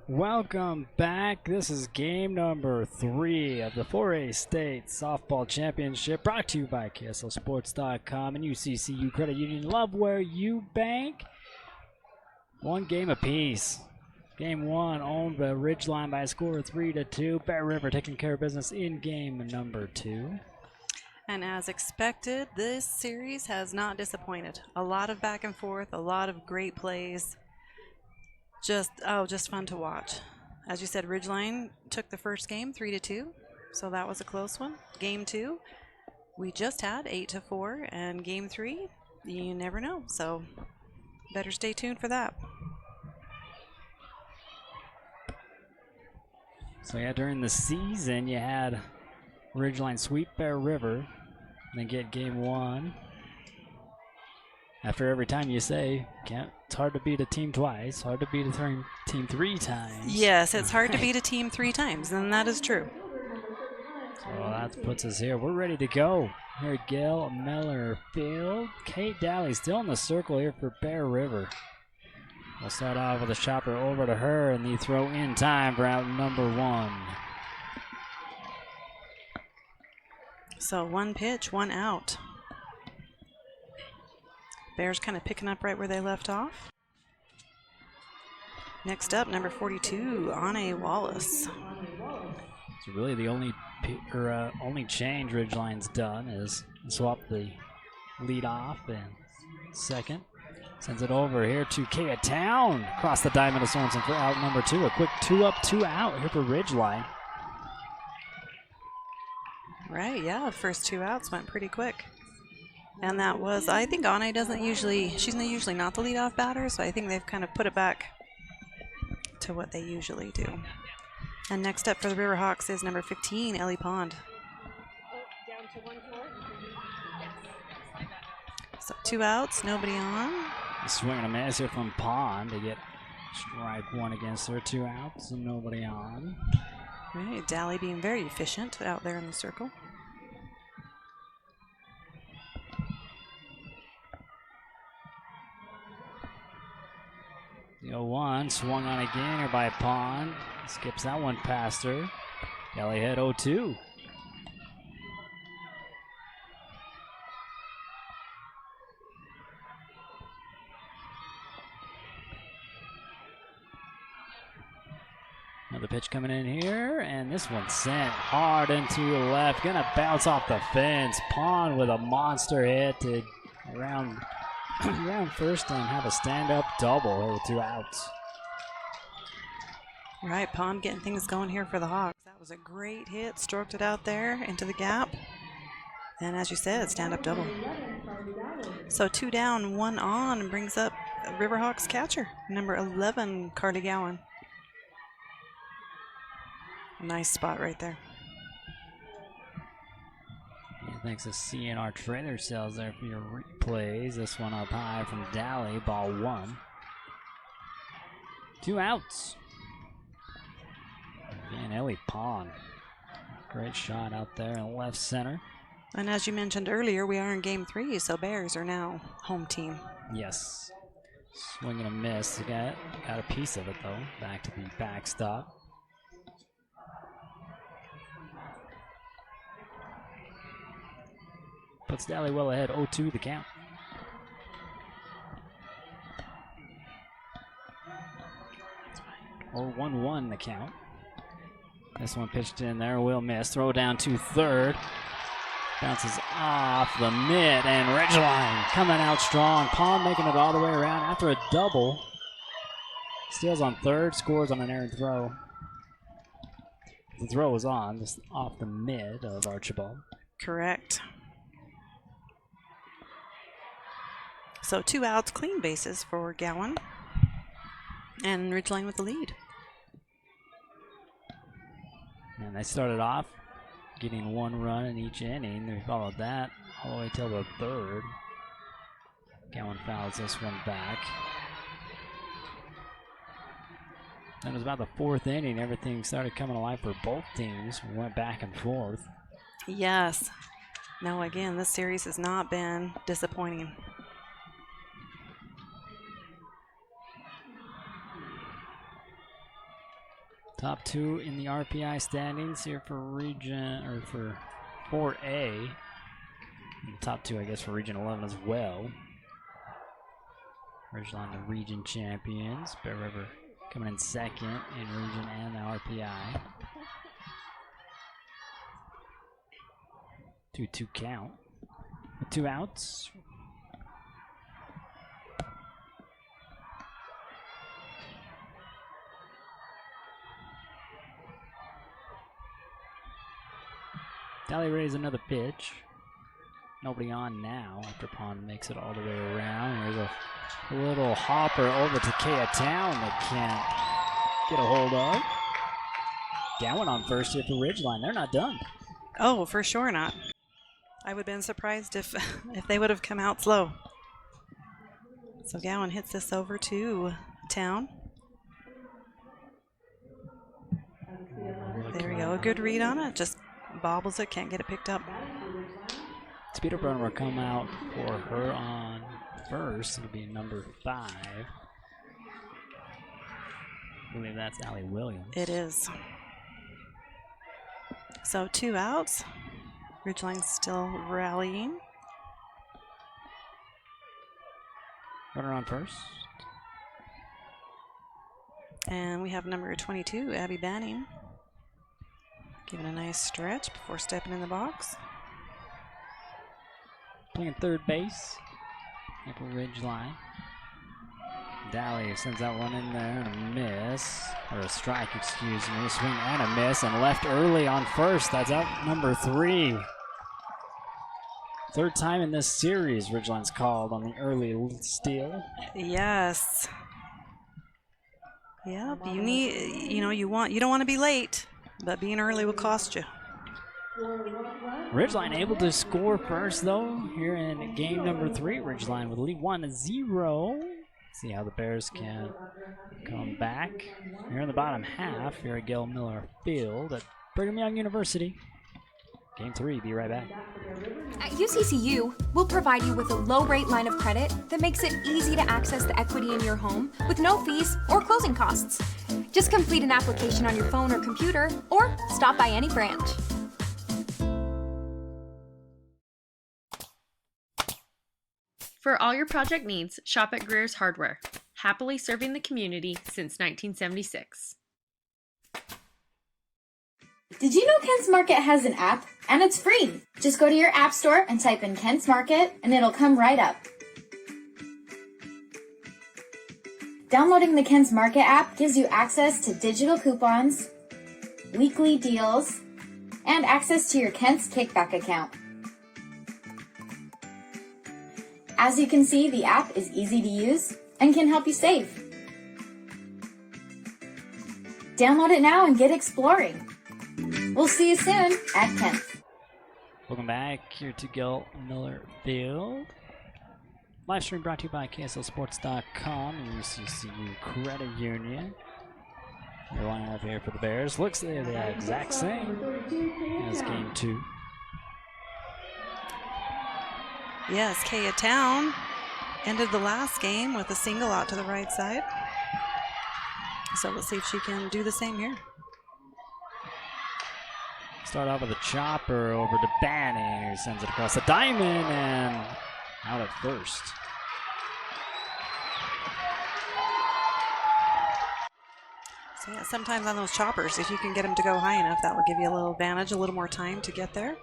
Welcome back. This is game number 3 of the 4A State Softball Championship, brought to you by KSLSports.com and UCCU Credit Union. Love where you bank. One game apiece. Game 1 owned by Ridgeline by a score of 3-2. Bear River taking care of business in game number 2. And as expected, this series has not disappointed. A lot of back and forth, a lot of great plays. Just fun to watch. As you said, Ridgeline took the first game 3-2, so that was a close one. Game 2, we just had 8-4, and game 3, you never know. So better stay tuned for that. So yeah, during the season, you had Ridgeline sweep Bear River, and then get game 1. After every time you say, it's hard to beat a team twice, hard to beat a team 3 times. Yes, it's hard to beat a team 3 times, and that is true. So that puts us here. We're ready to go. Here at Gail Miller Field. Kate Daly still in the circle here for Bear River. We'll start off with a chopper over to her, and the throw in time for out number 1. So 1 pitch, 1 out. Bears kind of picking up right where they left off. Next up, number 42, Anne Wallace. So really the only change Ridgeline's done is swap the lead off and second. Sends it over here to Kaya Town. Across the diamond of Sorensen for out number 2. A quick 2 up, 2 out here for Ridgeline. Right, yeah, first 2 outs went pretty quick. And that was, I think Anne she's usually not the leadoff batter, so I think they've kind of put it back to what they usually do. And next up for the Riverhawks is number 15, Ellie Pond. So 2 outs, nobody on. Swing and a miss here from Pond to get strike 1 against her. 2 outs and nobody on. Right, Daly being very efficient out there in the circle. The 0-1 swung on again here by Pond. Skips that one past her. Daly hit 0-2. Another pitch coming in here, and this one sent hard into the left. Gonna bounce off the fence. Pond with a monster hit to round first and have a stand-up double with 2 outs. Right, Pond getting things going here for the Hawks. That was a great hit, stroked it out there into the gap. And as you said, stand-up double. So 2 down, 1 on, and brings up Riverhawks catcher, number 11, Carly Gowan. Nice spot right there. Yeah, thanks to CNR trailer sales there for your replays. This one up high from Daly, ball 1. 2 outs. And Ellie Pond. Great shot out there in left center. And as you mentioned earlier, we are in game 3, so Bears are now home team. Yes. Swing and a miss. Got a piece of it though. Back to the backstop. Puts Daly well ahead, 0-2 the count. Or 1-1 the count. This one pitched in there, will miss. Throw down to third. Bounces off the mid, and Ridgeline coming out strong. Pond making it all the way around after a double. Steals on third, scores on an errant throw. The throw was on, just off the mid of Archibald. Correct. So 2 outs, clean bases for Gowan. And Ridgeline with the lead. And they started off getting 1 run in each inning. They followed that all the way till the 3rd. Gowan fouls this one back. Then it was about the 4th inning. Everything started coming alive for both teams. We went back and forth. Yes. No, again, this series has not been disappointing. Top 2 in the RPI standings here for region, or for 4A. And top 2, I guess, for Region 11 as well. Ridgeline, the region champions. Bear River coming in second in region and the RPI. 2-2 count. With 2 outs. Dally Ray's another pitch. Nobody on now after Pond makes it all the way around. There's a little hopper over to Kea Town that can't get a hold of. Gowan on first here for Ridgeline. They're not done. Oh, for sure not. I would have been surprised if they would have come out slow. So Gowan hits this over to Town. There we go. A good read on it. Just bobbles it. Can't get it picked up. Speederbrunner will come out for her on first. It'll be number 5. I believe that's Allie Williams. It is. So 2 outs. Ridgeline's still rallying. Runner on first. And we have number 22, Abby Banning. Giving a nice stretch before stepping in the box. Playing third base. Up a Ridgeline. Dally sends that one in there and a miss. Or a strike, excuse me. A swing and a miss, and left early on first. That's out number 3. Third time in this series Ridgeline's called on the early steal. Yes. Yep, you need, you don't want to be late, but being early will cost you. Ridgeline able to score first, though, here in game number 3. Ridgeline with a lead 1-0. See how the Bears can come back here in the bottom half here at Gail Miller Field at Brigham Young University. Game 3, be right back. At UCCU, we'll provide you with a low-rate line of credit that makes it easy to access the equity in your home with no fees or closing costs. Just complete an application on your phone or computer, or stop by any branch. For all your project needs, shop at Greer's Hardware, happily serving the community since 1976. Did you know Kent's Market has an app? And it's free. Just go to your app store and type in Kent's Market and it'll come right up. Downloading the Kent's Market app gives you access to digital coupons, weekly deals, and access to your Kent's Kickback account. As you can see, the app is easy to use and can help you save. Download it now and get exploring. We'll see you soon at Kent. Welcome back here to Gail Miller Field. Live stream brought to you by KSLSports.com and UCCU Credit Union. The lineup here for the Bears looks the exact same as game 2. Yes, Kea Town ended the last game with a single out to the right side. So let's see if she can do the same here. Start off with a chopper over to Banning, who sends it across the diamond and out at first. So yeah, sometimes on those choppers, if you can get them to go high enough, that will give you a little advantage, a little more time to get there.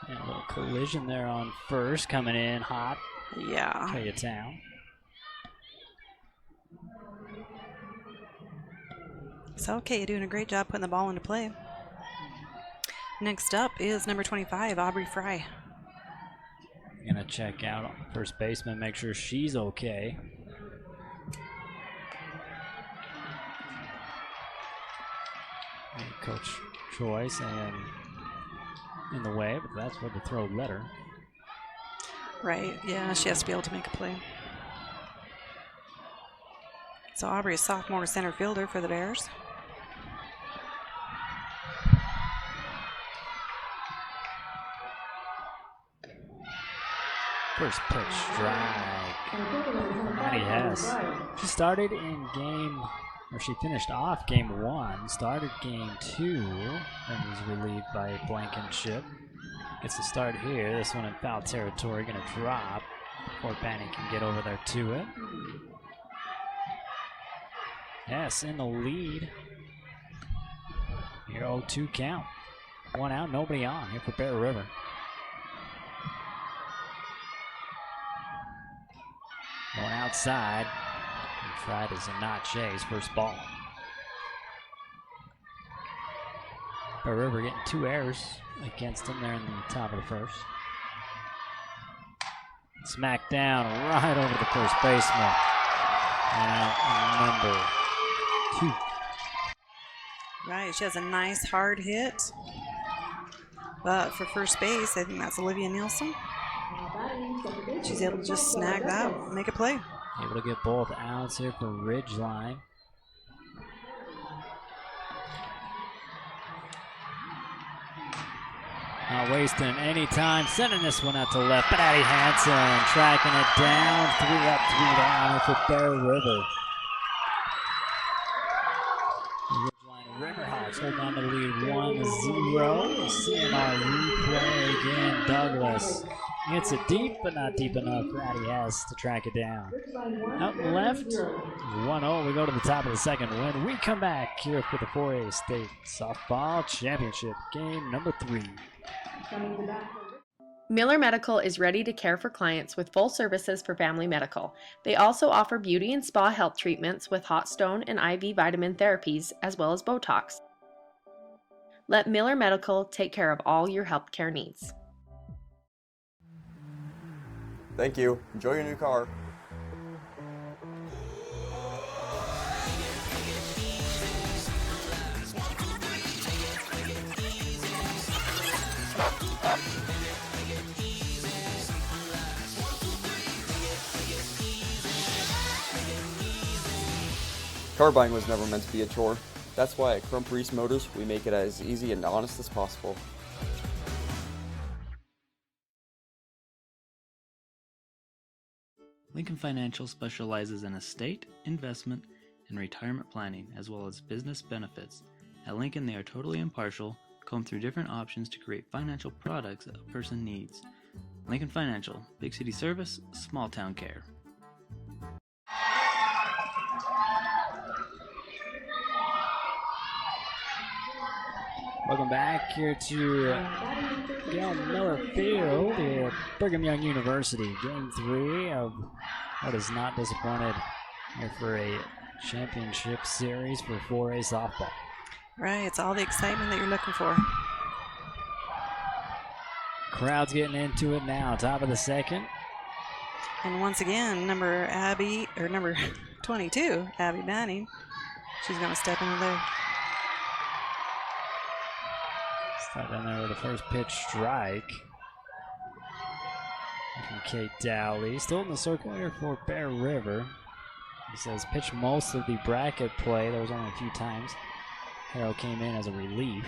And a little collision there on first, coming in hot. Yeah. Kea Town. So okay, you're doing a great job putting the ball into play. Next up is number 25, Aubrey Fry. Gonna check out first baseman, make sure she's okay. And Coach Troy saying in the way, but that's what the throw led her. Right, yeah, she has to be able to make a play. So Aubrey is sophomore center fielder for the Bears. First pitch strike. Maddie Hess. She started in game where she finished off game 1, started game 2, and was relieved by Blankenship. Gets the start here. This one in foul territory, going to drop before Banning can get over there to it. Yes, in the lead. Here, 0-2 count. 1 out, nobody on here for Bear River. Going outside. And tried as a not Shay's first ball. Bear River getting 2 errors against them there in the top of the first. Smacked down right over the first baseman. And out number 2. Right, she has a nice hard hit. But for first base, I think that's Olivia Nielsen. She's able to just snag that, make a play. Able to get both outs here for Ridgeline. Not wasting any time, sending this one out to left. But Addie Hansen tracking it down. 3 up, 3 down for Bear River. Ridgeline Riverhawks hold on to the lead 1-0. Seeing our replay again. Douglas hits it deep, but not deep enough for Addie Hess to track it down. Out left, 1-0. We go to the top of the second when we come back here for the 4A State Softball Championship, game number 3. Miller Medical is ready to care for clients with full services for family medical. They also offer beauty and spa health treatments with hot stone and IV vitamin therapies, as well as Botox. Let Miller Medical take care of all your healthcare needs. Thank you. Enjoy your new car. Car buying was never meant to be a chore. That's why at Crump Reese Motors, we make it as easy and honest as possible. Lincoln Financial specializes in estate, investment, and retirement planning, as well as business benefits. At Lincoln, they are totally impartial, comb through different options to create financial products that a person needs. Lincoln Financial, big city service, small town care. Welcome back here to Gail Miller Field here at Brigham Young University. Game 3 of what is not disappointed here for a championship series for 4A softball. Right, it's all the excitement that you're looking for. Crowd's getting into it now, top of the second. And once again, number 22, Abby Banning, she's going to step into there. Step in there with the first pitch strike. From Kate Dowley. Still in the circle here for Bear River. He says pitched most of the bracket play. There was only a few times Harrow came in as a relief.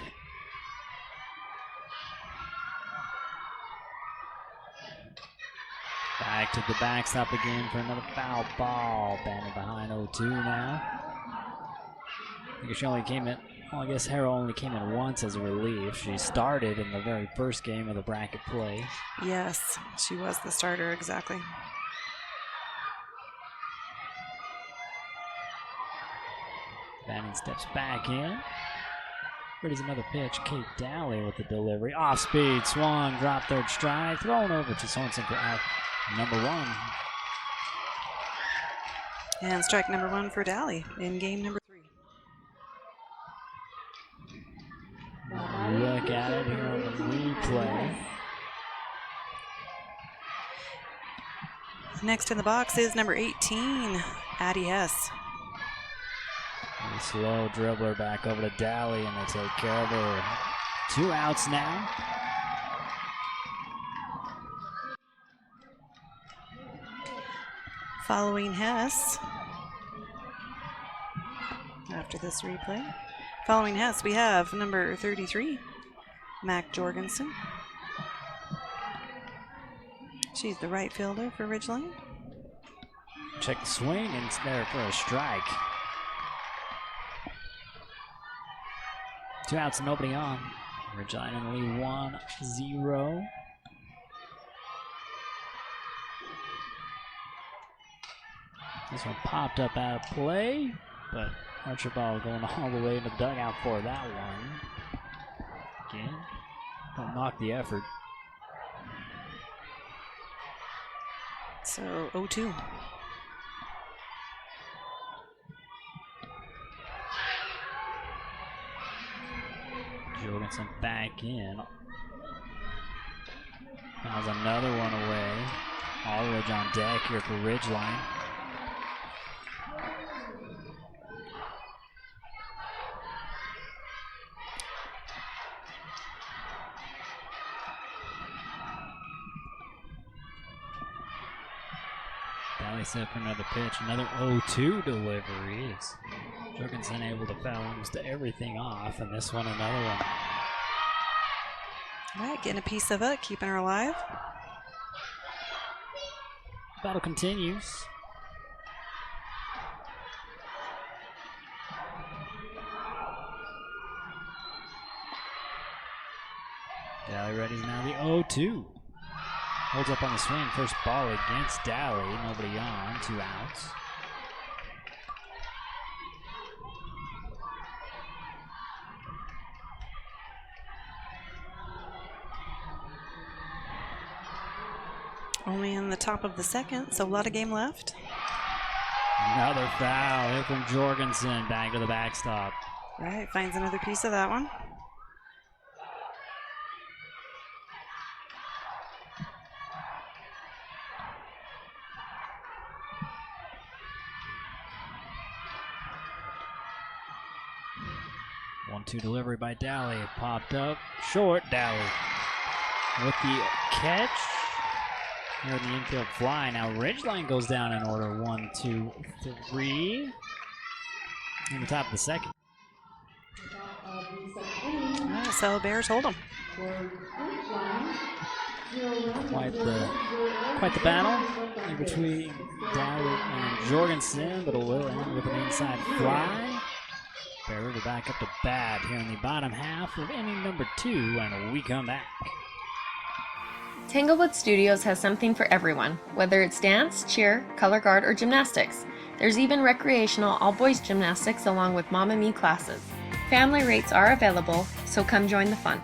Back to the backstop again for another foul ball. Banning behind 0-2 now. I think she only came in. Well, I guess Harrow only came in once as a relief. She started in the very first game of the bracket play. Yes, she was the starter, exactly. Banning steps back in. Ready's another pitch. Kate Dowley with the delivery. Off speed, swung, drop third strike. Thrown over to Sorensen for out number 1. And strike number 1 for Dowley in game number 3. Look at it here on the replay. Next in the box is number 18, Addie Hess. A slow dribbler back over to Dowley, and they take care of her. 2 outs now. Following Hess, after this replay, following Hess, we have number 33, Mac Jorgensen. She's the right fielder for Ridgeline. Check the swing, and it's there for a strike. 2 outs, nobody on. Ridgeline in the lead 1-0. This one popped up out of play, but Archibald going all the way in the dugout for that one. Again, don't knock the effort. So 0-2. Jorgensen back in. Fouls another one away. Aldridge on deck here for Ridgeline. Dally set for another pitch. Another 0-2 delivery. Jorgensen able to foul almost everything off, and this one another one. All right, getting a piece of it, keeping her alive. Battle continues. Dally ready's now the 0-2. Holds up on the swing. First ball against Dally. Nobody on. 2 outs. Only in the top of the second, so a lot of game left. Another foul hit from Jorgensen. Back to the backstop. Right, finds another piece of that one. One-two delivery by Dally. It popped up short. Dally with the catch. Here in the infield fly. Now Ridgeline goes down in order. 1, 2, 3. In the top of the second. So Bears hold them. Quite the battle in between Dally and Jorgensen, but it will end with an inside fly. Bear River back up to bat here in the bottom half of inning number 2, and we come back. Tanglewood Studios has something for everyone, whether it's dance, cheer, color guard, or gymnastics. There's even recreational all-boys gymnastics along with Mamma Me classes. Family rates are available, so come join the fun.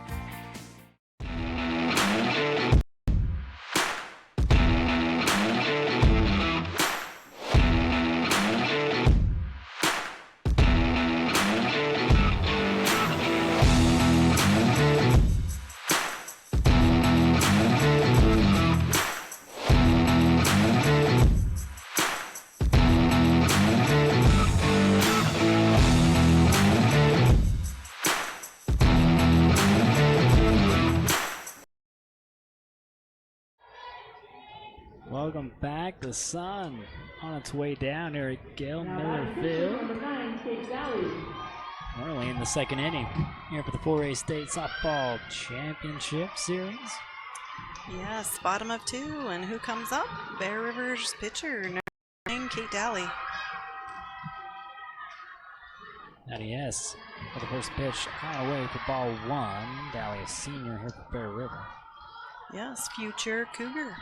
Welcome back. The sun on its way down here at Gail Miller Field. Early in the second inning here for the 4A State Softball Championship Series. Yes, bottom of 2, and who comes up? Bear River's pitcher, number 9, Kate Dally. Howdy, yes. For the first pitch, high away for ball 1. Dally, a senior here for Bear River. Yes, future Cougar.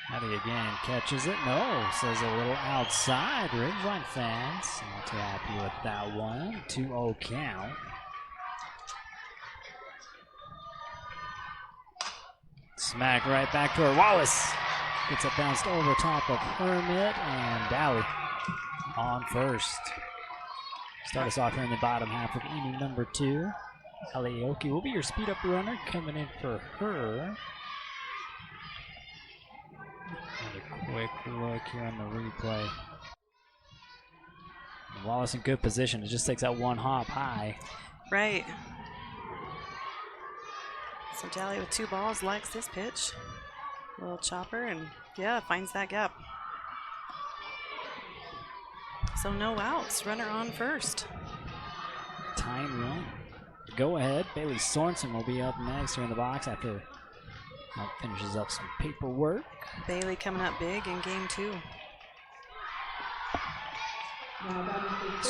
Howdy again, catches it. No, says a little outside. Ridgeline fans not too happy with that one. 2-0 count. Smack right back to her. Wallace gets it bounced over top of Hermit, and Dally on first. Start us off here in the bottom half of inning number 2. Alioki will be your speed up runner coming in for her. And a quick look here on the replay. Wallace in good position. It just takes that one hop high. Right. So Dally with 2 balls likes this pitch. Little chopper, and yeah, finds that gap. So no outs. Runner on first. Time run. Go ahead. Bailey Sorensen will be up next here in the box after finishes up some paperwork. Bailey coming up big in game 2.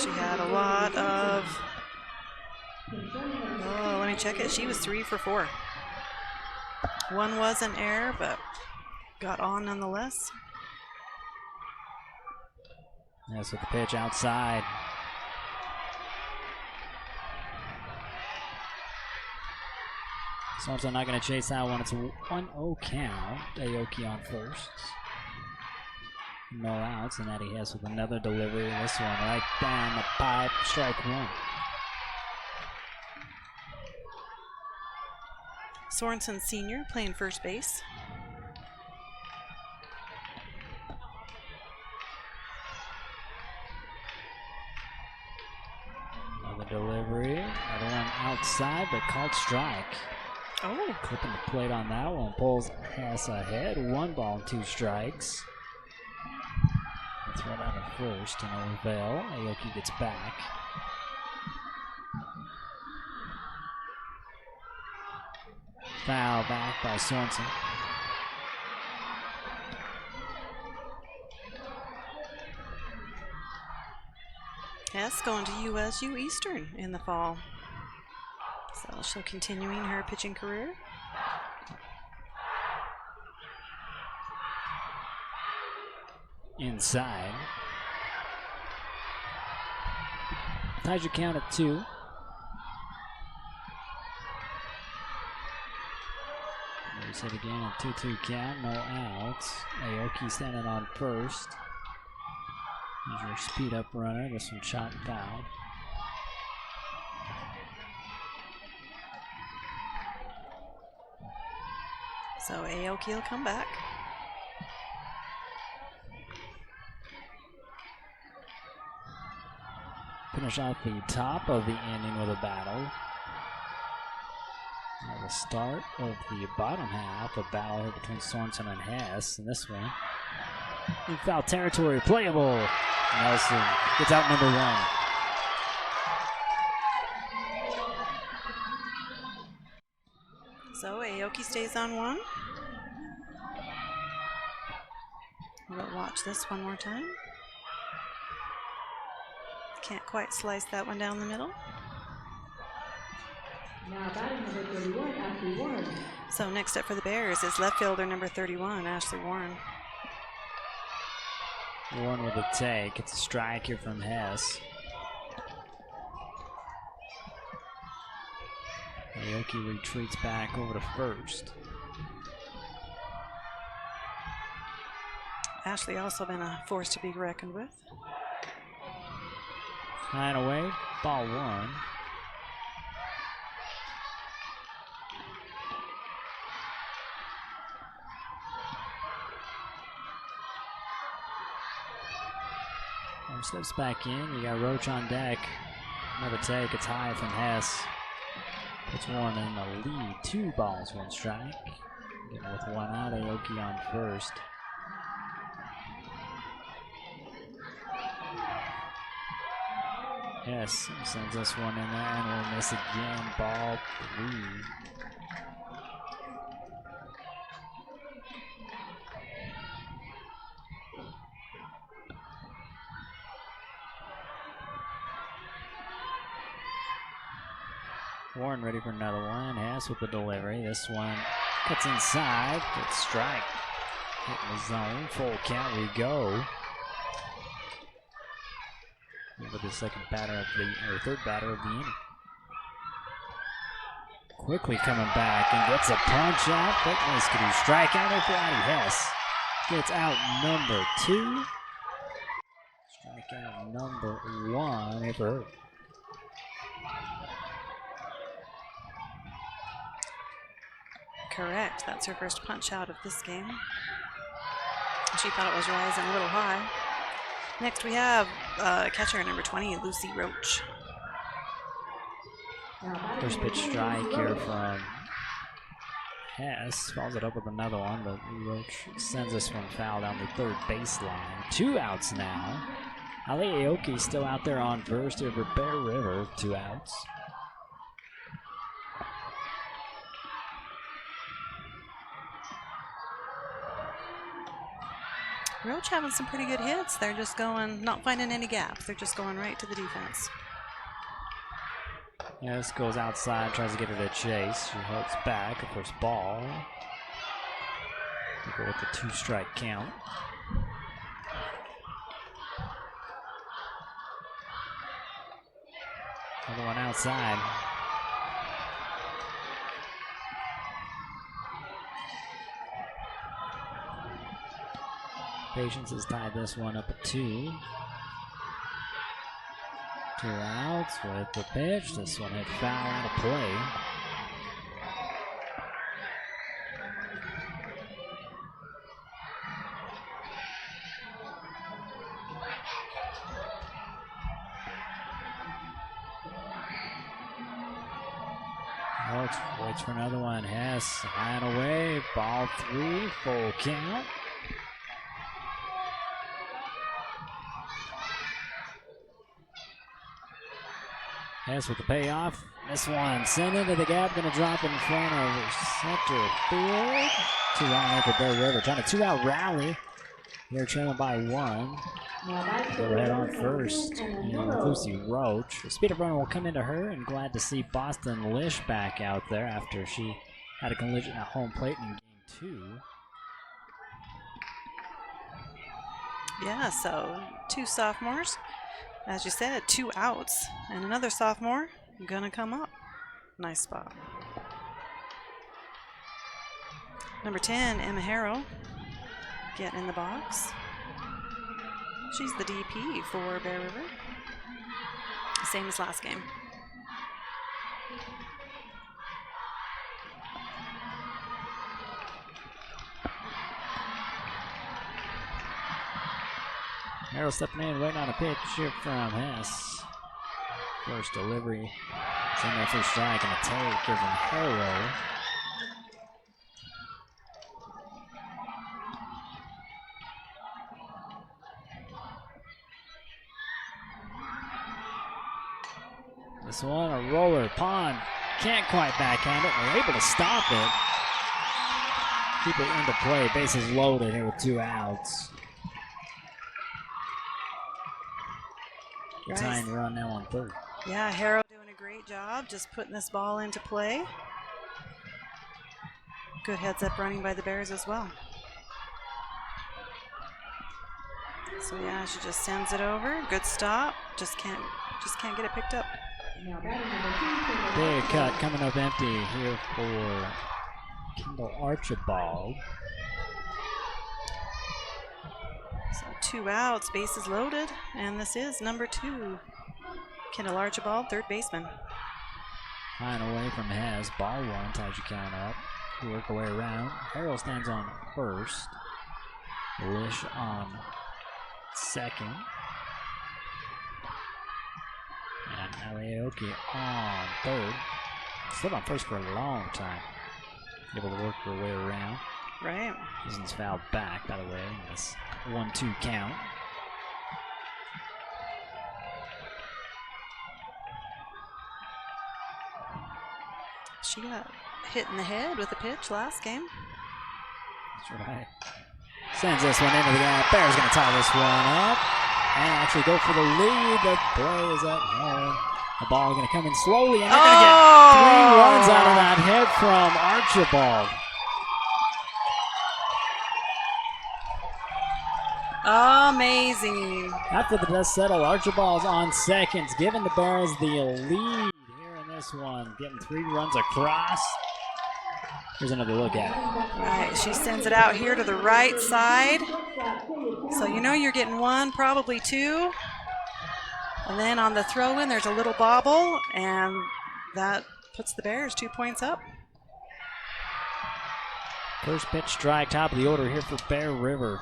She had a lot of, oh, let me check it. She was 3 for 4. One was an error, but got on nonetheless. Yes, with the pitch outside. Sorensen not going to chase that one. It's a 1-0 count. Aoki on first. No outs, and Eddie Hess with another delivery. This one right down the pipe. Strike one. Sorensen Sr. playing first base. Another delivery. Another one outside, but called strike. Oh. Clipping the plate on that one. Pulls Hess ahead. 1 ball and 2 strikes. That's right out of first. And Ovell. Aoki gets back. Foul back by Sorensen. Hess going to USU Eastern in the fall. So she'll continuing her pitching career. Inside. Ties your count at 2. There's it again, a 2-2 count, no outs. Aoki standing on first. Here's your speed up runner. This one shot and foul. So Aoki will come back. Finish off the top of the inning with a battle. Now the start of the bottom half, a battle here between Sorensen and Hess. And this one, in foul territory, playable. Nelson gets out number 1. So Aoki stays on 1. We'll watch this one more time. Can't quite slice that one down the middle. Now batting number 31, Ashley Warren. So next up for the Bears is left fielder number 31, Ashley Warren. Warren with a take. It's a strike here from Hess. Aoki retreats back over to first. Ashley also been a force to be reckoned with. High and away, ball 1. Warren steps back in. You got Roach on deck. Another take. It's high from Hess. Puts Warren in the lead. 2 balls, 1 strike. Getting with 1 out. Aoki on first. Hess sends this one in there and we'll miss again. Ball 3. Warren ready for another one. Hess with the delivery. This one cuts inside. Good strike. Hitting the zone. Full count we go. With the second batter of the, or third batter of the inning. Quickly coming back and gets a punch out. Thickness could do strikeout there for Addie Hess. Gets out number 2. Strikeout number 1 here for her. Correct. That's her first punch out of this game. She thought it was rising a little high. Next we have catcher number 20, Lucy Roach. First pitch strike here from Hess. Follows it up with another one, but Roach sends this one foul down the third baseline. 2 outs now. Ali Aoki still out there on first over Bear River. 2 outs. Roach having some pretty good hits. They're just going, not finding any gaps. They're just going right to the defense. Yes, goes outside, tries to get her to chase. She holds back, a first ball. They go with the 2-strike count. Another one outside. Patience has tied this one up at 2. 2 outs with the pitch. This one hit foul out of play. Waits for another one. Hess high and away. Ball 3, full count. Hess with the payoff. This one sent into the gap, going to drop in front of center field. 2 on there for Bear River. Trying a 2-out rally. They're trailing by 1. Go ahead on first. Lucy Roach. The speed of runner will come into her, and glad to see Boston Lish back out there after she had a collision at home plate in game 2. Yeah, so 2 sophomores. As you said, 2 outs. And another sophomore gonna come up. Nice spot. Number 10, Emma Harrow, getting in the box. She's the DP for Bear River. Same as last game. Harrow stepping in, waiting on a pitch here from Hess. First delivery. It's in there for strike and a take here from Harrow. This one, a roller. Pond can't quite backhand it. They're able to stop it. Keep it into play. Bases loaded here with 2 outs. Nice. Tying run now on third. Yeah, Harrow doing a great job just putting this ball into play. Good heads-up running by the Bears as well. So yeah, she just sends it over. Good stop. Just can't get it picked up. Big cut coming up empty here for Kendall Archibald. So 2 outs, bases loaded, and this is number 2. Kendall Archibald, third baseman. High and away from Hess. Ball 1, ties your count up. We work our way around. Harrell stands on first. Lish on second. And Alioki on third. Still on first for a long time. Able to work her way around. Right. Isn't fouled back, by the way. That's 1-2 count. She got hit in the head with a pitch last game. That's right. Sends this one into the gap. Bears going to tie this one up and actually go for the lead. The play is at home. The ball going to come in slowly, and they're going to get 3 runs out of that hit from Archibald. Amazing. After the dust settled, Archibald's on seconds, giving the Bears the lead here in this one. Getting 3 runs across. Here's another look at it. Right, she sends it out here to the right side. So you know you're getting 1, probably 2. And then on the throw-in, there's a little bobble, and that puts the Bears 2 points up. First pitch strike, top of the order here for Bear River.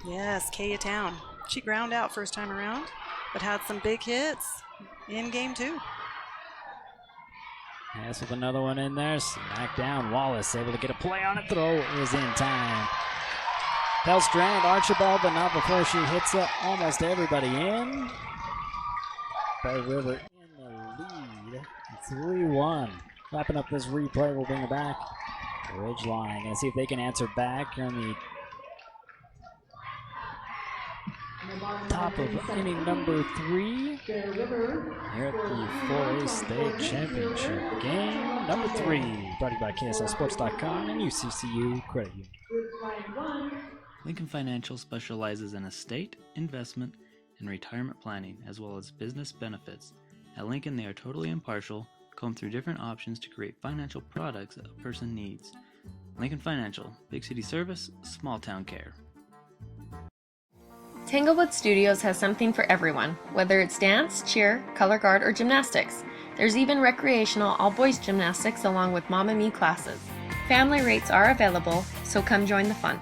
Yes, Kaya Town. She ground out first time around, but had some big hits in game 2. Yes, with another one in there. Smack down. Wallace able to get a play on it. Throw is in time. They'll strand Archibald, but not before she hits almost everybody in. Bear River in the lead. 3-1. Wrapping up this replay, we'll bring it back. Ridgeline. Gonna see if they can answer back here in the top of inning number 3 here at the 4A State Championship game. Number 3, brought to you by KSLSports.com and UCCU Credit Union. Lincoln Financial specializes in estate, investment, and retirement planning, as well as business benefits. At Lincoln, they are totally impartial, comb through different options to create financial products that a person needs. Lincoln Financial, big city service, small town care. Tanglewood Studios has something for everyone, whether it's dance, cheer, color guard, or gymnastics. There's even recreational all-boys gymnastics along with Mamma Me classes. Family rates are available, so come join the fun.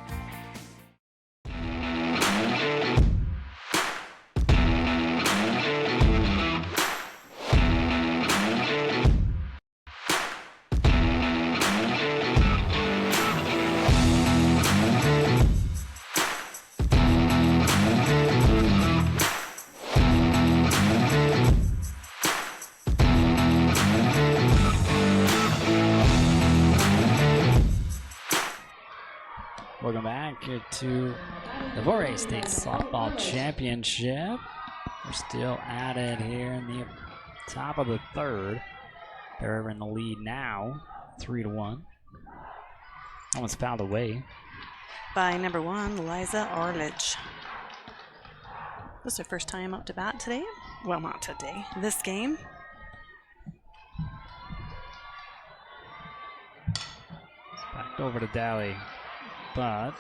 Welcome back here to the 4A State Softball Championship. We're still at it here in the top of the 3rd. They're in the lead now, 3-1. That one's fouled away by number 1, Liza Arledge. This is her first time up to bat today. Well, not today. This game. Back over to Daly. But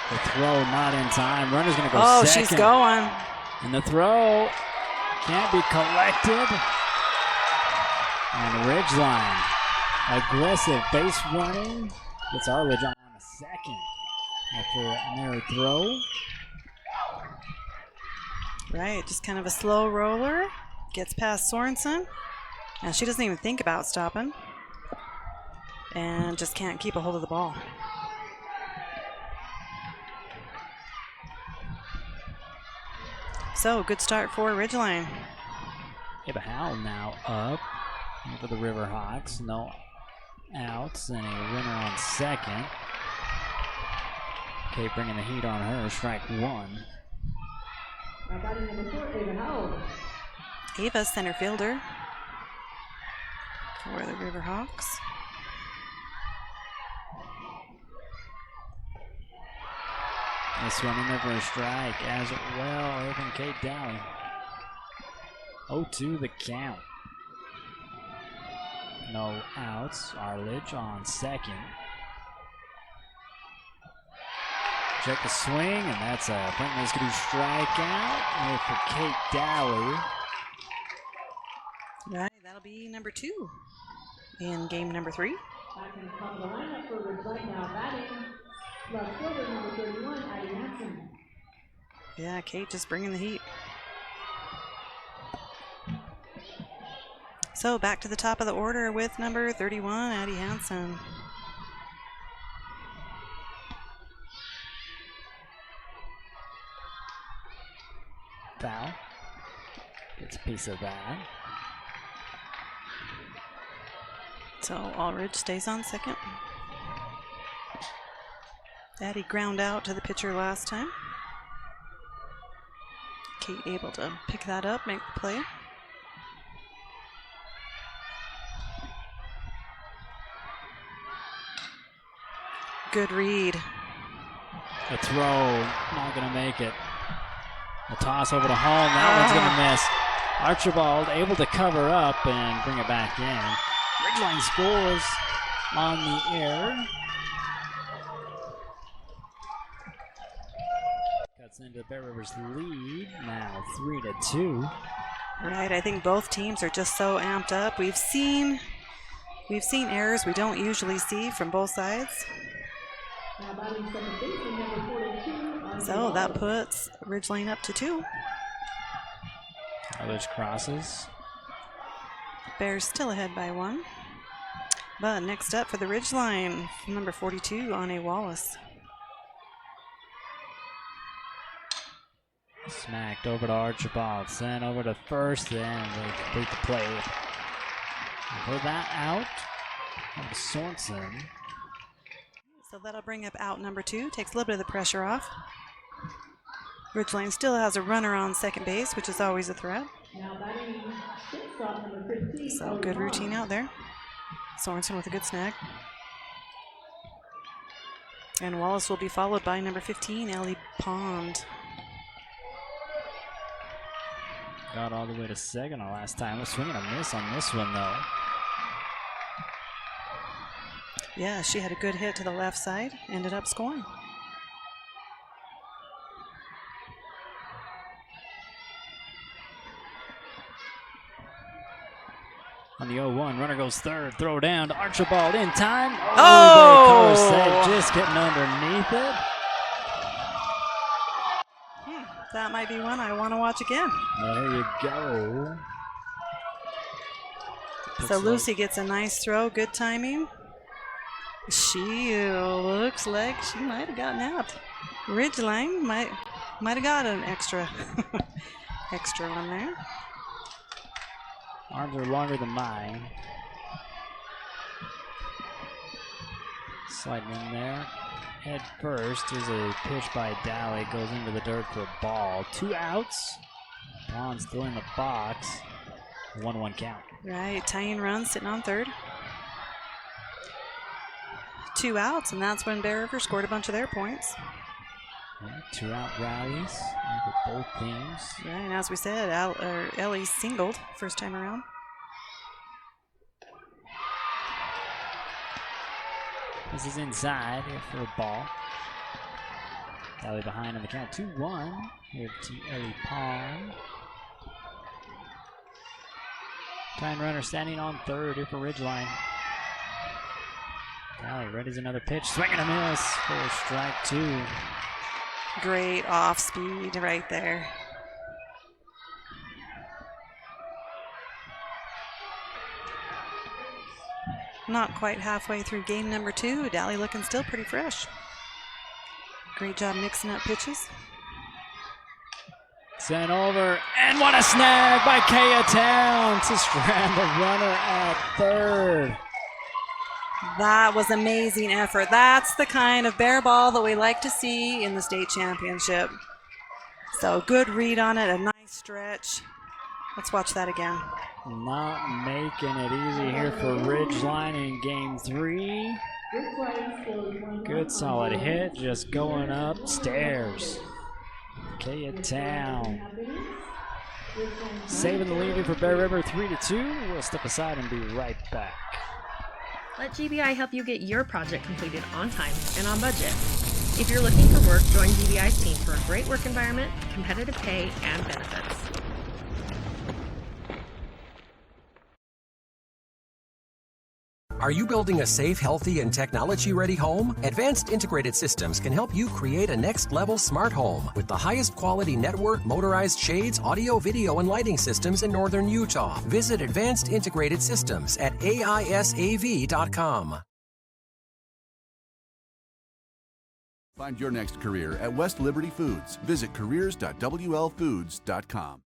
the throw not in time. Runner's going to go second. Oh, she's going. And the throw can't be collected. And Ridgeline, aggressive base running, gets Arledge on a second after a narrow throw. Right, just kind of a slow roller. Gets past Sorensen. And she doesn't even think about stopping. And just can't keep a hold of the ball. So, good start for Ridgeline. Ava Howell now up for the Riverhawks. No outs and a runner on second. Kate bringing the heat on her. Strike 1. Ava, center fielder for the Riverhawks. This one in there for a strike as well. Even Kate Daly. 0-2 the count. No outs. Arledge on second. Check the swing, and that's a Brent Skidoo strikeout here for Kate Daly. Right, that'll be number 2 in game number 3. Back in the top of the lineup for Ridgeline now batting. Left fielder number 31, Addie Hansen. Yeah, Kate just bringing the heat. So back to the top of the order with number 31, Addie Hansen. Foul. Gets a piece of that. So Aldridge stays on second. Addie ground out to the pitcher last time. Kate able to pick that up, make the play. Good read. A throw, not going to make it. A toss over to home, that one's going to miss. Archibald able to cover up and bring it back in. Ridgeline scores on the air. Cuts into Bear River's lead, now 3-2. Right, I think both teams are just so amped up. We've seen errors we don't usually see from both sides. Now batting second baseman number 42. So that puts Ridgeline up to 2. Arledge crosses. Bears still ahead by 1. But next up for the Ridgeline, number 42, Ane Wallace. Smacked over to Archibald, sent over to first, and they complete the play. For that out, over to Sorensen. So that'll bring up out number 2, takes a little bit of the pressure off. Ridgeline still has a runner on second base, which is always a threat. Now batting shortstop number 15. So good routine out there. Sorensen with a good snag. And Wallace will be followed by number 15, Ellie Pond. Got all the way to second the last time. We're swinging a miss on this one, though. Yeah, she had a good hit to the left side. Ended up scoring. On the 0-1, runner goes third. Throw down to Archibald in time. Oh! But Carr just getting underneath it. That might be one I want to watch again. There you go. So Lucy gets a nice throw, good timing. She looks like she might have gotten out. Ridgeline might have got an extra one there. Arms are longer than mine. Sliding in there. Head first is a pitch by Dally. Goes into the dirt for a ball. 2 outs. Bond still in the box. 1-1 count. Right, tying run sitting on third. 2 outs, and that's when Bear River scored a bunch of their points. Yeah, 2 out rallies for both teams. Right, and as we said, Ellie singled first time around. This is inside here for a ball. Dally behind on the count. 2-1 here to Ellie Pond. Tying runner standing on third here for Ridgeline. Dally readies another pitch. Swing and a miss for strike 2. Great off speed right there. Not quite halfway through game number 2. Dally looking still pretty fresh. Great job mixing up pitches. Sent over, and what a snag by Kaya Town to strand the runner at third. That was amazing effort. That's the kind of bear ball that we like to see in the state championship. So good read on it, a nice stretch. Let's watch that again. Not making it easy here for Ridgeline in game 3. Good solid hit, just going upstairs. Kaya Town saving the lead here for Bear River 3-2. We'll step aside and be right back. Let GBI help you get your project completed on time and on budget. If you're looking for work, join GBI's team for a great work environment, competitive pay, and benefits. Are you building a safe, healthy, and technology-ready home? Advanced Integrated Systems can help you create a next-level smart home with the highest quality network, motorized shades, audio, video, and lighting systems in northern Utah. Visit Advanced Integrated Systems at AISAV.com. Find your next career at West Liberty Foods. Visit careers.wlfoods.com.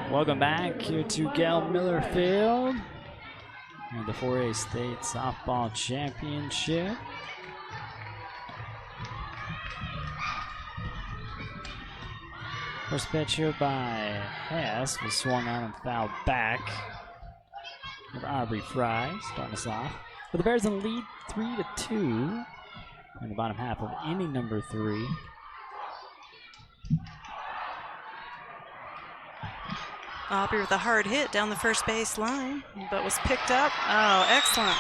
Welcome back here to Gail Miller Field and the 4A State Softball Championship. First pitch here by Hess was swung on and fouled back. Aubrey Fry starting us off. But the Bears in the lead 3-2 in the bottom half of inning number 3. Aubrey with a hard hit down the first base line, but was picked up. Oh, excellent.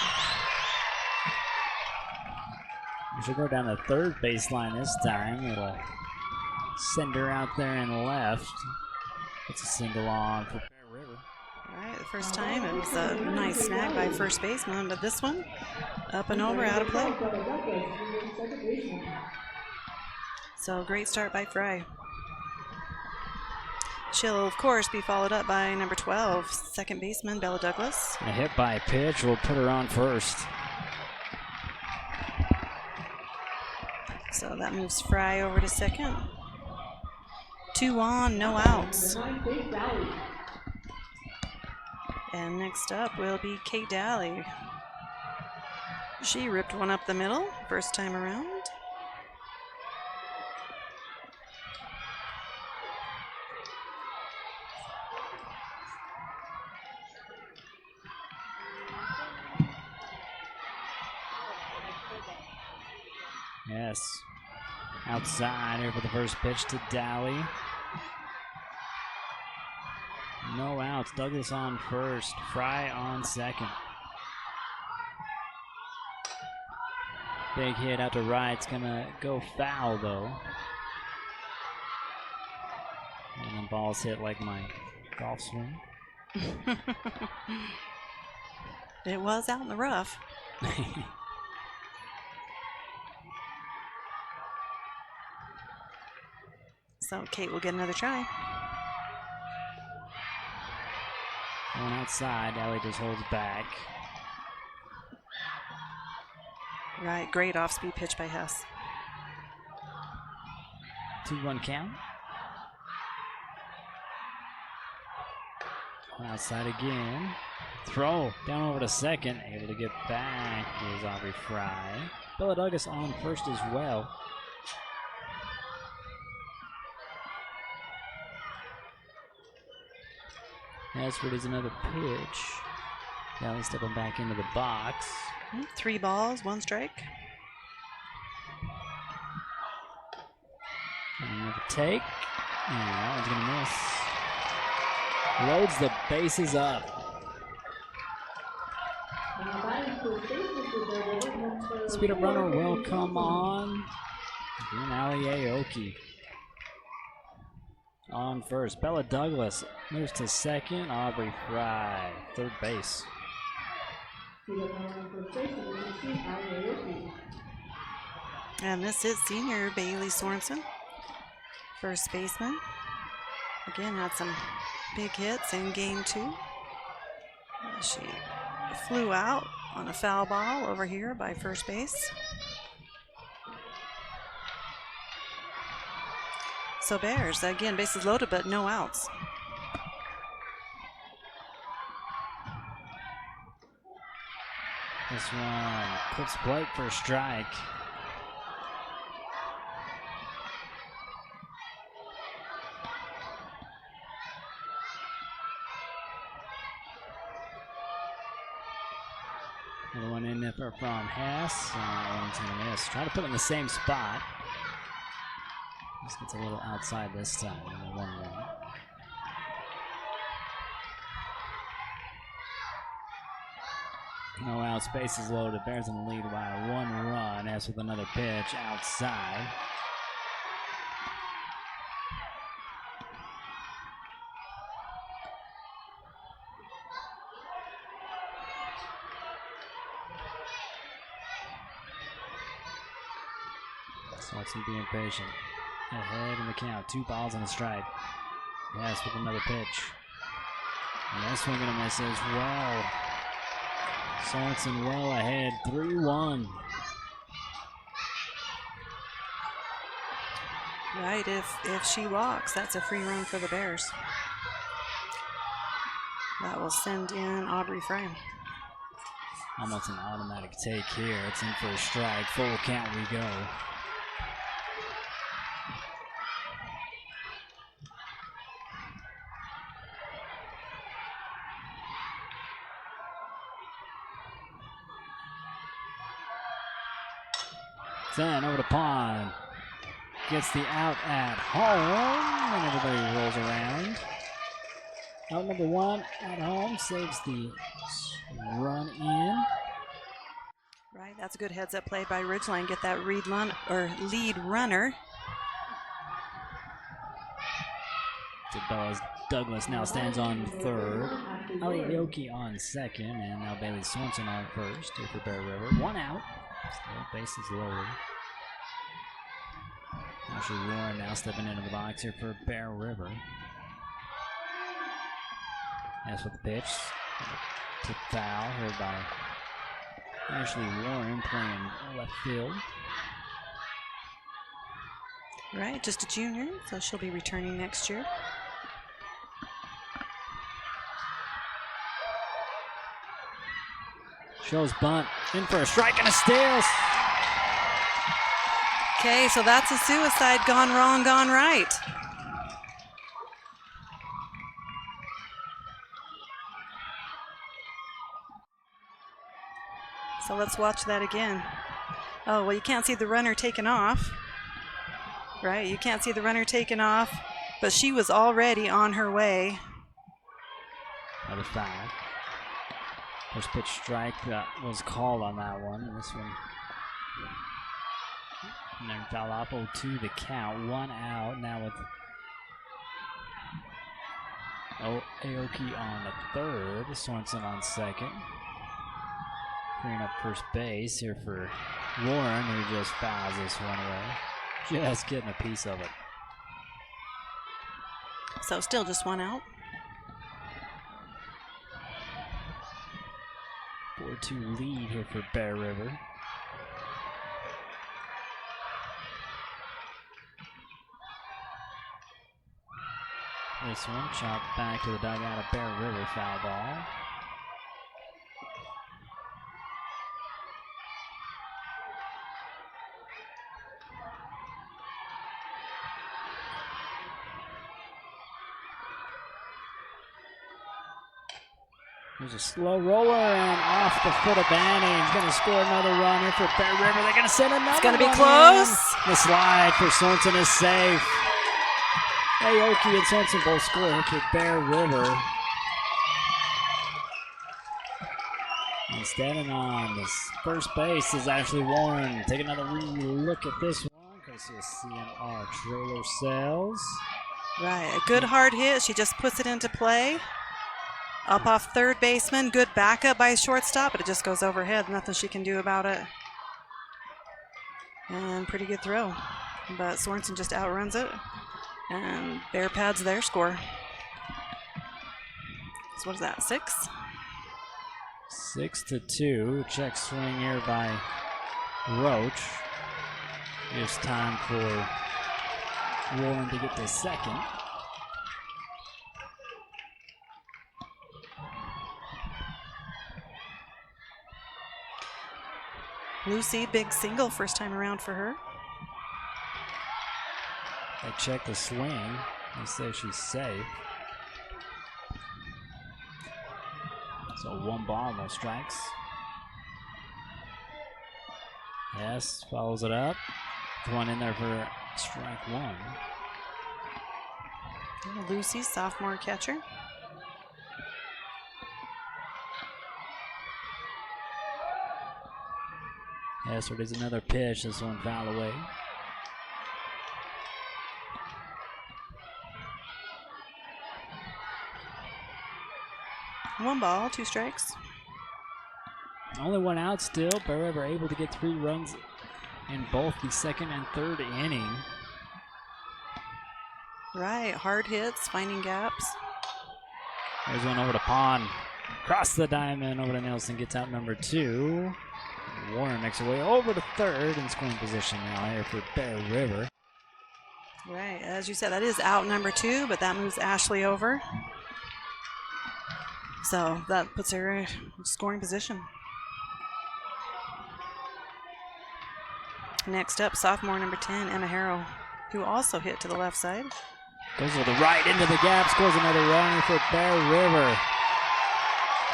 We should go down the third baseline this time. It'll send her out there and left. It's a single on for Bear River. All right, the first time it was a nice snag by first baseman, but this one up and over, out of play. So great start by Fry. She'll, of course, be followed up by number 12, second baseman Bella Douglas. A hit by pitch will put her on first. So that moves Fry over to second. 2 on, no outs. And next up will be Kate Daly. She ripped one up the middle, first time around. Yes. Outside here for the first pitch to Daly. No outs. Douglas on first. Fry on second. Big hit out to right. It's gonna go foul though. And the ball's hit like my golf swing. It was out in the rough. So Kate will get another try. Going outside, Daly just holds back. Right, great off-speed pitch by Hess. 2-1 count. Outside again. Throw down over to second. Able to get back is Aubrey Fry. Bella Douglas on first as well. Ashford is another pitch. Daly stepping back into the box. 3 balls, 1 strike. Another take. And that one's going to miss. Loads the bases up. Speed up runner will come on. Ali Aoki on first. Bella Douglas moves to second. Aubrey Fry, third base. And this is senior Bailey Sorensen, first baseman. Again, had some big hits in game 2. She flew out on a foul ball over here by first base. So Bears, again, bases loaded, but no outs. This one clips Blake for a strike. Another one in there from Hess. One's going to miss. Try to put it in the same spot. Just gets a little outside this time. 1-1. No outs, bases loaded. Bears in the lead by 1 run. As with another pitch outside. Swanson being patient. Ahead in the count. 2 balls and a strike. Yes, with another pitch. And this one gonna miss as well. Swanson well ahead. 3-1. Right, if she walks, that's a free run for the Bears. That will send in Aubrey Fry. Almost an automatic take here. It's in for a strike. Full count we go. Then over to Pond. Gets the out at home, and everybody rolls around. Out number 1 at home saves the run in. Right, that's a good heads-up play by Ridgeline. Get that lead runner. Douglas now stands on third. Ali Aoki on second, and now Bailey Swanson on first here for Bear River. 1 out. Still bases loaded. Ashley Warren now stepping into the box here for Bear River. As with the pitch. To foul here by Ashley Warren playing left field. Right, just a junior, so she'll be returning next year. Shows bunt, in for a strike and a steal. Okay, so that's a suicide gone wrong, gone right. So let's watch that again. Oh, well, you can't see the runner taken off. Right, you can't see the runner taken off, but she was already on her way. Another foul. First pitch strike that was called on that one. This one. And then foul off 0-2 the count. 1 out now with Aoki on the third. Sorensen on second. Clearing up first base here for Warren, who just fouls this one away. Just getting a piece of it. So still just 1 out. 4-2 lead here for Bear River. This one chopped back to the dugout of Bear River, foul ball. There's a slow roller and off the foot of Banning. He's going to score another run here for Bear River. They're going to send another. It's going to be one close. in. The slide for Sorensen is safe. Aoki and Sorensen both score here for Bear River. And standing on this first base is Ashley Warren. Take another look at this one because you CMR trailer sales. Right, a good hard hit. She just puts it into play. Up off third baseman, good backup by shortstop, but it just goes overhead. Nothing she can do about it. And pretty good throw. But Sorensen just outruns it. And Bear pads their score. So what is that, 6? 6-2. Check swing here by Roach. It's time for Warren to get to second. Lucy, big single first time around for her. They check the swing. They say she's safe. So 1 ball, no strikes. Yes, follows it up. One in there for strike 1. Lucy, sophomore catcher. Yes, so there's another pitch. This one foul away. One ball, 2 strikes. Only 1 out still. Bear River able to get 3 runs in both the second and third inning. Right, hard hits, finding gaps. There's one over to Pond. Across the diamond over to Nelson. Gets out number 2. Warren makes her way over to third in scoring position now here for Bear River. Right, as you said, that is out number 2, but that moves Ashley over. So that puts her in scoring position. Next up, sophomore number 10, Emma Harrow, who also hit to the left side. Goes with the right into the gap, scores another run for Bear River.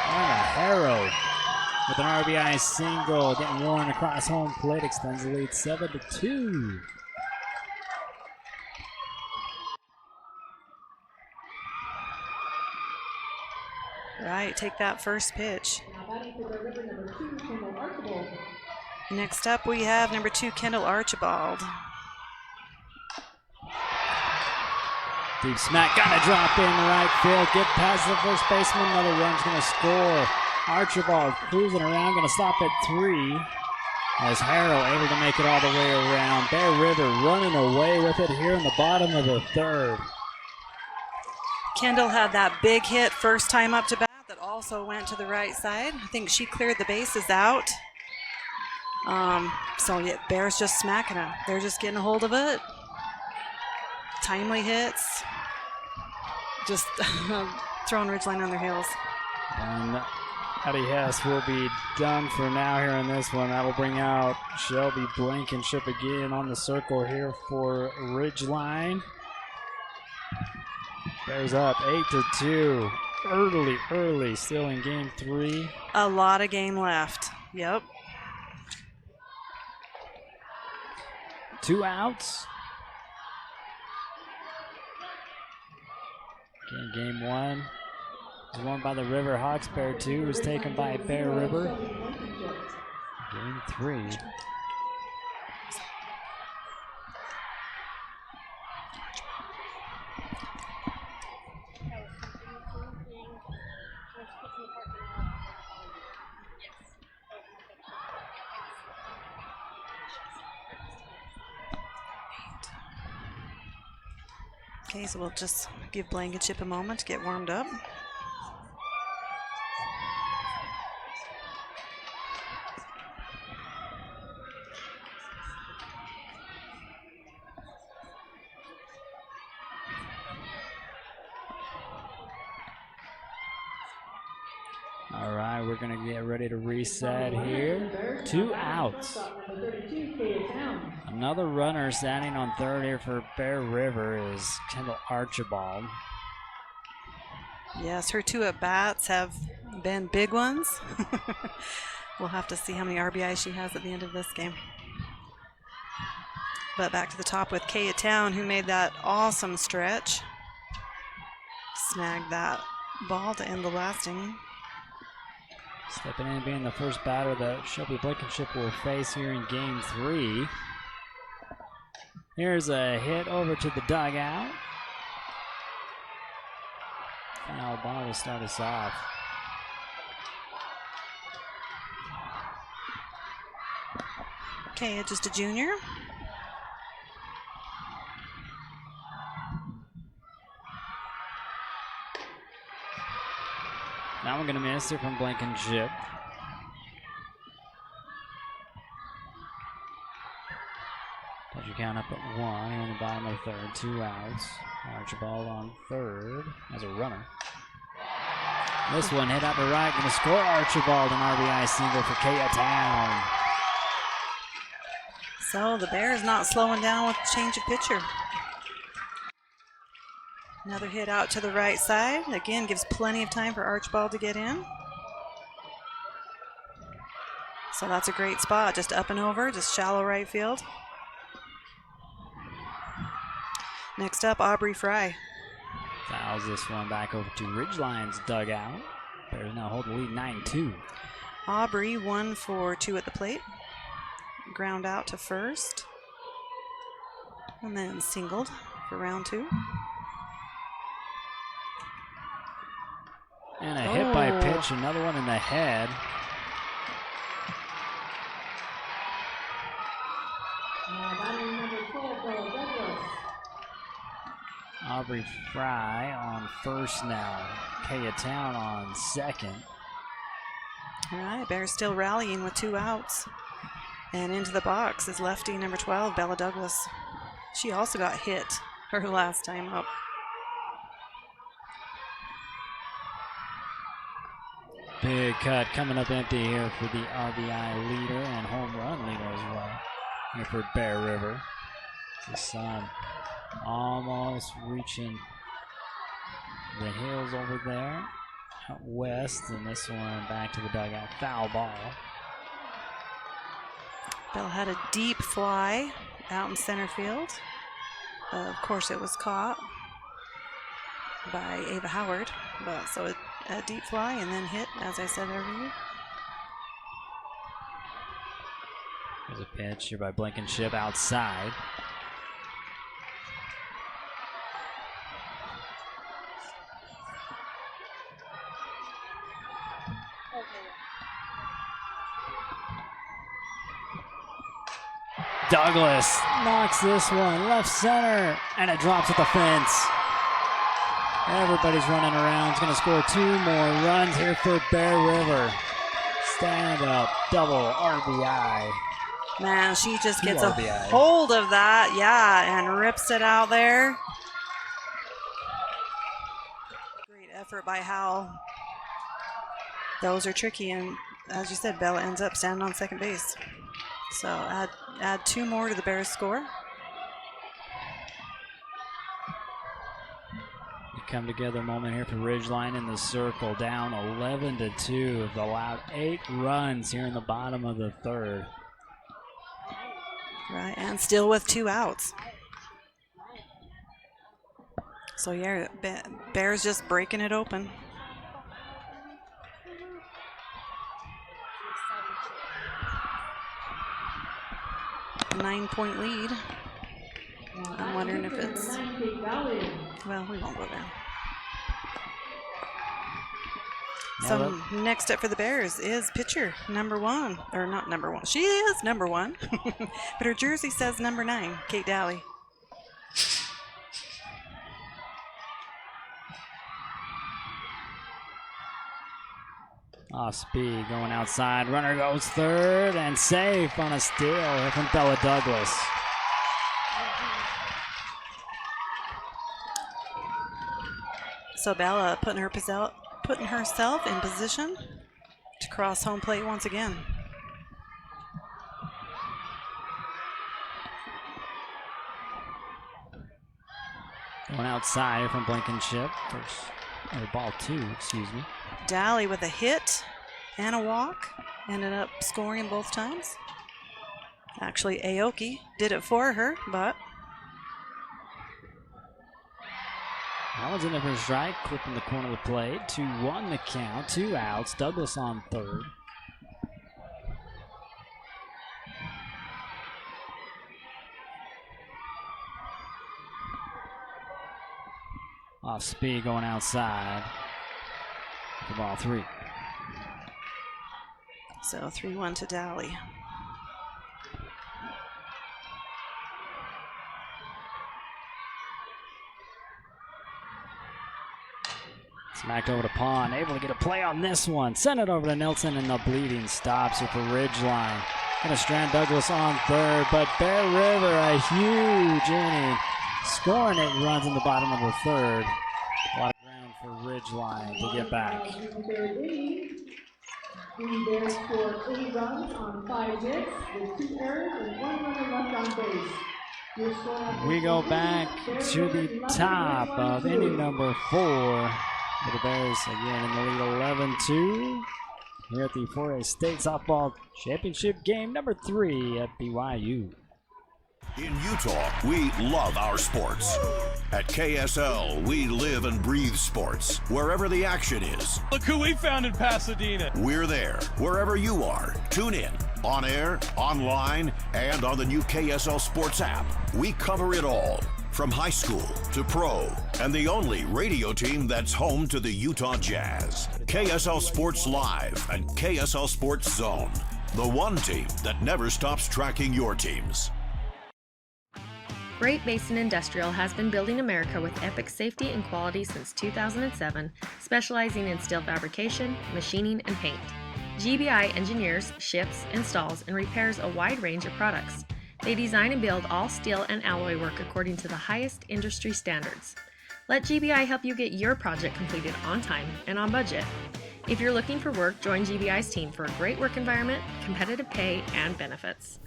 Emma Harrow with an RBI single, getting Warren across home plate, extends the lead 7-2. Right, take that first pitch. Next up, we have number 2, Kendall Archibald. Deep smack, gonna drop in the right field, get past the first baseman, another run's gonna score. Archibald cruising around, gonna stop at 3. As Harrow able to make it all the way around. Bear River running away with it here in the bottom of the third. Kendall had that big hit first time up to bat that also went to the right side. I think she cleared the bases out. So yeah, Bears just smacking them. They're just getting a hold of it. Timely hits. Just throwing Ridgeline on their heels. And Patty Hess will be done for now here in this one. That will bring out Shelby Blankenship again on the circle here for Ridgeline. Bears up 8-2. Early, still in game 3. A lot of game left. Yep. 2 outs. Again, game 1 is won by the Riverhawks. Bear 2 was taken by Bear River. Game 3. Okay, so we'll just give Blankenship a moment to get warmed up. All right, we're going to get ready to reset here. 2 outs. Another runner standing on third here for Bear River is Kendall Archibald. Yes, her 2 at-bats have been big ones. We'll have to see how many RBIs she has at the end of this game. But back to the top with Kaya Town, who made that awesome stretch. Snagged that ball to end the last inning. Stepping in, being the first batter that Shelby Blankenship will face here in game 3. Here's a hit over to the dugout. Foul ball to start us off. Okay, just a junior. Now we're going to miss it from Blankenship. Touch your count up at 1 here in the bottom of the third. 2 outs. Archibald on third as a runner. This one hit out to right. Going to score Archibald, an RBI single for Kaya Town. So the Bears not slowing down with the change of pitcher. Another hit out to the right side. Again, gives plenty of time for Archibald to get in. So that's a great spot. Just up and over, just shallow right field. Next up, Aubrey Fry. Fouls this one back over to Ridgeline's dugout. Bears now hold the lead 9-2. Aubrey 1 for 2 at the plate. Ground out to first. And then singled for round 2. And a hit by pitch, another one in the head. Aubrey Fry on first now. Kaya Town on second. All right, Bears still rallying with 2 outs. And into the box is lefty number 12, Bella Douglas. She also got hit her last time up. Big cut coming up empty here for the RBI leader and home run leader as well here for Bear River. The sun almost reaching the hills over there out west, and this one back to the dugout. Foul ball. Bell had a deep fly out in center field. Of course, it was caught by Ava Howard, but so a deep fly and then hit, as I said earlier. There's a pitch here by Blankenship outside. Douglas knocks this one left center, and it drops at the fence. Everybody's running around. It's going to score 2 more runs here for Bear River. Stand up, double RBI. Man, she just gets a RBI. hold of that, yeah, and rips it out there. Great effort by Howell. Those are tricky, and as you said, Bella ends up standing on second base. So add 2 more to the Bears' score. Come together moment here for Ridgeline in the circle, down 11-2. Have allowed 8 runs here in the bottom of the 3rd. Right, and still with 2 outs. So yeah, Bears just breaking it open. A 9-point lead. I'm wondering if it's... Well, we won't go there. So next up for the Bears is pitcher number 1. Or not number 1. She is number 1. But her jersey says number 9, Kate Daly. Off speed, going outside. Runner goes third and safe on a steal here from Bella Douglas. So Bella putting herself in position to cross home plate once again. Going outside here from Blankenship. Ball 2, excuse me. Daly with a hit and a walk. Ended up scoring both times. Actually, Aoki did it for her, but... That one's in there for a strike. Clipping the corner of the plate. 2-1 the count. 2 outs. Douglas on third. Off speed going outside. The ball 3. So 3-1 to Daly. Smacked over to Pond, able to get a play on this one. Send it over to Nelson, and the bleeding stops here for Ridgeline. Gonna strand Douglas on third, but Bear River, a huge inning. Scoring 8 runs in the bottom of the 3rd. A lot of ground for Ridgeline to get back. The Bears scored 8 runs on 5 hits with 2 errors and 1 runner left on base. We go back to the top of inning number 4. For the Bears again in the lead 11-2. Here at the 4A State Softball Championship game number 3 at BYU. In Utah, we love our sports. At KSL, we live and breathe sports, wherever the action is. Look who we found in Pasadena. We're there, wherever you are. Tune in, on air, online, and on the new KSL Sports app. We cover it all, from high school to pro, and the only radio team that's home to the Utah Jazz. KSL Sports Live and KSL Sports Zone. The one team that never stops tracking your teams. Great Basin Industrial has been building America with epic safety and quality since 2007, specializing in steel fabrication, machining, and paint. GBI engineers, ships, installs, and repairs a wide range of products. They design and build all steel and alloy work according to the highest industry standards. Let GBI help you get your project completed on time and on budget. If you're looking for work, join GBI's team for a great work environment, competitive pay, and benefits.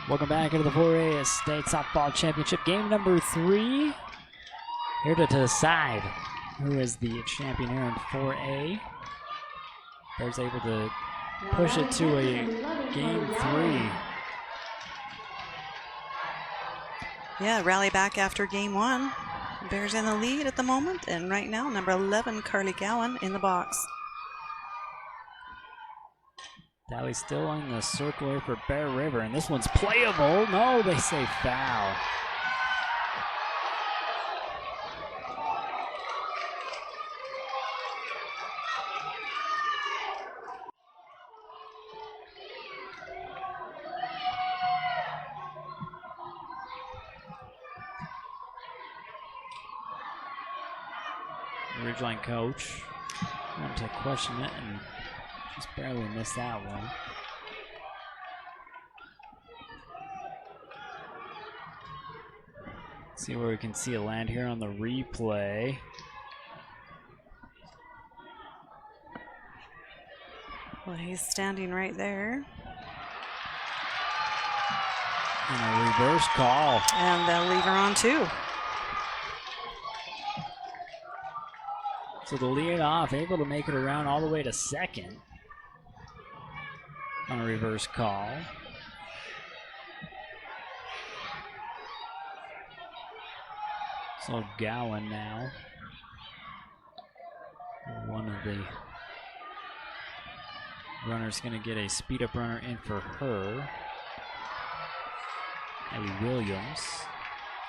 Welcome back into the 4A State Softball Championship game number 3. Here to decide who is the champion here in 4A. Bears able to push it to a game 3. Yeah, rally back after game 1. Bears in the lead at the moment, and right now, number 11, Carly Gowan, in the box. Daly still in the circle here for Bear River, and this one's playable. No, they say foul. Ridgeline coach wanted to question it and just barely missed that one. See where we can see a land here on the replay. Well, he's standing right there. And a reverse call. And they'll leave her on too. So the lead off, able to make it around all the way to second on a reverse call. So Gowan now, one of the runners, going to get a speed up runner in for her. Ellie Williams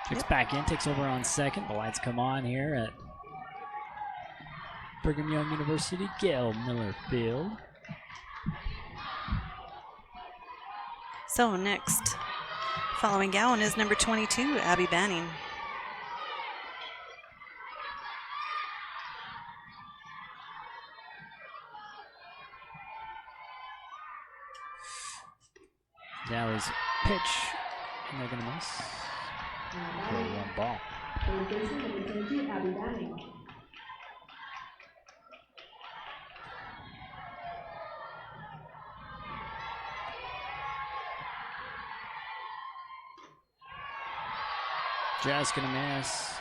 checks back in, takes over on second. The lights come on here at Brigham Young University, Gail Miller Field. So next, following Gowan, is number 22, Abby Banning. Dalley's pitch, and they're going to miss for one ball. Abby Banning. Just going to miss.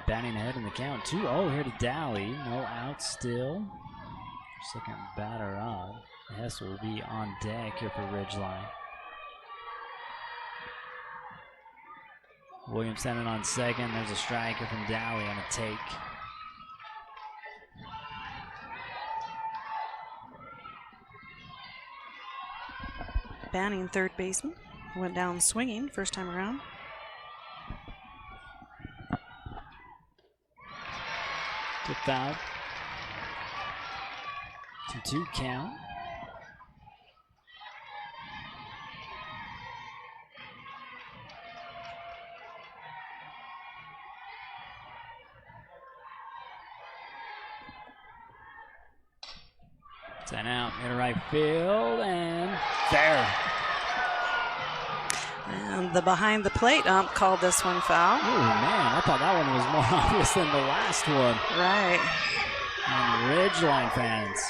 Banning ahead in the count. 2-0 here to Dalley. No out still. Second batter up. Hess will be on deck here for Ridgeline. Williams standing on second. There's a striker from Dalley on a take. Banning, third baseman, went down swinging first time around. Tipped out. 2-2 count. Sent out in right field and fair. And the behind the plate ump called this one foul. Oh man, I thought that one was more obvious than the last one. Right. And Ridgeline fans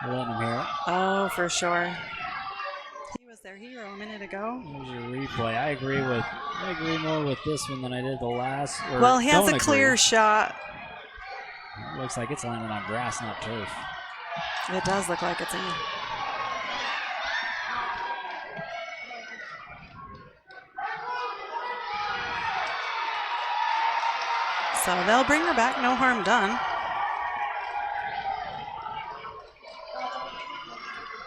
letting him hear it. Oh, for sure. He was their hero a minute ago. Here's your replay. I agree more with this one than I did the last. Well, he has a clear shot. It looks like it's landing on grass, not turf. It does look like it's in. So they'll bring her back, no harm done.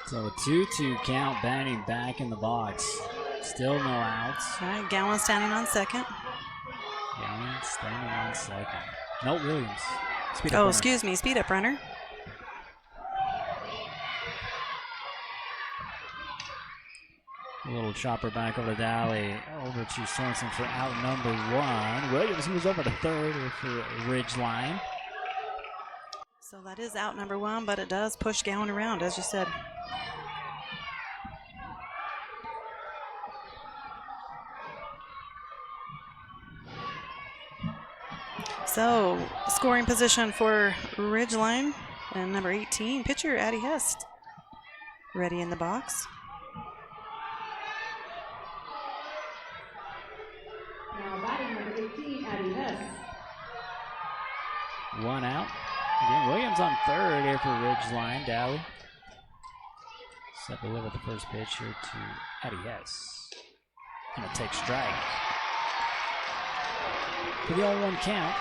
So a 2-2 count, Banning back in the box. Still no outs. All right, Gowan standing on second. Gowan standing on second. No, Williams. Excuse me, speed up runner. A little chopper back over to Dalley, over to Sorensen for out number one. Williams moves over to third for Ridgeline. So that is out number one, but it does push Gowan around, as you said. So, scoring position for Ridgeline, and number 18, pitcher Addie Hest, ready in the box. Now batting number 18, Addie Hess. One out. Again, Williams on third here for Ridgeline. Dalley set to deliver the first pitch here to Addie Hess. Gonna take strike. For the 0-1 count.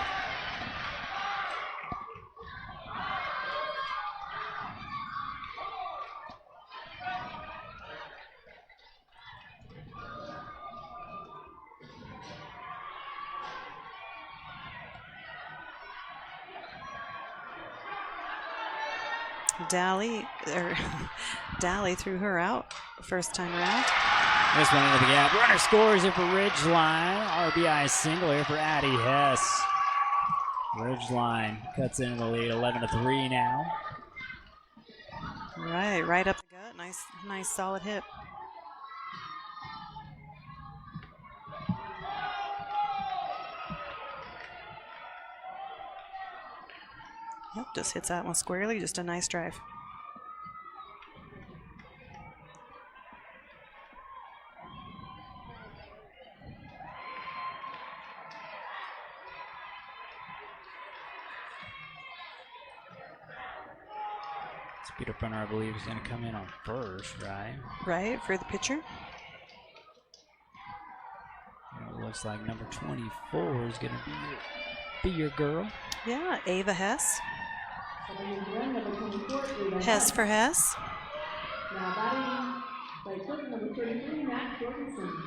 Dalley threw her out first time around. This one into the gap. Runner scores here for Ridgeline. RBI single here for Addie Hess. Ridgeline cuts into the lead, 11-3 now. Right up the gut. Nice solid hit. Yep, just hits that one squarely. Just a nice drive. Speed up runner, I believe, is going to come in on first, right? Right, for the pitcher. It looks like number 24 is going to be your girl. Yeah, Ava Hess. Hess for Hess. Now batting by clerk number 33, Matt Jorgensen.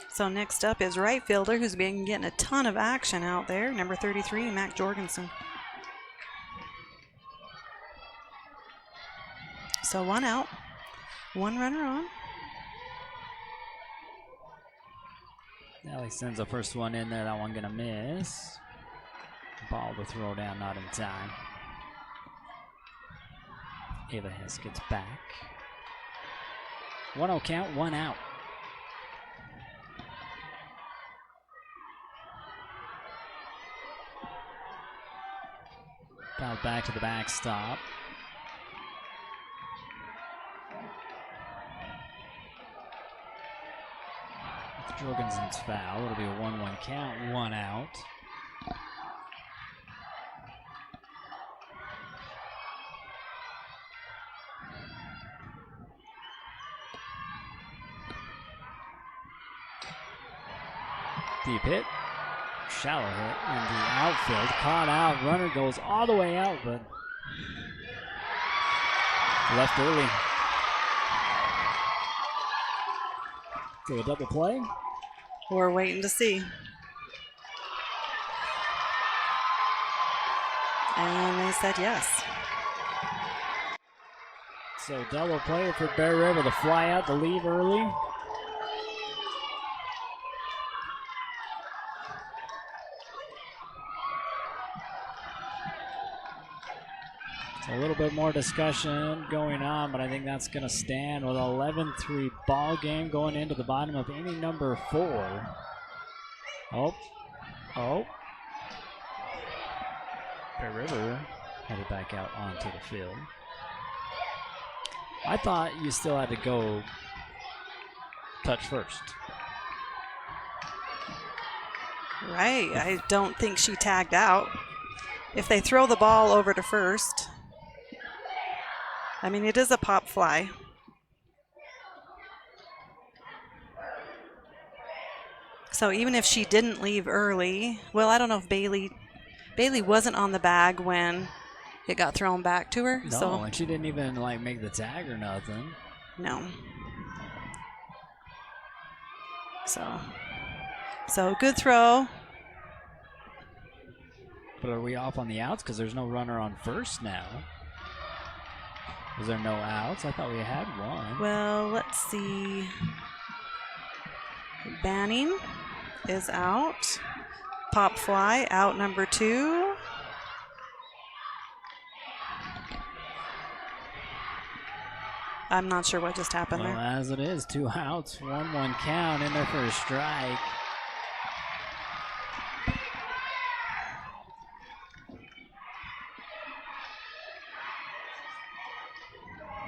So next up is right fielder, who's been getting a ton of action out there. Number 33, Mac Jorgensen. So one out, one runner on. Ellie sends the first one in there. That one gonna miss. Ball to throw down, not in time. Ava Hess gets back. 1-0 count, one out. Fouled back to the backstop. Jorgensen's foul. It'll be a 1-1 count, one out. Deep hit. Shallow hit in the outfield. Caught out. Runner goes all the way out, but left early. So a double play. We're waiting to see. And they said yes. So double play for Bear River. The fly out, the leave early. A little bit more discussion going on, but I think that's going to stand with an 11-3 ball game going into the bottom of inning number 4. Oh. Bear River headed back out onto the field. I thought you still had to go touch first. Right. I don't think she tagged out. If they throw the ball over to first, I mean, it is a pop fly. So even if she didn't leave early, well, I don't know if Bailey wasn't on the bag when it got thrown back to her. No, and she didn't even like make the tag or nothing. No. So good throw. But are we off on the outs? Because there's no runner on first now. Was there no outs? I thought we had one. Well, let's see. Banning is out. Pop fly, out number 2. I'm not sure what just happened Well, there. as it is, 2 outs, 1-1 count in there for a strike.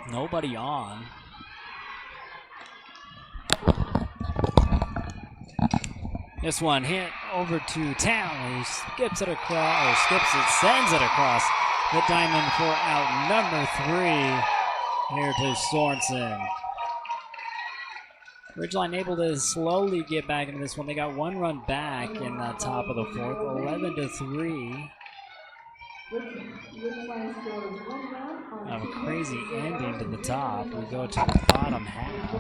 Nobody on. This one hit over to Town, who sends it across the diamond for out number 3 here to Sorensen. Ridgeline able to slowly get back into this one. They got 1 run back in the top of the 4th, 11-3. A crazy ending to the top. We go to the bottom half.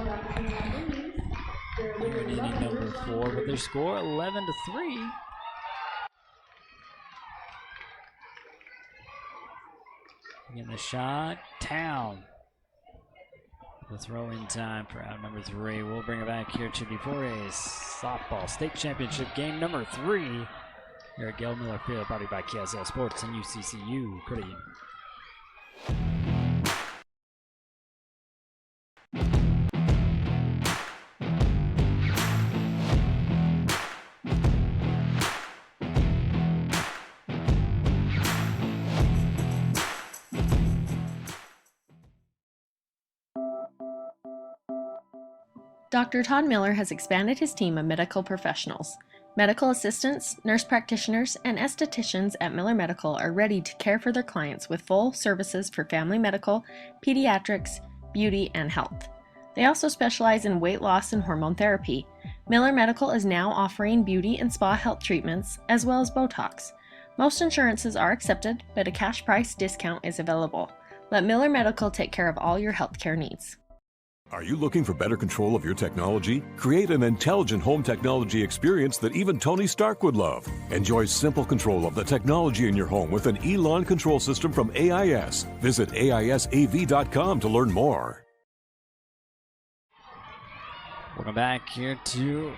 Here in inning number 4, but their score 11-3. Getting the shot, Town. The throw-in time for out number 3. We'll bring it back here to the 4A softball state championship game number 3 here at Gail Miller Field, brought to you by KSL Sports and UCCU Credit Union. Dr. Todd Miller has expanded his team of medical professionals. Medical assistants, nurse practitioners, and estheticians at Miller Medical are ready to care for their clients with full services for family medical, pediatrics, beauty, and health. They also specialize in weight loss and hormone therapy. Miller Medical is now offering beauty and spa health treatments, as well as Botox. Most insurances are accepted, but a cash price discount is available. Let Miller Medical take care of all your healthcare needs. Are you looking for better control of your technology? Create an intelligent home technology experience that even Tony Stark would love. Enjoy simple control of the technology in your home with an Elon control system from AIS. Visit AISAV.com to learn more. Welcome back here to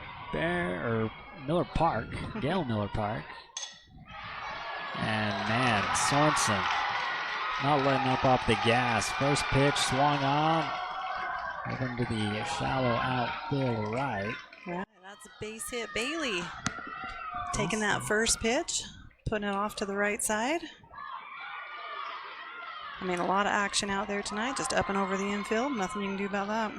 Miller Park, Gail Miller Park. And man, Sorensen not letting up off the gas. First pitch swung on. Over to the shallow outfield right. Right, that's a base hit. Bailey taking that first pitch, putting it off to the right side. I mean, a lot of action out there tonight, just up and over the infield. Nothing you can do about that.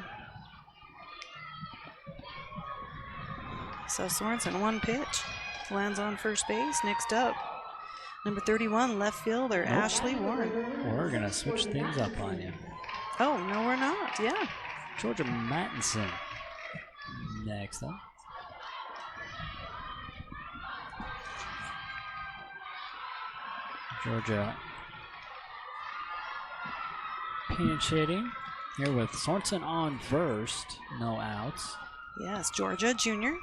So Sorensen, one pitch, lands on first base. Next up, number 31, left fielder, Ashley Warren. We're going to switch things up on you. Oh, no, we're not. Yeah. Georgia Mattinson next up. Georgia pinch hitting here with Sorensen on first. No outs. Yes, Georgia Junior.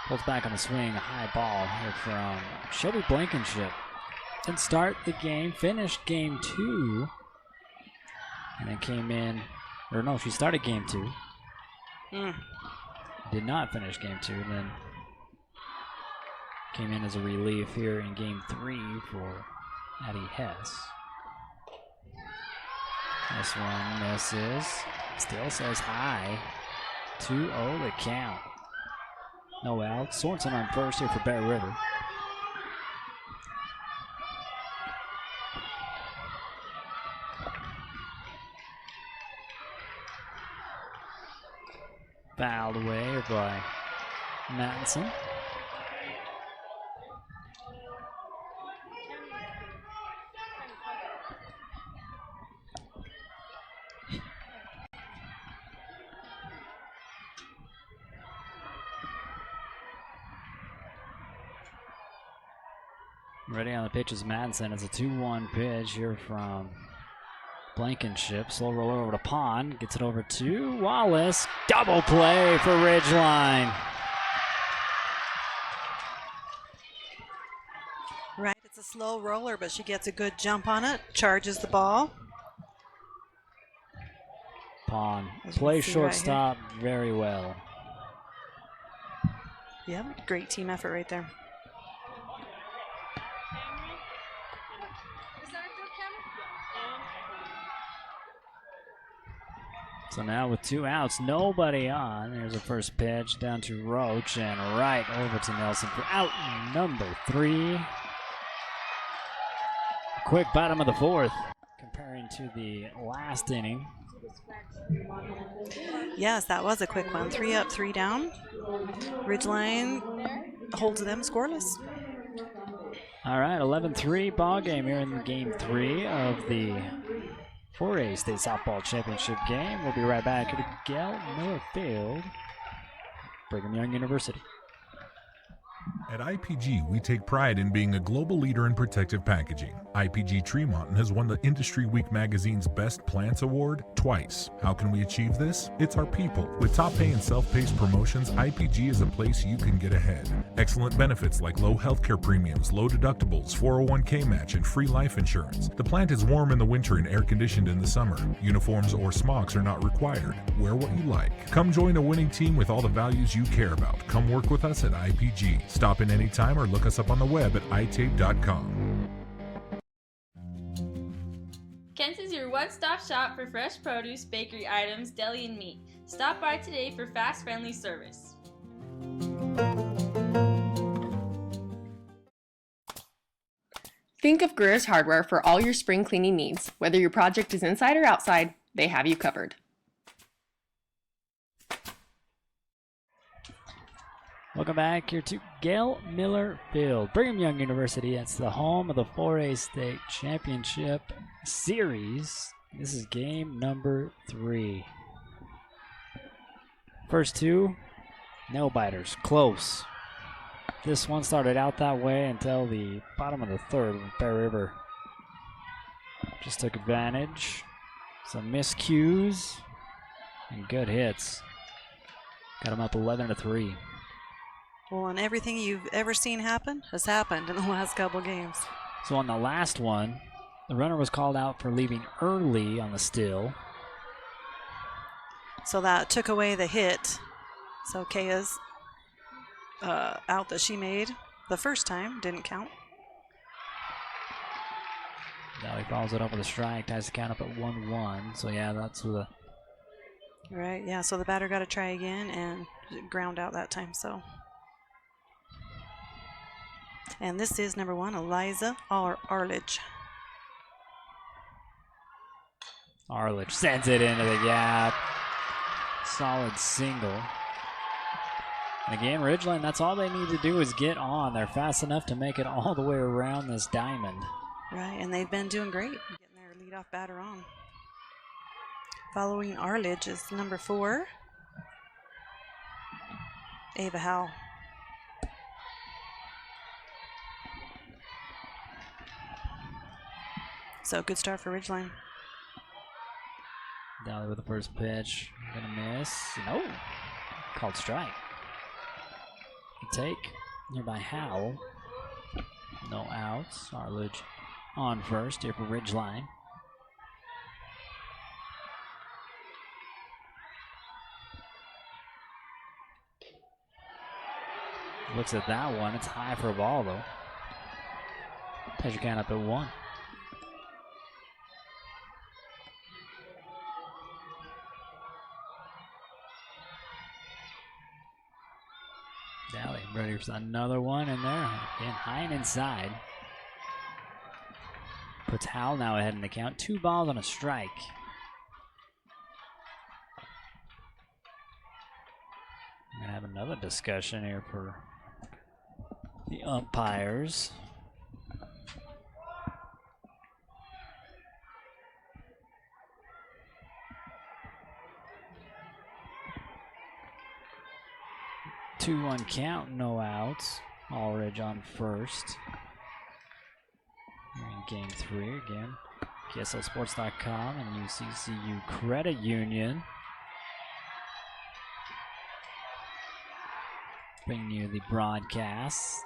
Pulls back on the swing. A high ball here from Shelby Blankenship. Didn't start the game. Finished game 2. And then came in, or no, she started game 2. Did not finish game 2, and then came in as a relief here in game 3 for Addie Hess. This one misses. Still says high. 2-0 the count. No out. Sorensen on first here for Bear River. Fouled away by Mattinson. Ready on the pitch is Mattinson. It's a 2-1 pitch here from Blankenship. Slow roller over to Pond. Gets it over to Wallace. Double play for Ridgeline. Right, it's a slow roller, but she gets a good jump on it. Charges the ball. Pond plays shortstop very well. Yep, great team effort right there. So now with 2 outs, nobody on. There's a first pitch down to Roach and right over to Nelson for out number 3. Quick bottom of the 4th, comparing to the last inning. Yes, that was a quick one. 3 up, 3 down. Ridgeline holds them scoreless. All right, 11-3 ball game here in game 3 of the 4A State Softball Championship game. We'll be right back at Gail Miller Field, Brigham Young University. At IPG, we take pride in being a global leader in protective packaging. IPG Tree Mountain has won the Industry Week magazine's Best Plants Award twice. How can we achieve this? It's our people. With top pay and self-paced promotions, IPG is a place you can get ahead. Excellent benefits like low healthcare premiums, low deductibles, 401k match, and free life insurance. The plant is warm in the winter and air-conditioned in the summer. Uniforms or smocks are not required. Wear what you like. Come join a winning team with all the values you care about. Come work with us at IPG. Stop in anytime or look us up on the web at itape.com. Kent's is your one-stop shop for fresh produce, bakery items, deli, and meat. Stop by today for fast, friendly service. Think of Greer's Hardware for all your spring cleaning needs. Whether your project is inside or outside, they have you covered. Welcome back here to Gail Miller Field, Brigham Young University. It's the home of the 4A State Championship Series. This is game number 3. First two, nail biters, close. This one started out that way until the bottom of the third when Bear River just took advantage. Some miscues and good hits. Got them up 11-3. Well, and everything you've ever seen happen has happened in the last couple games. So on the last one, the runner was called out for leaving early on the still. So that took away the hit. So Kaya's out that she made the first time didn't count. Now he follows it up with a strike, ties the count up at 1-1. So yeah, that's the... Right, yeah, so the batter got to try again and ground out that time, so... And this is number 1, Eliza Arledge. Arledge sends it into the gap. Solid single. And again, Ridgeline, that's all they need to do is get on. They're fast enough to make it all the way around this diamond. Right, and they've been doing great getting their leadoff batter on. Following Arledge is number 4, Ava Howe. So good start for Ridgeline. Dally with the first pitch. Gonna miss. No. Called strike. Take. Nearby Howell. No outs. Arledge on first here for Ridgeline. Looks at that one. It's high for a ball though. Ties your count up at 1. Dally ready for another one in there. Again, high and inside. Puts Howell now ahead in the count. 2 balls on a strike. We're going to have another discussion here for the umpires. Two 1 count, no outs. Allridge on first. We're in game 3 again. KSLSports.com and UCCU Credit Union. Bringing you the broadcasts.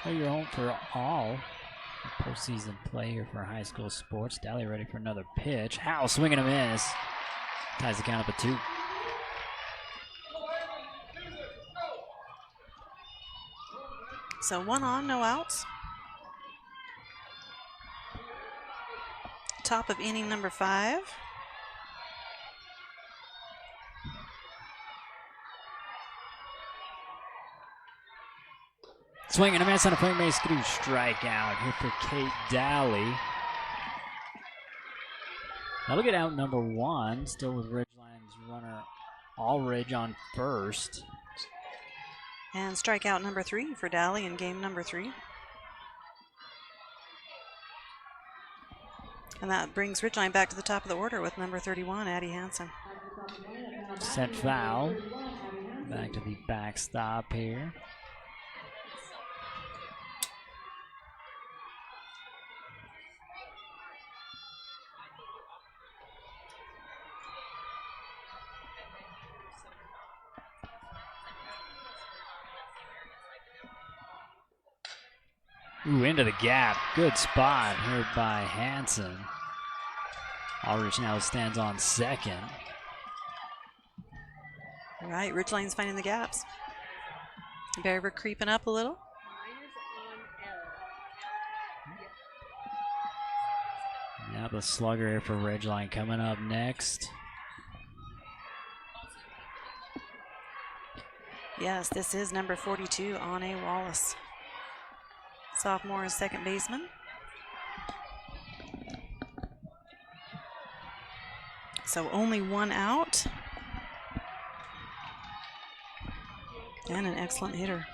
So you're home for all postseason play here for high school sports. Dally ready for another pitch. Howell swinging a miss. Ties the count up at 2. So 1 on, no outs. Top of inning number 5. Swing and a miss on a frame base. Skidoo strikeout here for Kate Dally. Now look at out number 1. Still with Ridgeline's runner Allridge on first. And strikeout number 3 for Dally in game number 3. And that brings Ridgeline back to the top of the order with number 31, Addie Hansen. Set foul. Back to the backstop here. Ooh, into the gap. Good spot here by Hansen. Aldridge now stands on second. All right, Ridgeline's finding the gaps. Beaver creeping up a little. Now the slugger here for Ridgeline coming up next. Yes, this is number 42, Ane Wallace. Sophomore and second baseman. So only one out. And an excellent hitter.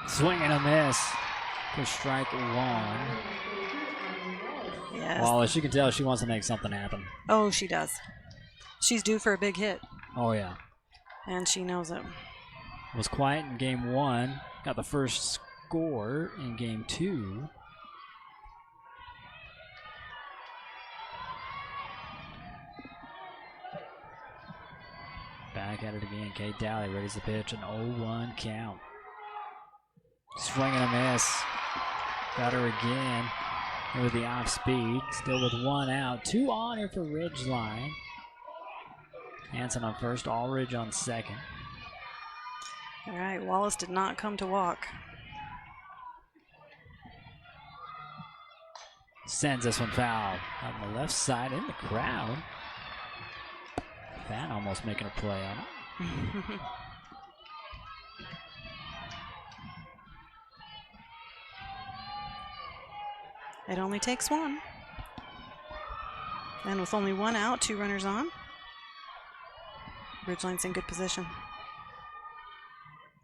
Swing and a miss for strike one. Yes. Wallace, you can tell she wants to make something happen. Oh, she does. She's due for a big hit. Oh, yeah. And she knows it. Was quiet in game one. Got the first score in game two. Back at it again. Kate Daly readies the pitch. An 0-1 count. Swing and a miss. Got her again. Here with the off speed. Still with one out. 2 on here for Ridgeline. Hansen on first. Aldridge on second. All right, Wallace did not come to walk. Sends this one foul on the left side in the crowd. Fan almost making a play on it. It only takes one. And with only one out, 2 runners on. Ridgeline's in good position.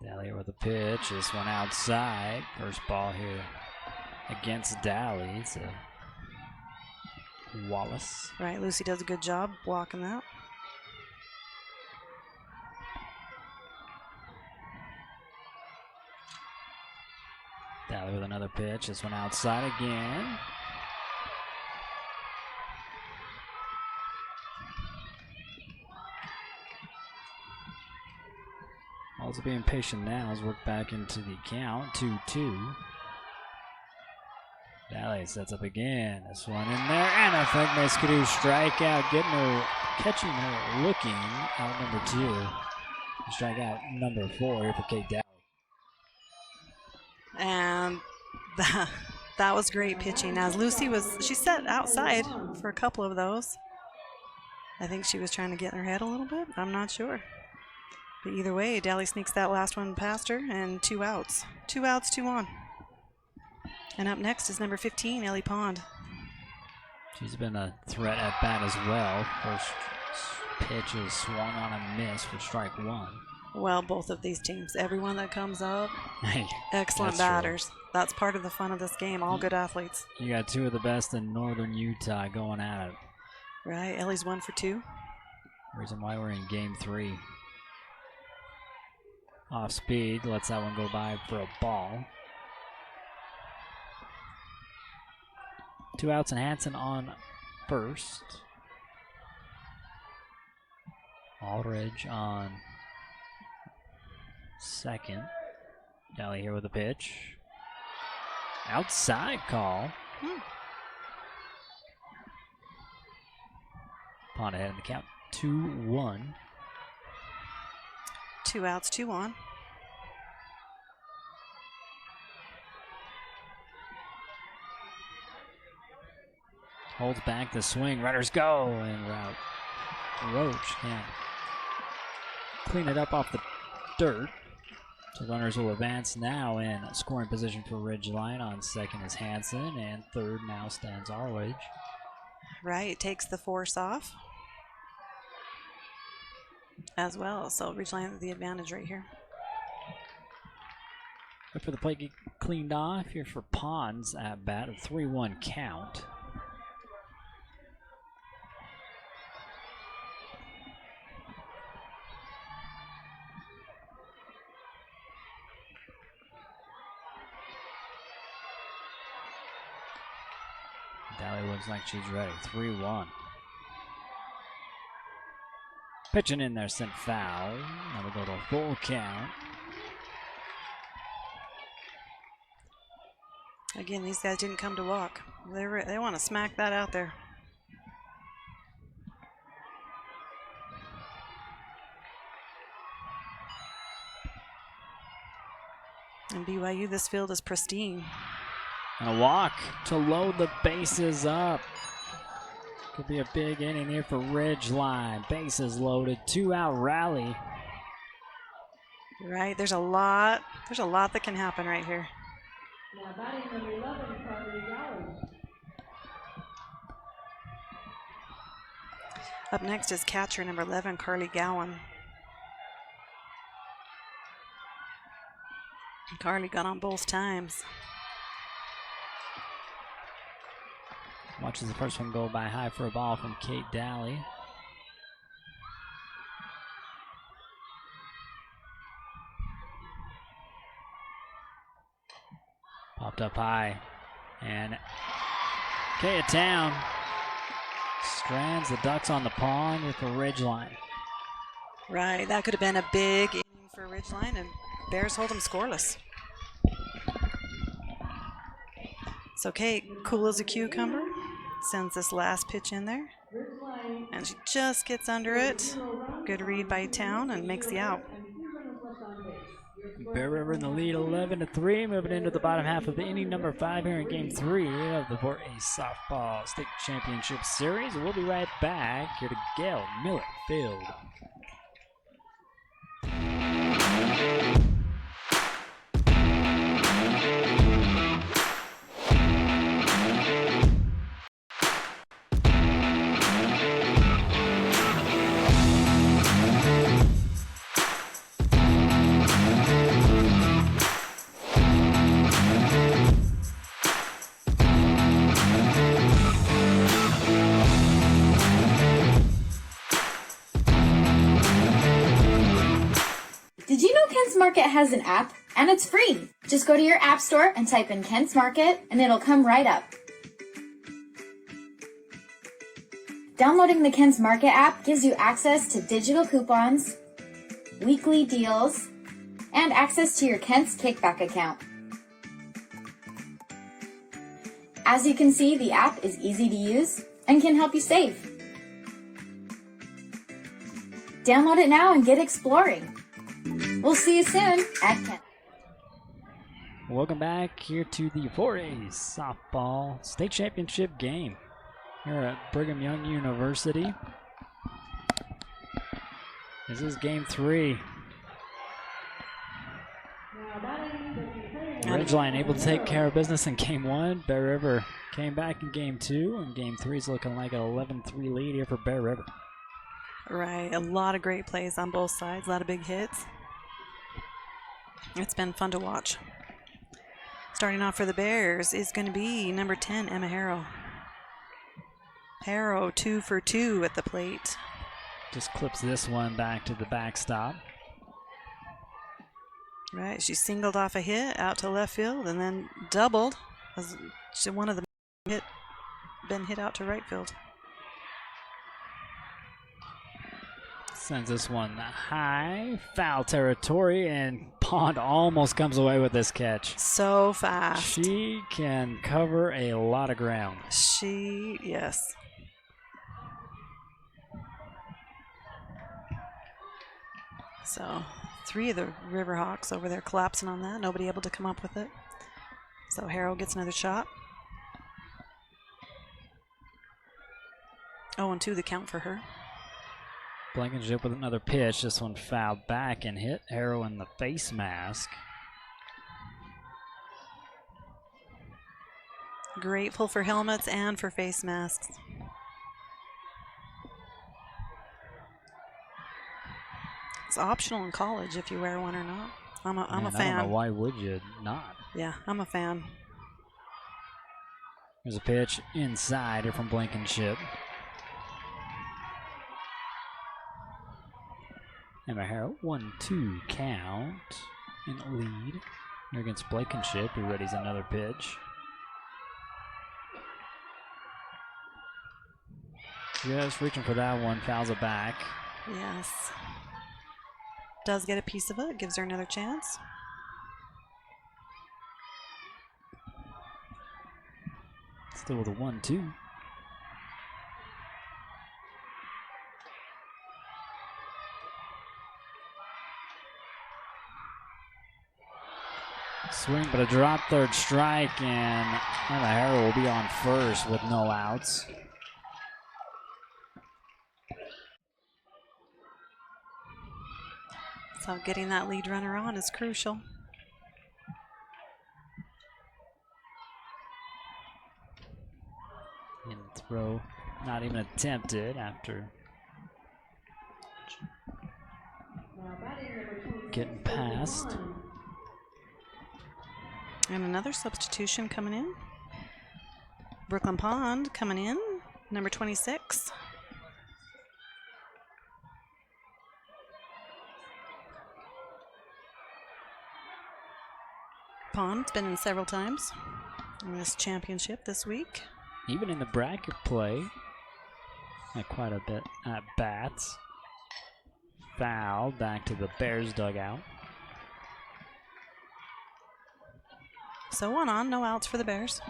Daly with a pitch. This one outside. First ball here against Daly. It's a Wallace. Right, Lucy does a good job blocking that. Daly with another pitch. This one outside again. Also being patient now as work back into the count. 2-2. Daly sets up again. This one in there. And I think Mescadoo strikeout. Catching her looking out number 2. Strikeout number 4 here for Kate Daly. And that was great pitching. As Lucy she sat outside for a couple of those. I think she was trying to get in her head a little bit. I'm not sure. But either way, Daly sneaks that last one past her and 2 outs. 2 outs, 2 on. And up next is number 15, Ellie Pond. She's been a threat at bat as well. First pitch is swung on a miss for strike 1. Well, both of these teams, everyone that comes up, hey, excellent batters. True. That's part of the fun of this game, all good athletes. You got 2 of the best in northern Utah going at it. Right, Ellie's 1 for 2. Reason why we're in game 3. Off speed, lets that one go by for a ball. 2 outs and Hansen on first. Aldridge on second. Daly here with a pitch. Outside call. Pond ahead in the count. 2-1. 2 outs, 2 on. Holds back the swing. Runners go. And Roach can't clean it up off the dirt. So runners will advance now in scoring position for Ridgeline. On second is Hansen. And third now stands Arledge. Right, takes the force off as well. So Ridgeline the advantage right here. Look for the plate get cleaned off. Here for Pons at bat, a 3-1 count. Dally looks like she's ready. 3-1. Pitching in there, sent foul. Now we'll go to a full count. Again, these guys didn't come to walk. They want to smack that out there. And BYU, this field is pristine. And a walk to load the bases up. Could be a big inning here for Ridgeline. Bases loaded, 2-out rally. Right, there's a lot that can happen right here. Now batting number 11, Carly Galloway. Up next is catcher number 11, Carly Gowan. Carly got on both times. Watches the first one go by high for a ball from Kate Daly. Popped up high. And Kate down. Strands the Ducks on the pond with a Ridgeline. Right, that could have been a big inning for Ridgeline, and Bears hold them scoreless. So Kate, cool as a cucumber, sends this last pitch in there, and she just gets under it. Good read by Town and makes the out. Bear River in the lead, 11-3, moving into the bottom half of the inning number 5 here in Game 3 of the 4A Softball State Championship Series. We'll be right back here to Gail Miller Field. Did you know Kent's Market has an app? And it's free. Just go to your app store and type in Kent's Market and it'll come right up. Downloading the Kent's Market app gives you access to digital coupons, weekly deals, and access to your Kent's Kickback account. As you can see, the app is easy to use and can help you save. Download it now and get exploring. We'll see you soon at Kent. Welcome back here to the 4A Softball State Championship game here at Brigham Young University. This is Game 3. Ridgeline able to take care of business in Game 1. Bear River came back in Game 2, and Game 3 is looking like an 11-3 lead here for Bear River. Right, a lot of great plays on both sides, a lot of big hits. It's been fun to watch. Starting off for the Bears is going to be number 10, Emma Harrow. Harrow 2 for 2 at the plate. Just clips this one back to the backstop. Right, she singled off a hit out to left field and then doubled as one of them been hit out to right field. Sends this one high, foul territory, and Pond almost comes away with this catch. So fast. She can cover a lot of ground. Yes. So 3 of the Riverhawks over there collapsing on that. Nobody able to come up with it. So Harrow gets another shot. 0-2 the count for her. Blankenship with another pitch. This one fouled back and hit Harrow in the face mask. Grateful for helmets and for face masks. It's optional in college if you wear one or not. I'm a Man, fan. I don't know, why would you not? Yeah, I'm a fan. There's a pitch inside here from Blankenship. And O'Hara, 1-2 count in the lead. Here against Blankenship, who readies another pitch. Just reaching for that one, fouls it back. Yes. Does get a piece of it, gives her another chance. Still with a 1-2. Swing, but a drop third strike, and O'Hara will be on first with no outs. So getting that lead runner on is crucial. And throw not even attempted after getting past. And another substitution coming in. Brooklyn Pond coming in, number 26. Pond's been in several times in this championship this week. Even in the bracket play, had quite a bit at bats. Foul back to the Bears dugout. So 1 on, no outs for the Bears.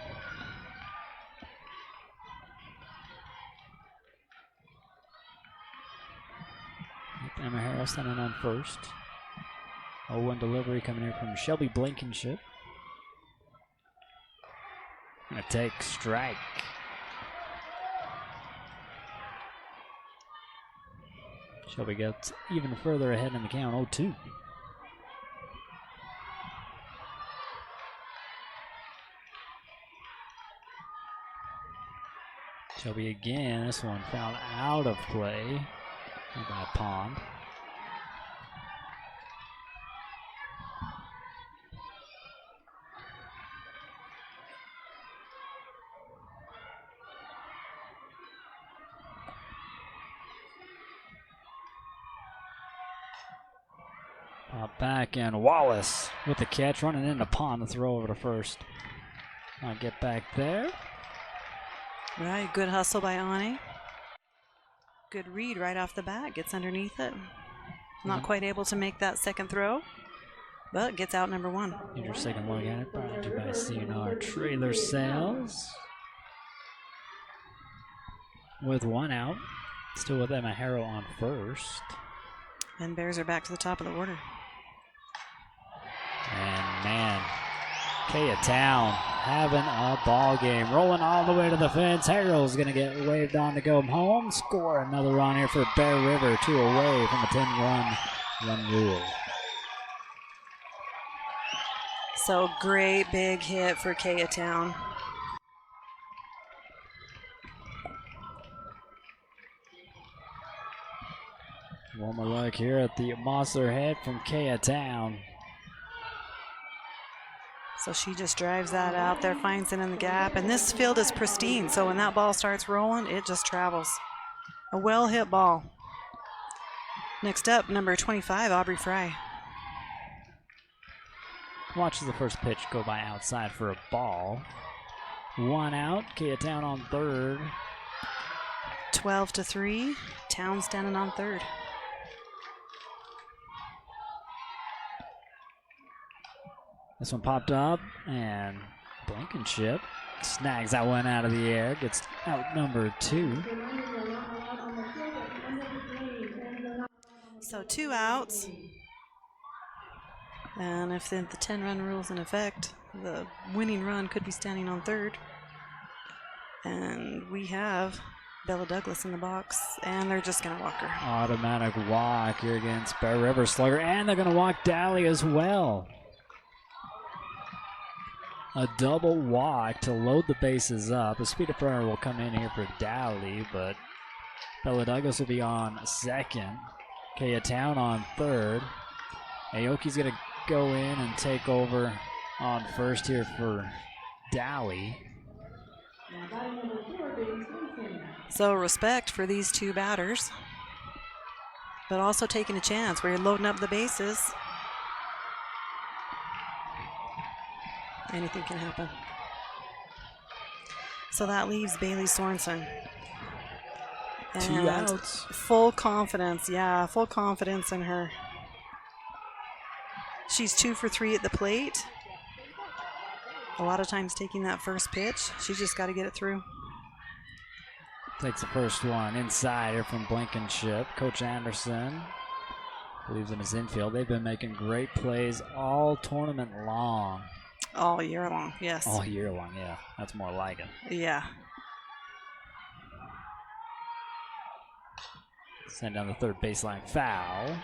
Emma Harris standing on first. 0-1 delivery coming here from Shelby Blankenship. Gonna take strike. Shelby gets even further ahead in the count, 0-2. Shelby again, this one fouled out of play by Pond. Back, and Wallace with the catch, running into Pond, the throw over to first. I'll get back there. Right, good hustle by Ani. Good read right off the bat, gets underneath it. Not quite able to make that second throw, but gets out number 1. Here's your second look at it, brought to you by CNR Trailer Sales. With 1 out, still with Emma Harrow on first. And Bears are back to the top of the order. And man, Kaya Town having a ball game. Rolling all the way to the fence. Harrell's going to get waved on to go home. Score another run here for Bear River. 2 away from a 10-run rule. So great big hit for Kaya Town. One more look here at the monster hit from Kaya Town. So she just drives that out there, finds it in the gap, and this field is pristine, so when that ball starts rolling, it just travels. A well-hit ball. Next up, number 25, Aubrey Fry. Watches the first pitch go by outside for a ball. 1 out, Kaya Town on third. 12-3, Town standing on third. This one popped up, and Blankenship snags that one out of the air, gets out number 2. So 2 outs. And if the 10-run rule is in effect, the winning run could be standing on third. And we have Bella Douglas in the box, and they're just going to walk her. Automatic walk here against Bear River Slugger, and they're going to walk Dally as well. A double walk to load the bases up. A speed of runner will come in here for Dowley, but Bella Douglas will be on second. Kaya Town on third. Aoki's going to go in and take over on first here for Dowie. So respect for these two batters, but also taking a chance where you're loading up the bases. Anything can happen. So that leaves Bailey Sorensen. And 2 outs. Full confidence, yeah, full confidence in her. She's 2 for 3 at the plate. A lot of times taking that first pitch, she's just got to get it through. Takes the first one inside here from Blankenship. Coach Anderson believes in his infield. They've been making great plays all tournament long. All year long, yes. All year long, yeah. That's more like it. Yeah. Send down the third baseline foul.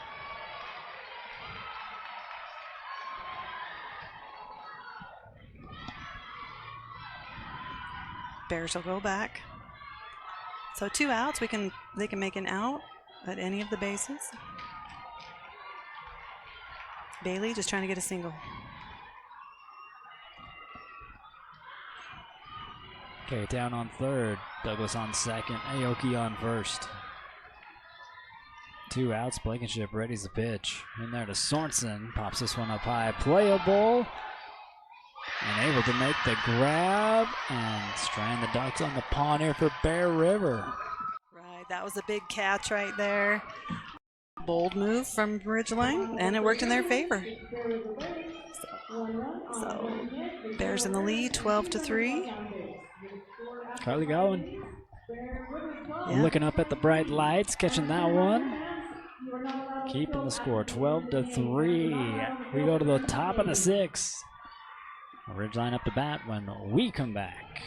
Bears will go back. So 2 outs. They can make an out at any of the bases. Bailey just trying to get a single. Okay, down on third. Douglas on second. Aoki on first. 2 outs. Blankenship ready's the pitch. In there to Sorensen. Pops this one up high. Playable. And able to make the grab and strand the Ducks on the pond here for Bear River. Right, that was a big catch right there. Bold move from Ridgeline, and it worked in their favor. So Bears in the lead, 12-3. Carly Gowan looking up at the bright lights, catching that one. Keeping the score, 12-3. We go to the top of the 6th. Ridgeline up to bat when we come back.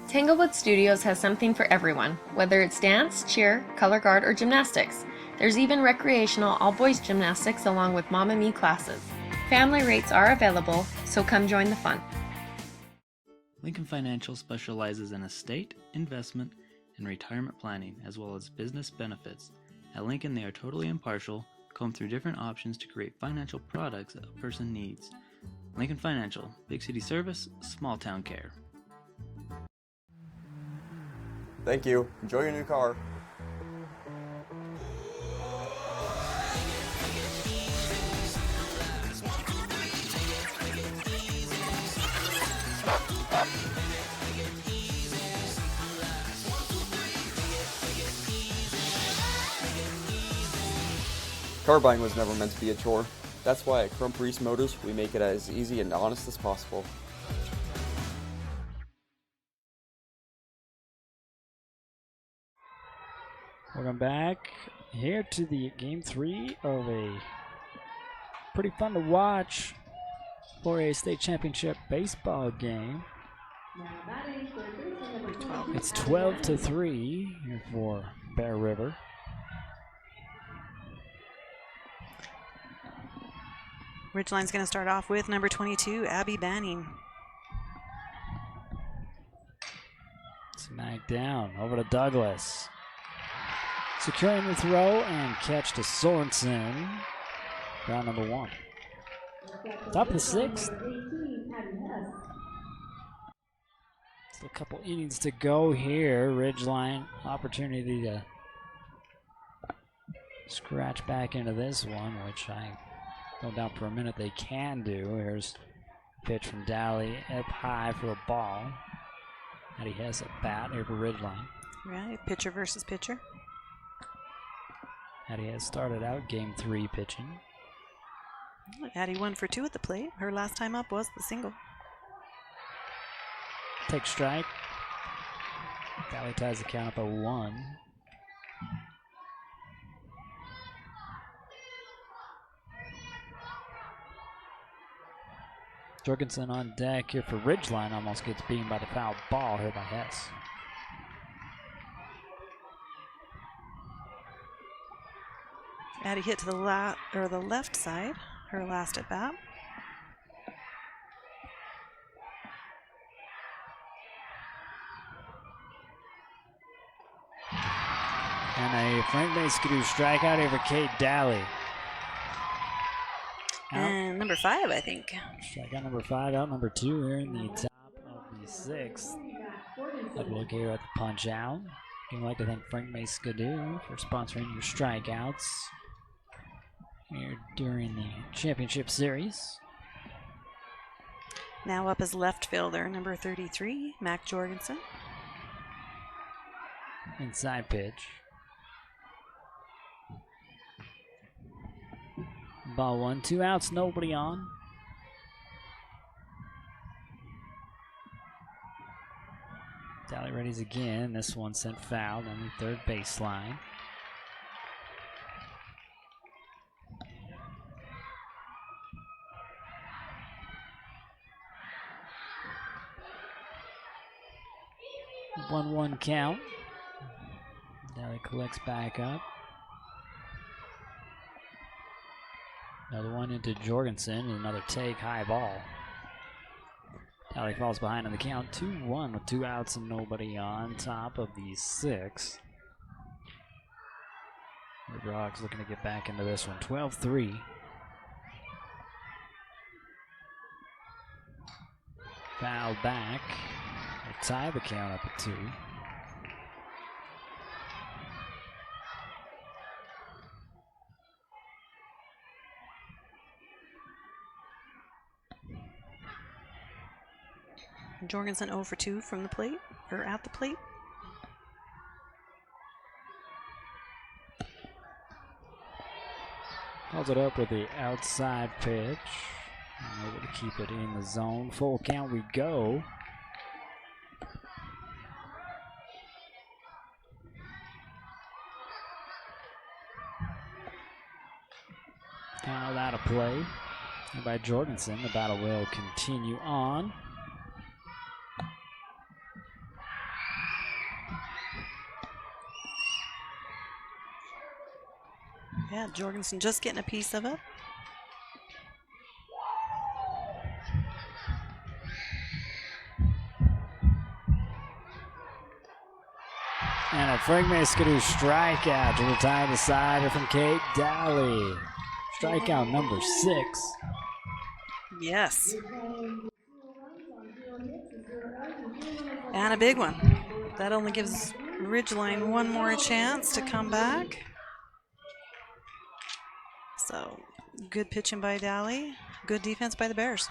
Tanglewood Studios has something for everyone, whether it's dance, cheer, color guard, or gymnastics. There's even recreational all-boys gymnastics along with Mamma Mia classes. Family rates are available, so come join the fun. Lincoln Financial specializes in estate, investment, and retirement planning, as well as business benefits. At Lincoln, they are totally impartial, comb through different options to create financial products a person needs. Lincoln Financial, big city service, small town care. Thank you. Enjoy your new car. Car buying was never meant to be a chore. That's why at Crump Reese Motors, we make it as easy and honest as possible. Welcome back here to the game 3 of a pretty fun to watch 4A state championship baseball game. It's 12-3 here for Bear River. Ridgeline's going to start off with number 22, Abby Banning. Smack down over to Douglas. Securing the throw and catch to Sorensen. Round number 1. Top of the 6th. Still a couple innings to go here. Ridgeline opportunity to scratch back into this one, which I no doubt for a minute they can do. Here's a pitch from Dally up high for a ball. Addie has a bat here for Ridgeline. Right, pitcher versus pitcher. Addie has started out game 3 pitching. Addie 1 for 2 at the plate. Her last time up was the single. Take strike. Dally ties the count up at 1. Jorgensen on deck here for Ridgeline. Almost gets beaten by the foul ball here by Hess. Addie hit to the left side, her last at bat. And a Frank Day Skidoo strikeout here for Kate Dally. And number 5, I think. Strikeout number 5, out number 2 here in the top of the 6th. Have a look here at the punch out. I'd like to thank Frank May Skidoo for sponsoring your strikeouts here during the championship series. Now up as left fielder, number 33, Mac Jorgensen. Inside pitch. Ball 1, 2 outs, nobody on. Dally readies again. This one sent foul on the third baseline. One count. Dally collects back up. Another one into Jorgensen, and another take, high ball. Dally falls behind on the count, 2-1 with 2 outs and nobody on top of the 6th. Riverhawks looking to get back into this one, 12-3. Foul back. They tie the count up at 2. Jorgensen 0 for 2 from the plate, or at the plate. Calls it up with the outside pitch. And able to keep it in the zone. Full count we go. Foul out of play by Jorgensen. The battle will continue on. Yeah, Jorgensen just getting a piece of it. And a Frank May Skidoo strikeout to retire the side from Kate Dally. Strikeout number 6. Yes. And a big one. That only gives Ridgeline one more chance to come back. So, good pitching by Dally. Good defense by the Bears.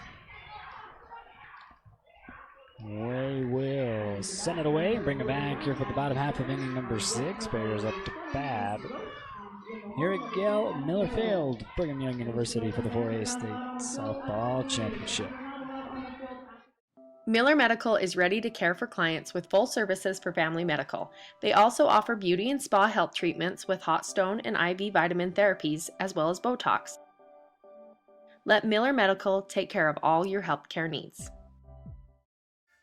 We will send it away and bring it back here for the bottom half of inning number 6. Bears up to bat. Here at Gail Miller Field, Brigham Young University for the 4A State Softball Championship. Miller Medical is ready to care for clients with full services for family medical. They also offer beauty and spa health treatments with hot stone and IV vitamin therapies, as well as Botox. Let Miller Medical take care of all your healthcare needs.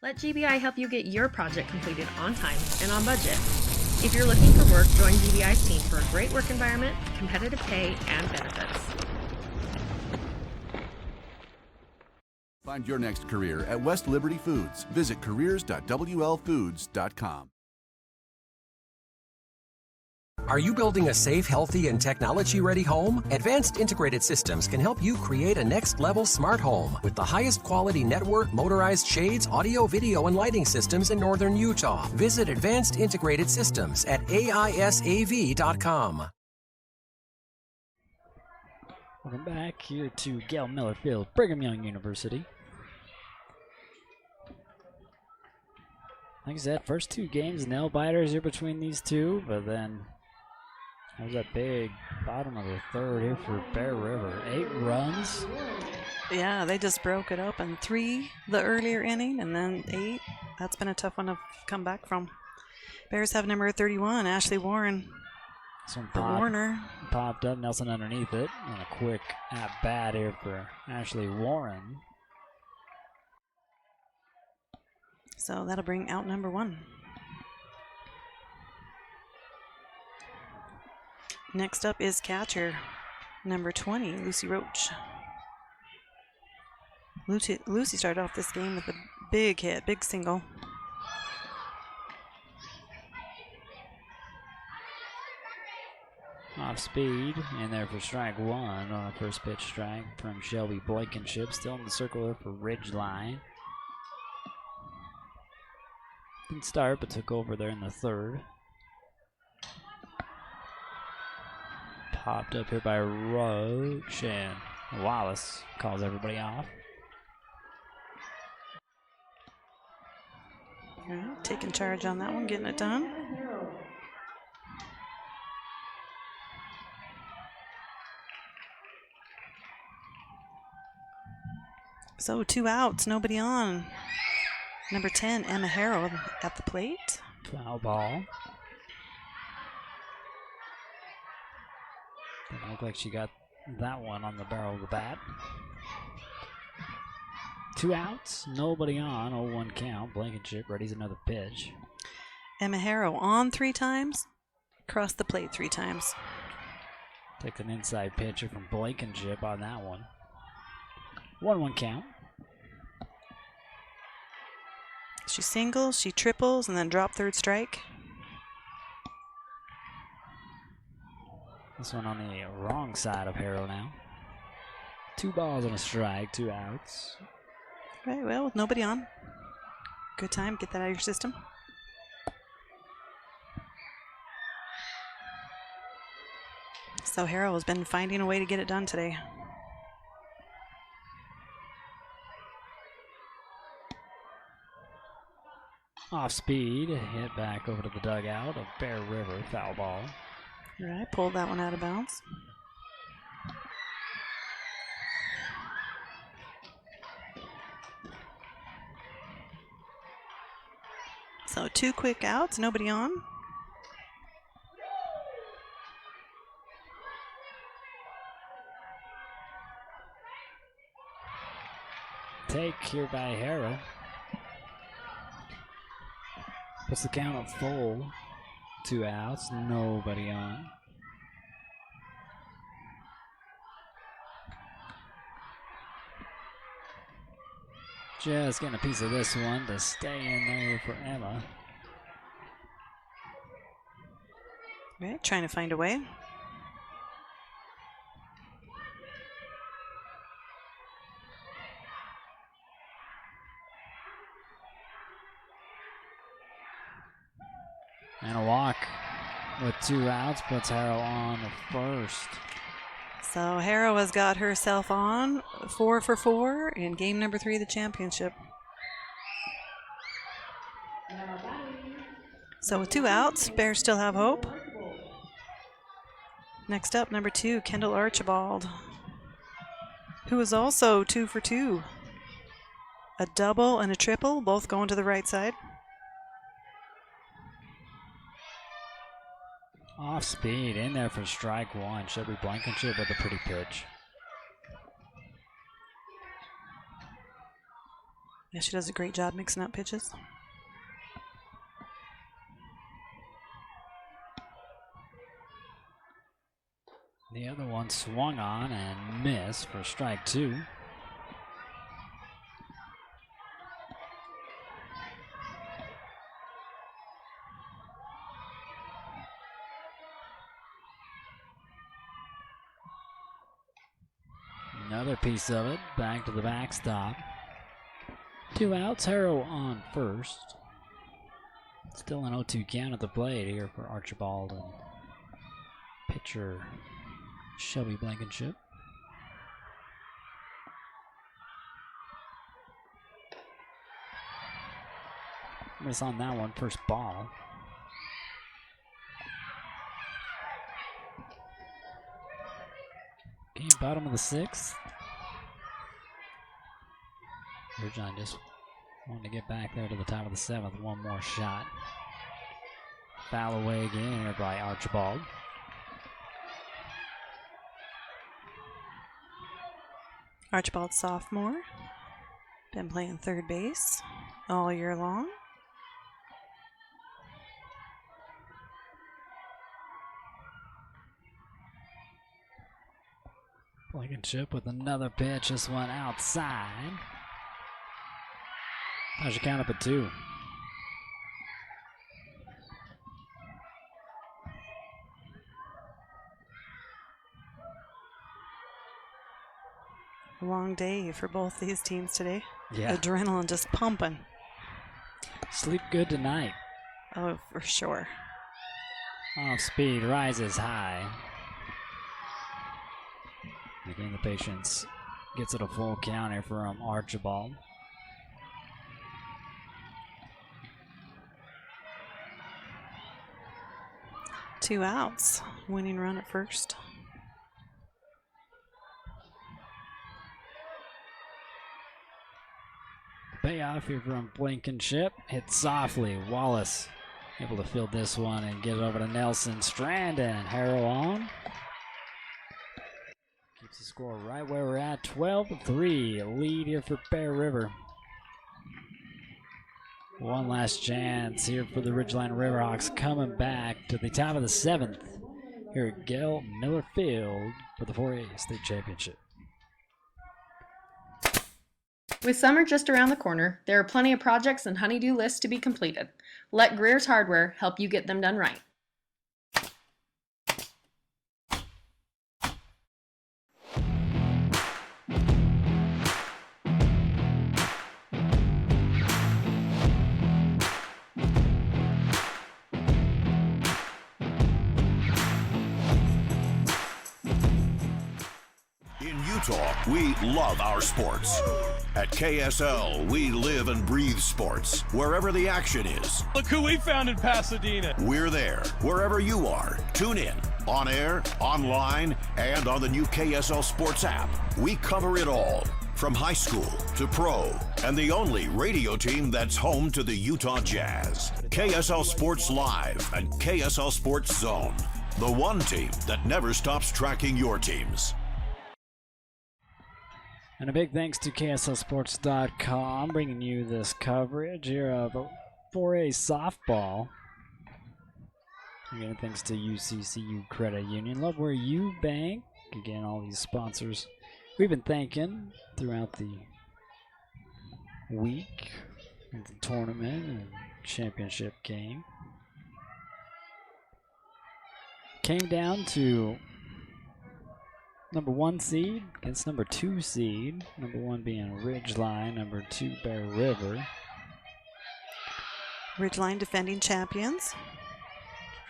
Let GBI help you get your project completed on time and on budget. If you're looking for work, join GBI's team for a great work environment, competitive pay, and benefits. Find your next career at West Liberty Foods. Visit careers.wlfoods.com. Are you building a safe, healthy, and technology-ready home? Advanced Integrated Systems can help you create a next-level smart home with the highest quality network, motorized shades, audio, video, and lighting systems in northern Utah. Visit Advanced Integrated Systems at AISAV.com. Welcome back here to Gail Miller Field, Brigham Young University. Like I said, first 2 games, nail biters here between these two, but then that was that big bottom of the 3rd here for Bear River. 8 runs. Yeah, they just broke it up in 3 the earlier inning, and then 8. That's been a tough one to come back from. Bears have number 31, Ashley Warren. Some Warner popped up, Nelson underneath it, and a quick at bat here for Ashley Warren. So that'll bring out number 1. Next up is catcher number 20, Lucy Roach. Lucy started off this game with a big hit, big single. Off speed, in there for strike one on a first pitch strike from Shelby Blankenship. Still in the circle for Ridgeline. Didn't start, but took over there in the third. Popped up here by Roach, and Wallace calls everybody off. Right, taking charge on that one, getting it done. So 2 outs, nobody on. Number 10, Emma Harrell at the plate. Foul ball. Didn't look like she got that one on the barrel of the bat. 2 outs, nobody on, 0-1 count. Blankenship readies another pitch. Emma Harrell on 3 times, across the plate 3 times. Takes an inside pitcher from Blankenship on that one. 1-1 count. She singles, she triples, and then drop third strike. This one on the wrong side of Harrow now. 2 balls and a strike, 2 outs. Right, well, with nobody on. Good time, get that out of your system. So Harrow has been finding a way to get it done today. Off speed, hit back over to the dugout of Bear River, foul ball. Right, pulled that one out of bounds. So 2 quick outs, nobody on. Take here by Harrow. Puts the count up full. 2 outs, nobody on. Just getting a piece of this one to stay in there for Emma. Right, trying to find a way. And a walk with 2 outs puts Harrow on the first. So Harrow has got herself on 4 for 4 in game number 3 of the championship. So with 2 outs, Bears still have hope. Next up, number 2, Kendall Archibald, who is also 2 for 2. A double and a triple, both going to the right side. Off speed, in there for strike one. Shelby Blankenship with a pretty pitch. Yeah, she does a great job mixing up pitches. The other one swung on and missed for strike 2. Another piece of it, back to the backstop. 2 outs, Harrow on first. Still an 0-2 count at the plate here for Archibald and pitcher Shelby Blankenship. Miss on that one, first ball. Game bottom of the 6th. Ridgeline just wanting to get back there to the top of the 7th. One more shot. Foul away again here by Archibald. Archibald, sophomore, been playing third base all year long. Blankenship with another pitch. This one outside. How's your count up at 2? Long day for both these teams today. Yeah. Adrenaline just pumping. Sleep good tonight. Oh, for sure. Off speed, rises high. Again, the Patience gets it a full count here from Archibald. Two outs. Winning run at first. Payoff here from Blankenship. Hit softly. Wallace able to field this one and get it over to Nelson. Strandon. Harrow on. Keeps the score right where we're at. 12-3. Lead here for Bear River. One last chance here for the Ridgeline Riverhawks coming back to the top of the 7th here at Gail Miller Field for the 4A State Championship. With summer just around the corner, there are plenty of projects and honey-do lists to be completed. Let Greer's Hardware help you get them done right. In Utah, we love our sports. At KSL, we live and breathe sports. Wherever the action is, Look who we found in Pasadena. we're there. Wherever you are, tune in. On air, online, and on the new KSL Sports app. We cover it all. From high school to pro. And the only radio team that's home to the Utah Jazz. KSL Sports Live and KSL Sports Zone. The one team that never stops tracking your teams. And a big thanks to KSLSports.com bringing you this coverage here of 4A softball. Again, thanks to UCCU Credit Union. Love where you bank. Again, all these sponsors we've been thanking throughout the week, and the tournament and championship game. Came down to number 1 seed against number 2 seed. Number 1 being Ridgeline, number 2 Bear River. Ridgeline defending champions.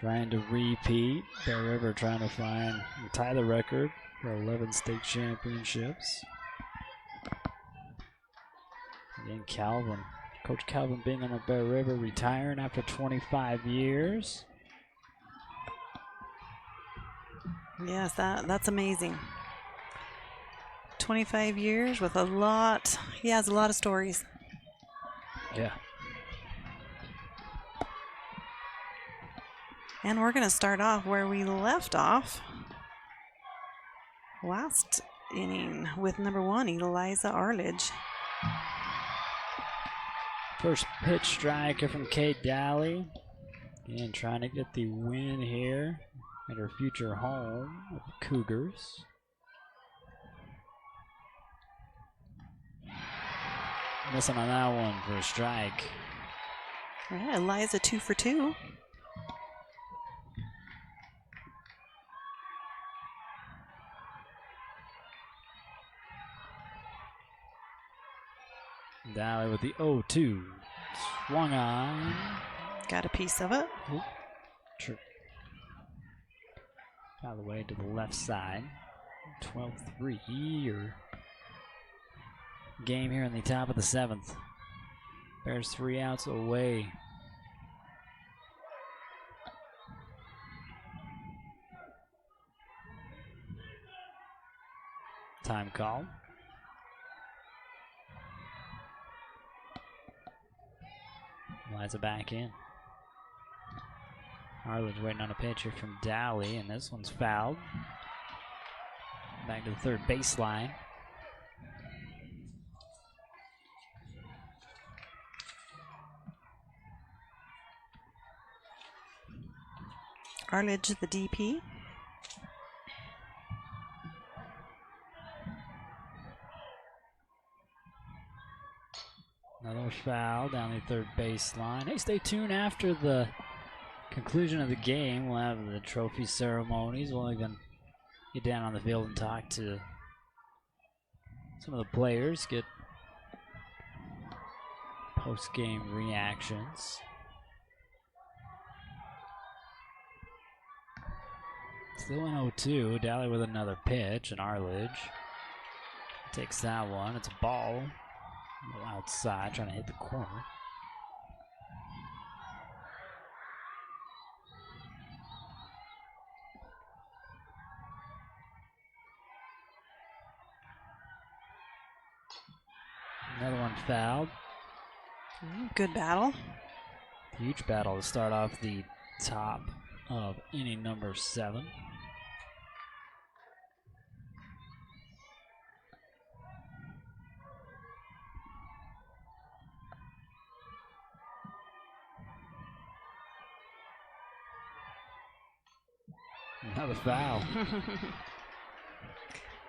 Trying to repeat. Bear River trying to tie the record for 11 state championships. Again, Coach Calvin Bingham of Bear River retiring after 25 years. Yes, that's amazing. 25 years with he has a lot of stories. Yeah. And we're going to start off where we left off last inning with number 1, Eliza Arledge. First pitch striker from Kate Daly. Again, trying to get the win here at her future home with the Cougars. Missing on that one for a strike. All right, Eliza 2 for 2. Daly with the 0-2. Swung on. Got a piece of it. True. All the way to the left side. 12-3 or game here in the top of the 7th. Bears 3 outs away. Time call. Eliza back in. Arledge waiting on a pitch here from Daly, and this one's fouled. Back to the third baseline. Arledge, the DP. Another foul down the third baseline. Hey, stay tuned after the conclusion of the game. We'll have the trophy ceremonies. We'll even get down on the field and talk to some of the players get post-game reactions. Still in 0-2. Daly with another pitch, and Arledge takes that one. It's a ball. A little outside, trying to hit the corner. Another one fouled. Good battle. Huge battle to start off the top of inning number 7. Another foul.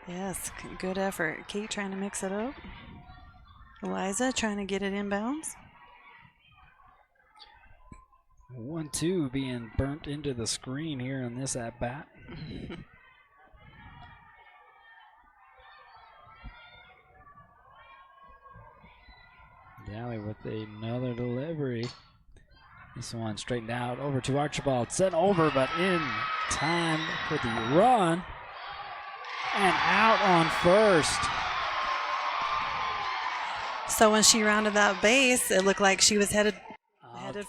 Yes, good effort. Kate trying to mix it up. Eliza trying to get it inbounds. 1-2 being burnt into the screen here in this at-bat. Daly with another delivery. This one straightened out over to Archibald. Sent over, but in time for the run. And out on first. So when she rounded that base, it looked like she was headed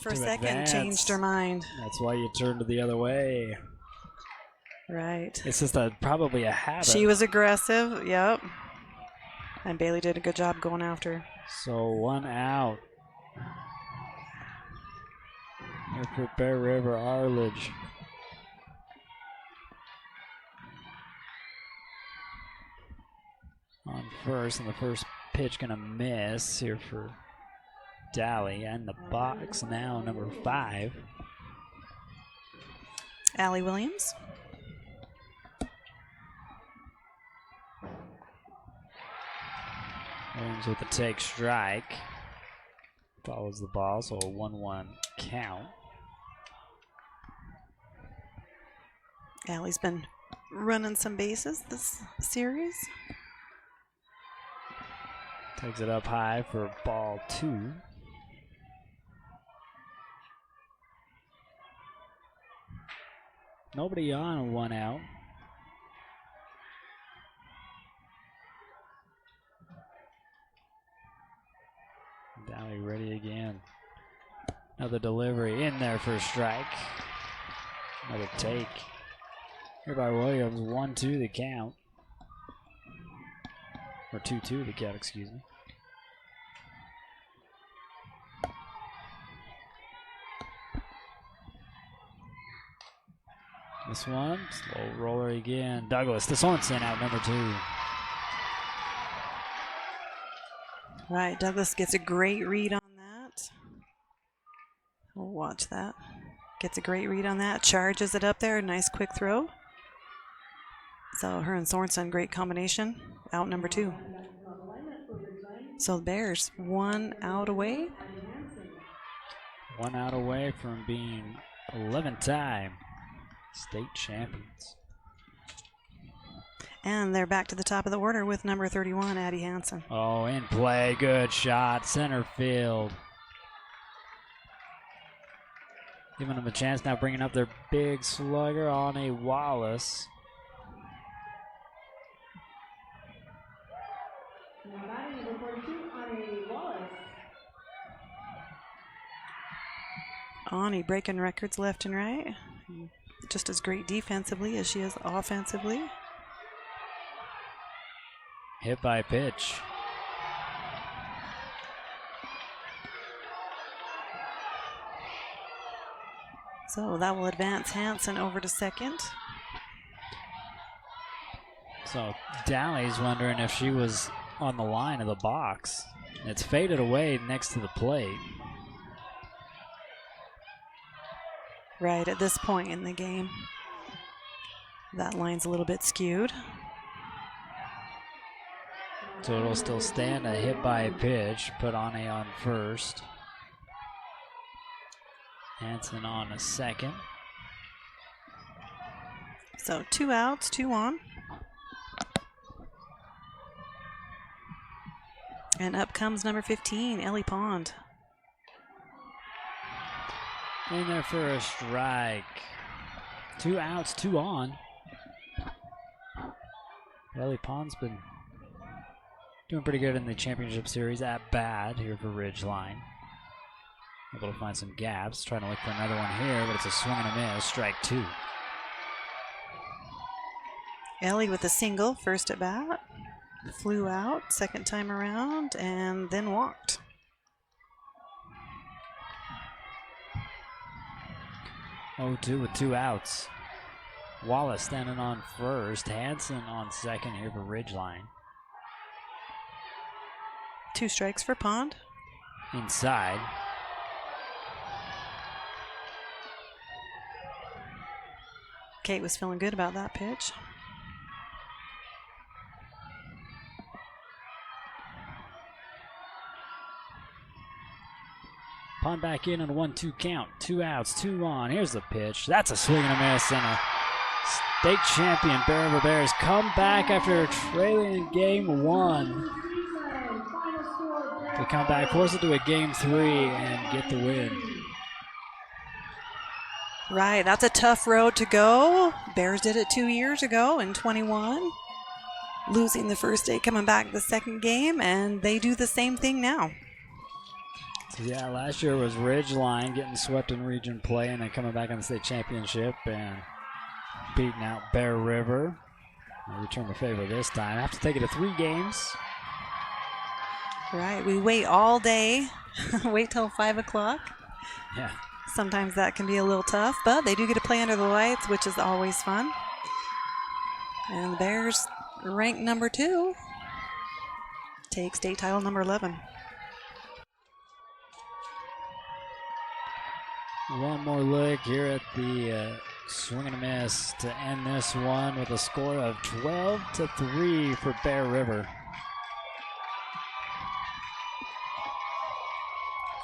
for to second. advance. Changed her mind. That's why you turned the other way. Right. It's just probably a habit. She was aggressive. Yep. And Bailey did a good job going after her. So 1 out. Here for Bear River, Arledge. On first, and the first pitch gonna miss here for Daly, and the box now, number 5. Allie Williams. Williams with the take strike. Follows the ball, so a 1-1 count. Allie's been running some bases this series. Takes it up high for ball 2. Nobody on, 1 out. Daly ready again. Another delivery in there for a strike. Another take. Here by Williams, 1-2 the count. Or 2-2 the count, excuse me. This one, slow roller again. Douglas, this one's sent out, number 2. Right, Douglas gets a great read on that. We'll watch that. Gets a great read on that. Charges it up there. Nice quick throw. So her and Sorensen, great combination. Out number 2. So the Bears 1 out away. 1 out away from being 11-time state champions. And they're back to the top of the order with number 31, Addie Hansen. Oh, in play. Good shot. Center field. Giving them a chance now, bringing up their big slugger on a Wallace. Now batting number 42, Ani Wallace. Ani breaking records left and right. Just as great defensively as she is offensively. Hit by pitch. So that will advance Hansen over to second. So Daly's wondering if she was on the line of the box. It's faded away next to the plate. Right at this point in the game. That line's a little bit skewed. So it'll still stand a hit by a pitch. Put Ani on first. Hansen on a second. So 2 outs, 2 on. And up comes number 15, Ellie Pond. In there for a strike. 2 outs, 2 on. Ellie Pond's been doing pretty good in the championship series at bat here for Ridgeline. Able to find some gaps. Trying to look for another one here, but it's a swing and a miss. Strike 2. Ellie with a single, first at bat. Flew out, second time around, and then walked. 0-2 with 2 outs. Wallace standing on first. Hanson on second here for Ridgeline. 2 strikes for Pond. Inside. Kate was feeling good about that pitch. Pond back in on a 1-2 count. 2 outs, 2 on. Here's the pitch. That's a swing and a miss, and a state champion Bear River Bears come back after trailing in game 1. To come back, force it to a game 3, and get the win. Right, that's a tough road to go. Bears did it 2 years ago in 21. Losing the first day, coming back the second game, and they do the same thing now. So yeah, last year was Ridgeline getting swept in region play and then coming back on the state championship and beating out Bear River. They return the favor this time. Have to take it to 3 games. Right, we wait all day, wait till 5 o'clock. Yeah. Sometimes that can be a little tough, but they do get to play under the lights, which is always fun. And the Bears, ranked number 2, take state title number 11. One more look here at the swing and a miss to end this one with a score of 12-3 for Bear River.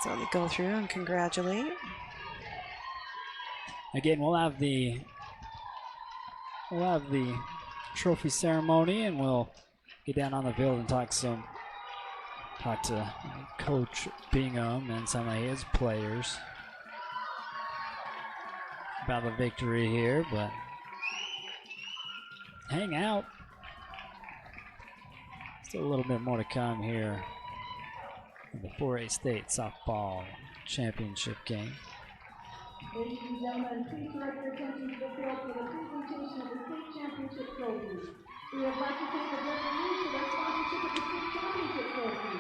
So they go through and congratulate. Again, we'll have the trophy ceremony, and we'll get down on the field and talk to Coach Bingham and some of his players about the victory here, but hang out. Still a little bit more to come here in the 4A State Softball Championship game. Ladies and gentlemen, please direct your attention to the field for the presentation of the state championship trophy. We would like to thank the referees for their sponsorship of the state championship trophy.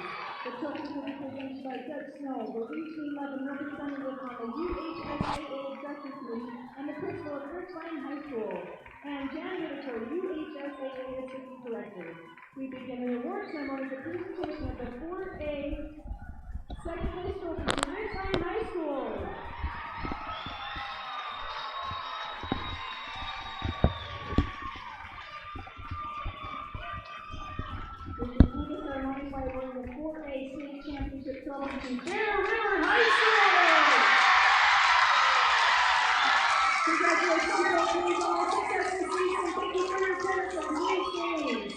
The trophy will be presented by Judge Snow, the Ridgeline 11 representative on the UHSAA Executive Committee, and the principal of Ridgeline High School, and Jan Whitaker, UHSAA Assistant Director. We begin the award ceremony with the presentation of the 4A second place trophy for Ridgeline High School. By awarding the 4A state championship trophy to Bear River High School. Congratulations to both teams on their successful season. Thank you for your attendance on these games.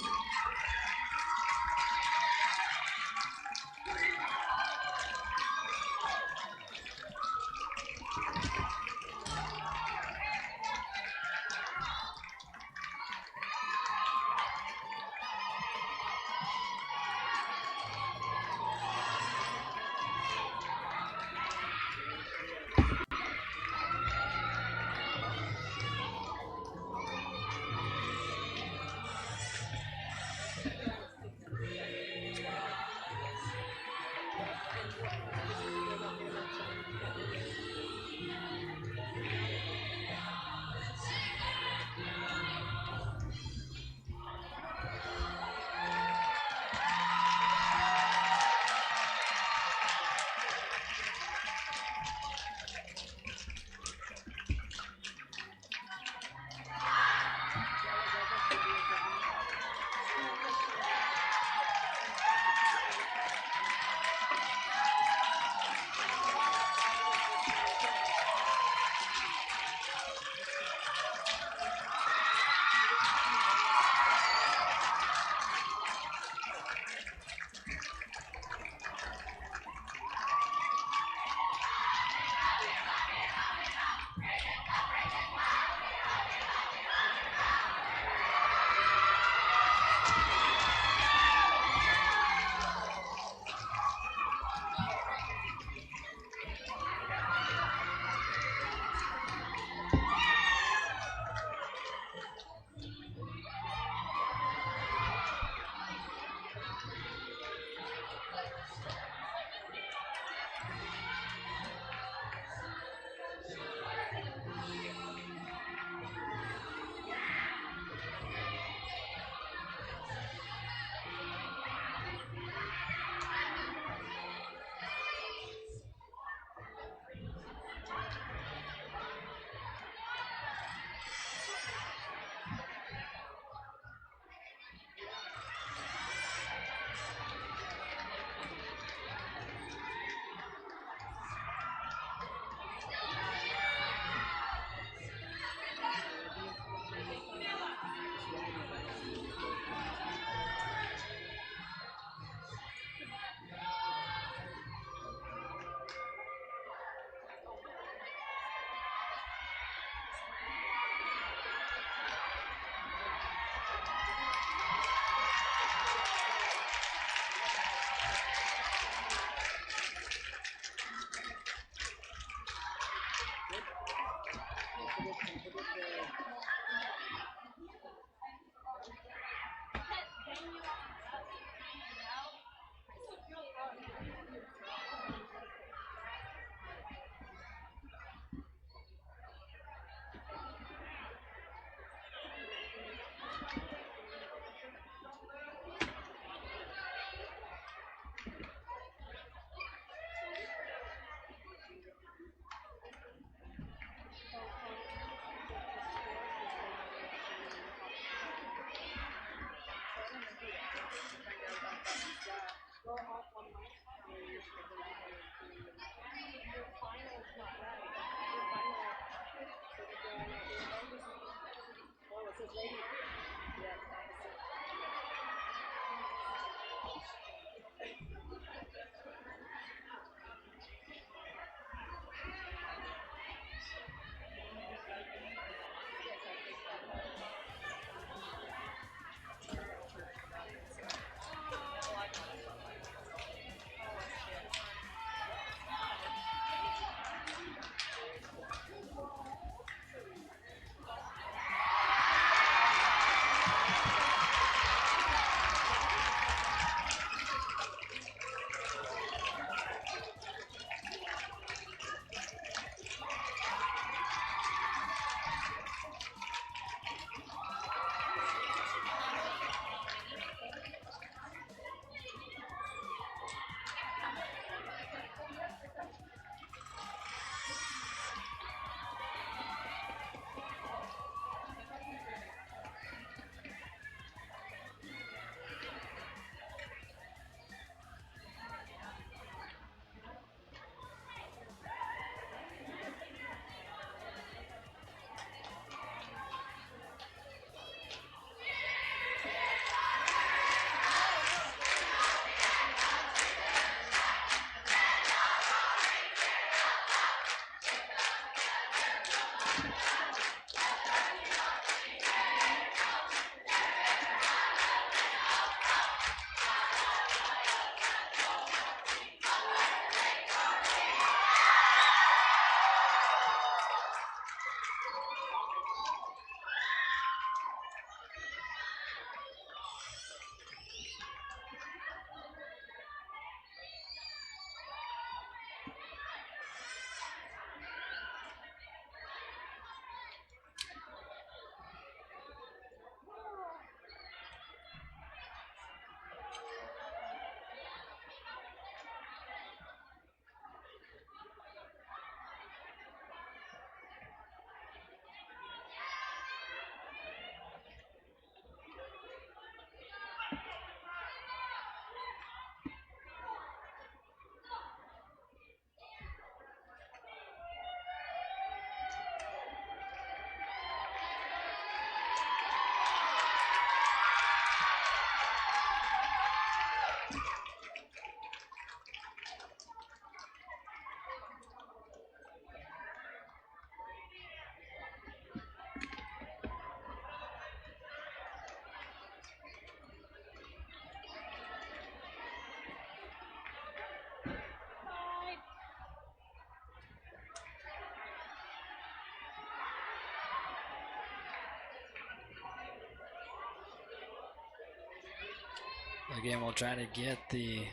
Again, we'll try to get the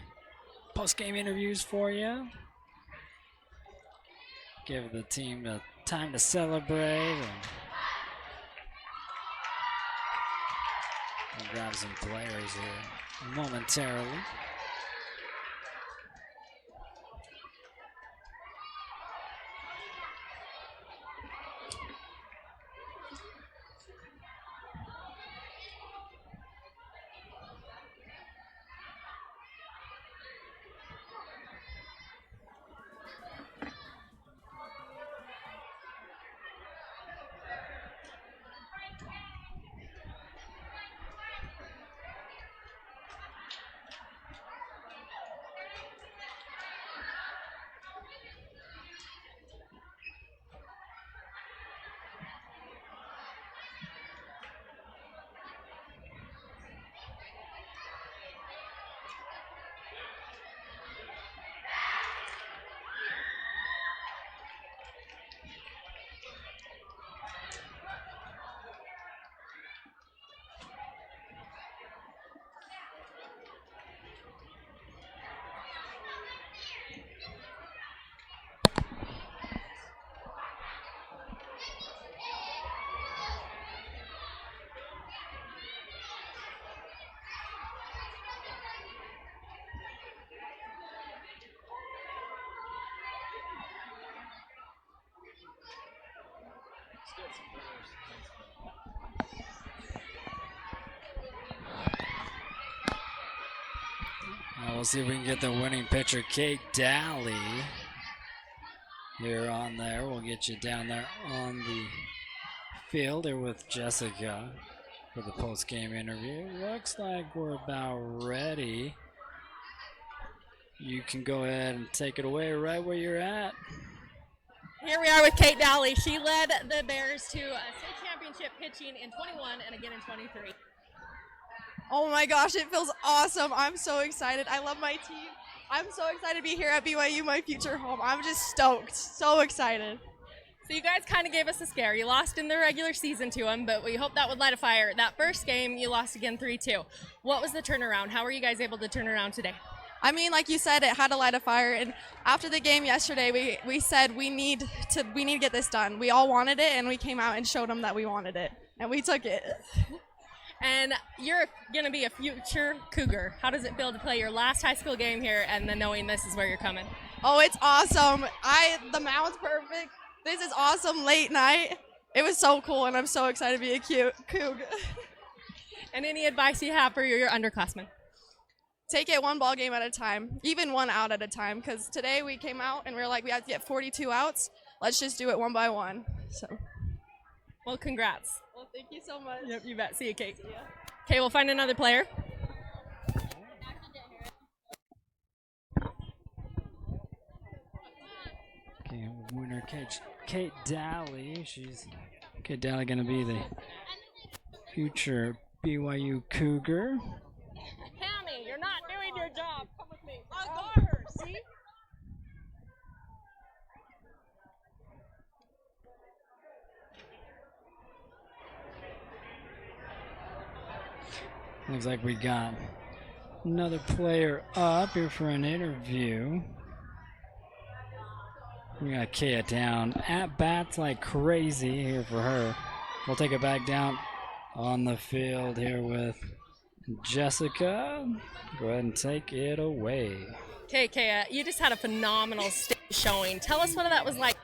post-game interviews for you. Give the team the time to celebrate. We'll grab some players here momentarily. Now we'll see if we can get the winning pitcher, Kate Daly, here on there. We'll get you down there on the field here with Jessica for the post-game interview. Looks like we're about ready. You can go ahead and take it away right where you're at. Here we are with Kate Daly. She led the Bears to a state championship pitching in 21 and again in 23. Oh my gosh, it feels awesome. I'm so excited. I love my team. I'm so excited to be here at BYU, my future home. I'm just stoked. So excited. So you guys kind of gave us a scare. You lost in the regular season to them, but we hope that would light a fire. That first game, you lost again 3-2. What was the turnaround? How were you guys able to turn around today? I mean, like you said, it had to light a fire. And after the game yesterday, we said we need to get this done. We all wanted it, and we came out and showed them that we wanted it, and we took it. And you're going to be a future Cougar. How does it feel to play your last high school game here and then knowing this is where you're coming? Oh, it's awesome. The mound's perfect. This is awesome late night. It was so cool, and I'm so excited to be a Coug. And any advice you have for your underclassmen? Take it one ball game at a time, even one out at a time, because today we came out and we were like, we have to get 42 outs. Let's just do it one by one. So, well, congrats. Well, thank you so much. Yep, you bet. See you, Kate. Okay, we'll find another player. Okay, winner Kate Daly. Kate Daly going to be the future BYU Cougar. Tammy, you're not doing your job. Come with me. I got her, see? Looks like we got another player up here for an interview. We got Kea down at bats like crazy here for her. We'll take it back down on the field here with Jessica. Go ahead and take it away. Okay, Kea, you just had a phenomenal stage showing. Tell us what that was like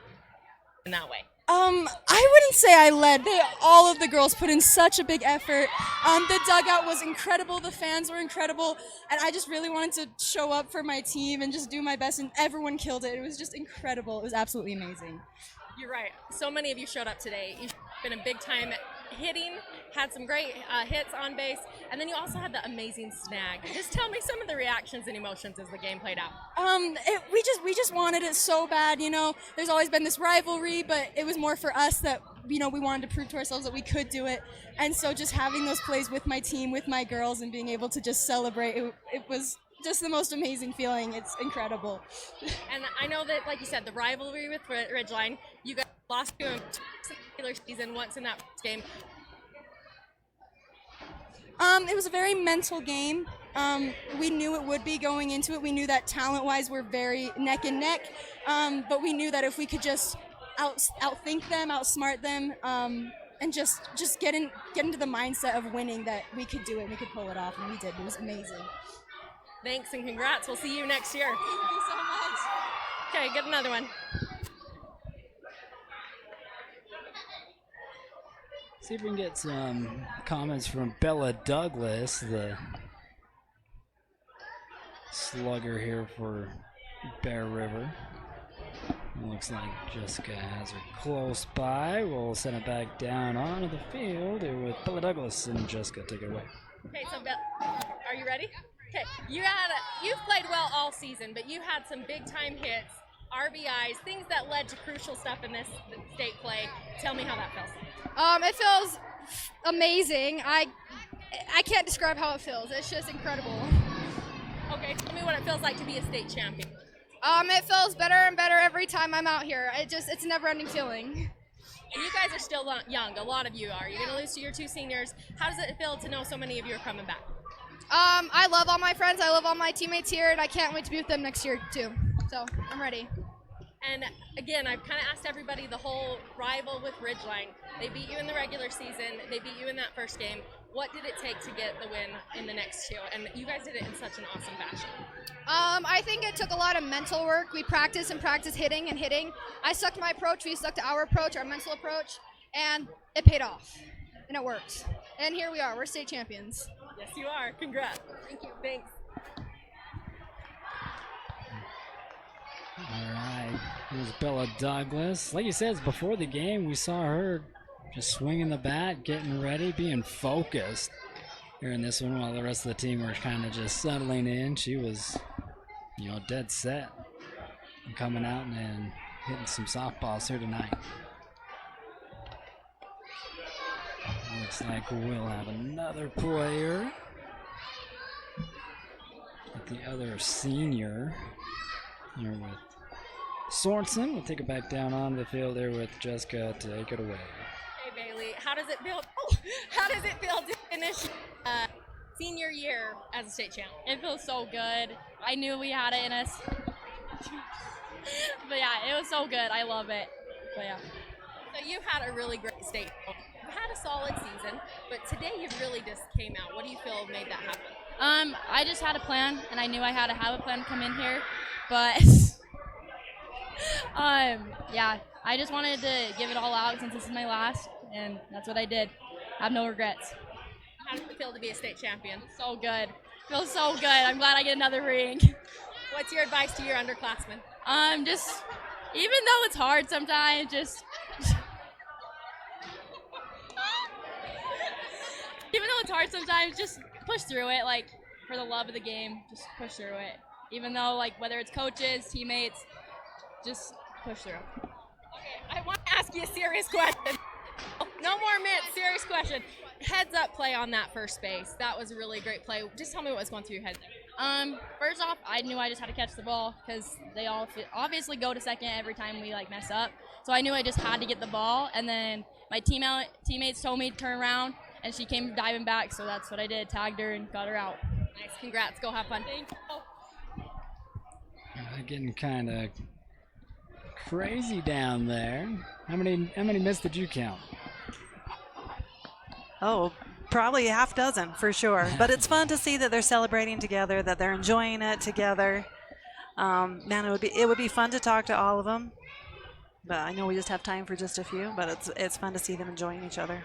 in that way. I wouldn't say I led. All of the girls put in such a big effort. The dugout was incredible. The fans were incredible. And I just really wanted to show up for my team and just do my best, and everyone killed it. It was just incredible. It was absolutely amazing. You're right. So many of you showed up today. You've been a big time hitting, had some great hits on base, and then you also had the amazing snag. Just tell me some of the reactions and emotions as the game played out. We just wanted it so bad, you know. There's always been this rivalry, but it was more for us that, you know, we wanted to prove to ourselves that we could do it. And so just having those plays with my team, with my girls, and being able to just celebrate, it was just the most amazing feeling. It's incredible. And I know that, like you said, the rivalry with Ridgeline, you guys lost to him in the regular season once in that first game. It was a very mental game. We knew it would be going into it. We knew that talent-wise we're very neck and neck, but we knew that if we could just outthink them, outsmart them, and just get into the mindset of winning, that we could do it and we could pull it off, and we did. It was amazing. Thanks and congrats. We'll see you next year. Thank you so much. Okay, get another one. See if we can get some comments from Bella Douglas, the slugger here for Bear River. Looks like Jessica has her close by. We'll send it back down onto the field here with Bella Douglas, and Jessica, take it away. Okay, so are you ready? Okay, you've played well all season, but you had some big time hits, RBIs, things that led to crucial stuff in this state play. Tell me how that feels. It feels amazing. I can't describe how it feels. It's just incredible. Okay, tell me what it feels like to be a state champion. It feels better and better every time I'm out here. It's a never-ending feeling. And you guys are still young. A lot of you are. You're going to lose to your 2 seniors. How does it feel to know so many of you are coming back? I love all my friends. I love all my teammates here, and I can't wait to be with them next year too. So I'm ready. And again, I've kind of asked everybody the whole rival with Ridgeline. They beat you in the regular season. They beat you in that first game. What did it take to get the win in the next 2? And you guys did it in such an awesome fashion. I think it took a lot of mental work. We practiced hitting and hitting. I stuck to my approach. We stuck to our approach, our mental approach, and it paid off. And it worked. And here we are. We're state champions. Yes, you are. Congrats. Thank you. Thanks. All right, here's Bella Douglas. Like you said, before the game, we saw her just swinging the bat, getting ready, being focused here in this one, while the rest of the team were kind of just settling in. She was, dead set and coming out and hitting some softballs here tonight. Looks like we'll have another player at the other senior here with Sorensen. We'll take it back down on the field there with Jessica. Take it away. Hey Bailey, how does it feel? How does it feel to finish senior year as a state champ? It feels so good. I knew we had it in us. But yeah, it was so good. I love it. But yeah. So you've had a really great state. You've had a solid season, but today you really just came out. What do you feel made that happen? I just had a plan, and I knew I had to have a plan to come in here. But yeah, I just wanted to give it all out since this is my last, and that's what I did. I have no regrets. How does it feel to be a state champion? So good. Feels so good. I'm glad I get another ring. What's your advice to your underclassmen? Just, even though it's hard sometimes, just push through it, like, for the love of the game, just push through it. Even though, like, whether it's coaches, teammates, just push through. Okay, I want to ask you a serious question. No more myths, serious question. Heads up play on that first base. That was a really great play. Just tell me what was going through your head there. First off, I knew I just had to catch the ball because they all obviously go to second every time we, like, mess up. So I knew I just had to get the ball, and then my teammates told me to turn around, and she came diving back, so that's what I did. Tagged her and got her out. Nice. Congrats. Go have fun. Thank you. Getting kind of crazy down there. How many missed did you count? Oh, probably a half dozen for sure. But it's fun to see that they're celebrating together, that they're enjoying it together. Man, it would be fun to talk to all of them. But I know we just have time for just a few. But it's fun to see them enjoying each other.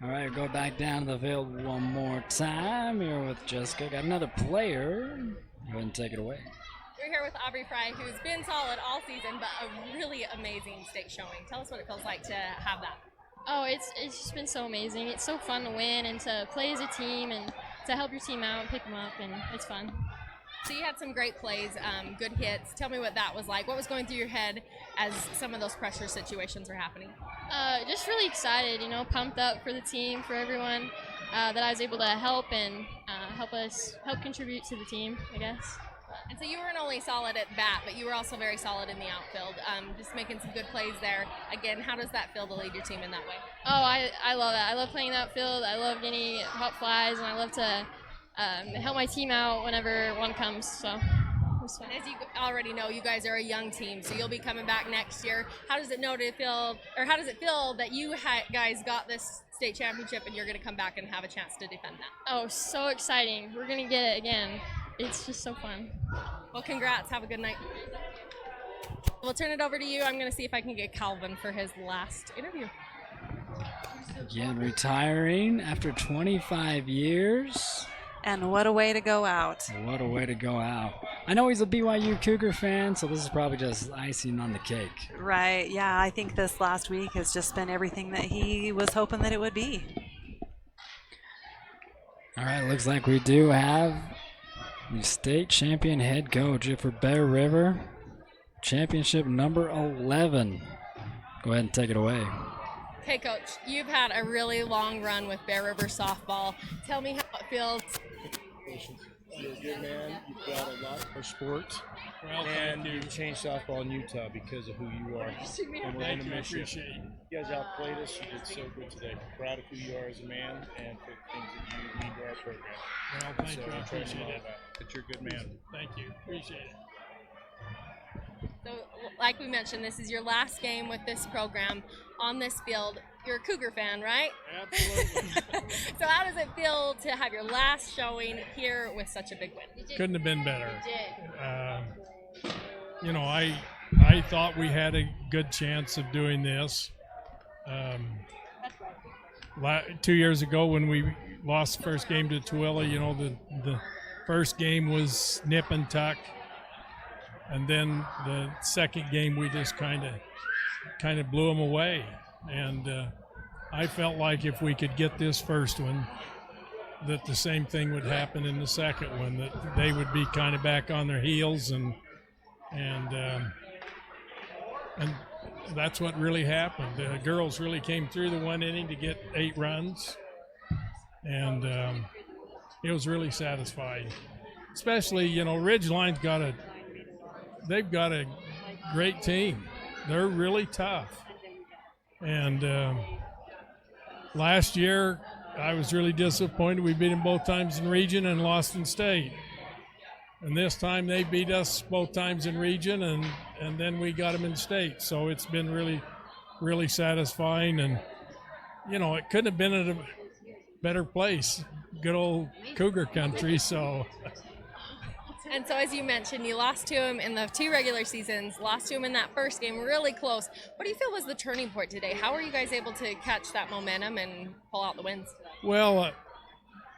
All right, go back down to the field one more time here with Jessica. Got another player. Go ahead and take it away. We're here with Aubrey Fry, who's been solid all season, but a really amazing state showing. Tell us what it feels like to have that. Oh, it's just been so amazing. It's so fun to win and to play as a team and to help your team out and pick them up, and it's fun. So you had some great plays, good hits. Tell me what that was like. What was going through your head as some of those pressure situations were happening? Just really excited, pumped up for the team, for everyone that I was able to help and help contribute to the team, I guess. And so you weren't only solid at bat, but you were also very solid in the outfield, just making some good plays there. Again, how does that feel to lead your team in that way? Oh, I love that. I love playing that field. I love getting hot flies, and I love to help my team out whenever one comes. So. And as you already know, you guys are a young team, so you'll be coming back next year. How does it feel that you guys got this state championship and you're going to come back and have a chance to defend that? Oh, so exciting. We're going to get it again. It's just so fun. Well, congrats. Have a good night. We'll turn it over to you. I'm going to see if I can get Calvin for his last interview. Again, retiring after 25 years. And what a way to go out. What a way to go out. I know he's a BYU Cougar fan, so this is probably just icing on the cake. Right, yeah, I think this last week has just been everything that he was hoping that it would be. All right, looks like we do have the state champion head coach for Bear River. Championship number 11. Go ahead and take it away. Okay, Coach, you've had a really long run with Bear River softball. Tell me how it feels. You're a good man. You've got a lot for sports, and you've changed softball in Utah because of who you are. And we're going to miss you. You guys outplayed us. You did so good today. We're proud of who you are as a man and for the things that you mean to our program. Well, thank you. I appreciate appreciate it. But you're a good man. Thank you. Appreciate it. So, like we mentioned, this is your last game with this program on this field. You're a Cougar fan, right? Absolutely. So how does it feel to have your last showing here with such a big win? Couldn't have been better. I thought we had a good chance of doing this. 2 years ago when we lost the first game to Tooele, the first game was nip and tuck. And then the second game we just kind of blew them away. And I felt like if we could get this first one, that the same thing would happen in the second one, that they would be kind of back on their heels, and that's what really happened. The girls really came through the one inning to get 8 runs, and it was really satisfying. Especially, Ridgeline's they've got a great team. They're really tough. And last year, I was really disappointed. We beat them both times in region and lost in state. And this time they beat us both times in region, and then we got them in state. So it's been really, really satisfying. And, it couldn't have been at a better place. Good old Cougar country, so... And so, as you mentioned, you lost to him in the 2 regular seasons, lost to him in that first game, really close. What do you feel was the turning point today? How were you guys able to catch that momentum and pull out the wins? Well, of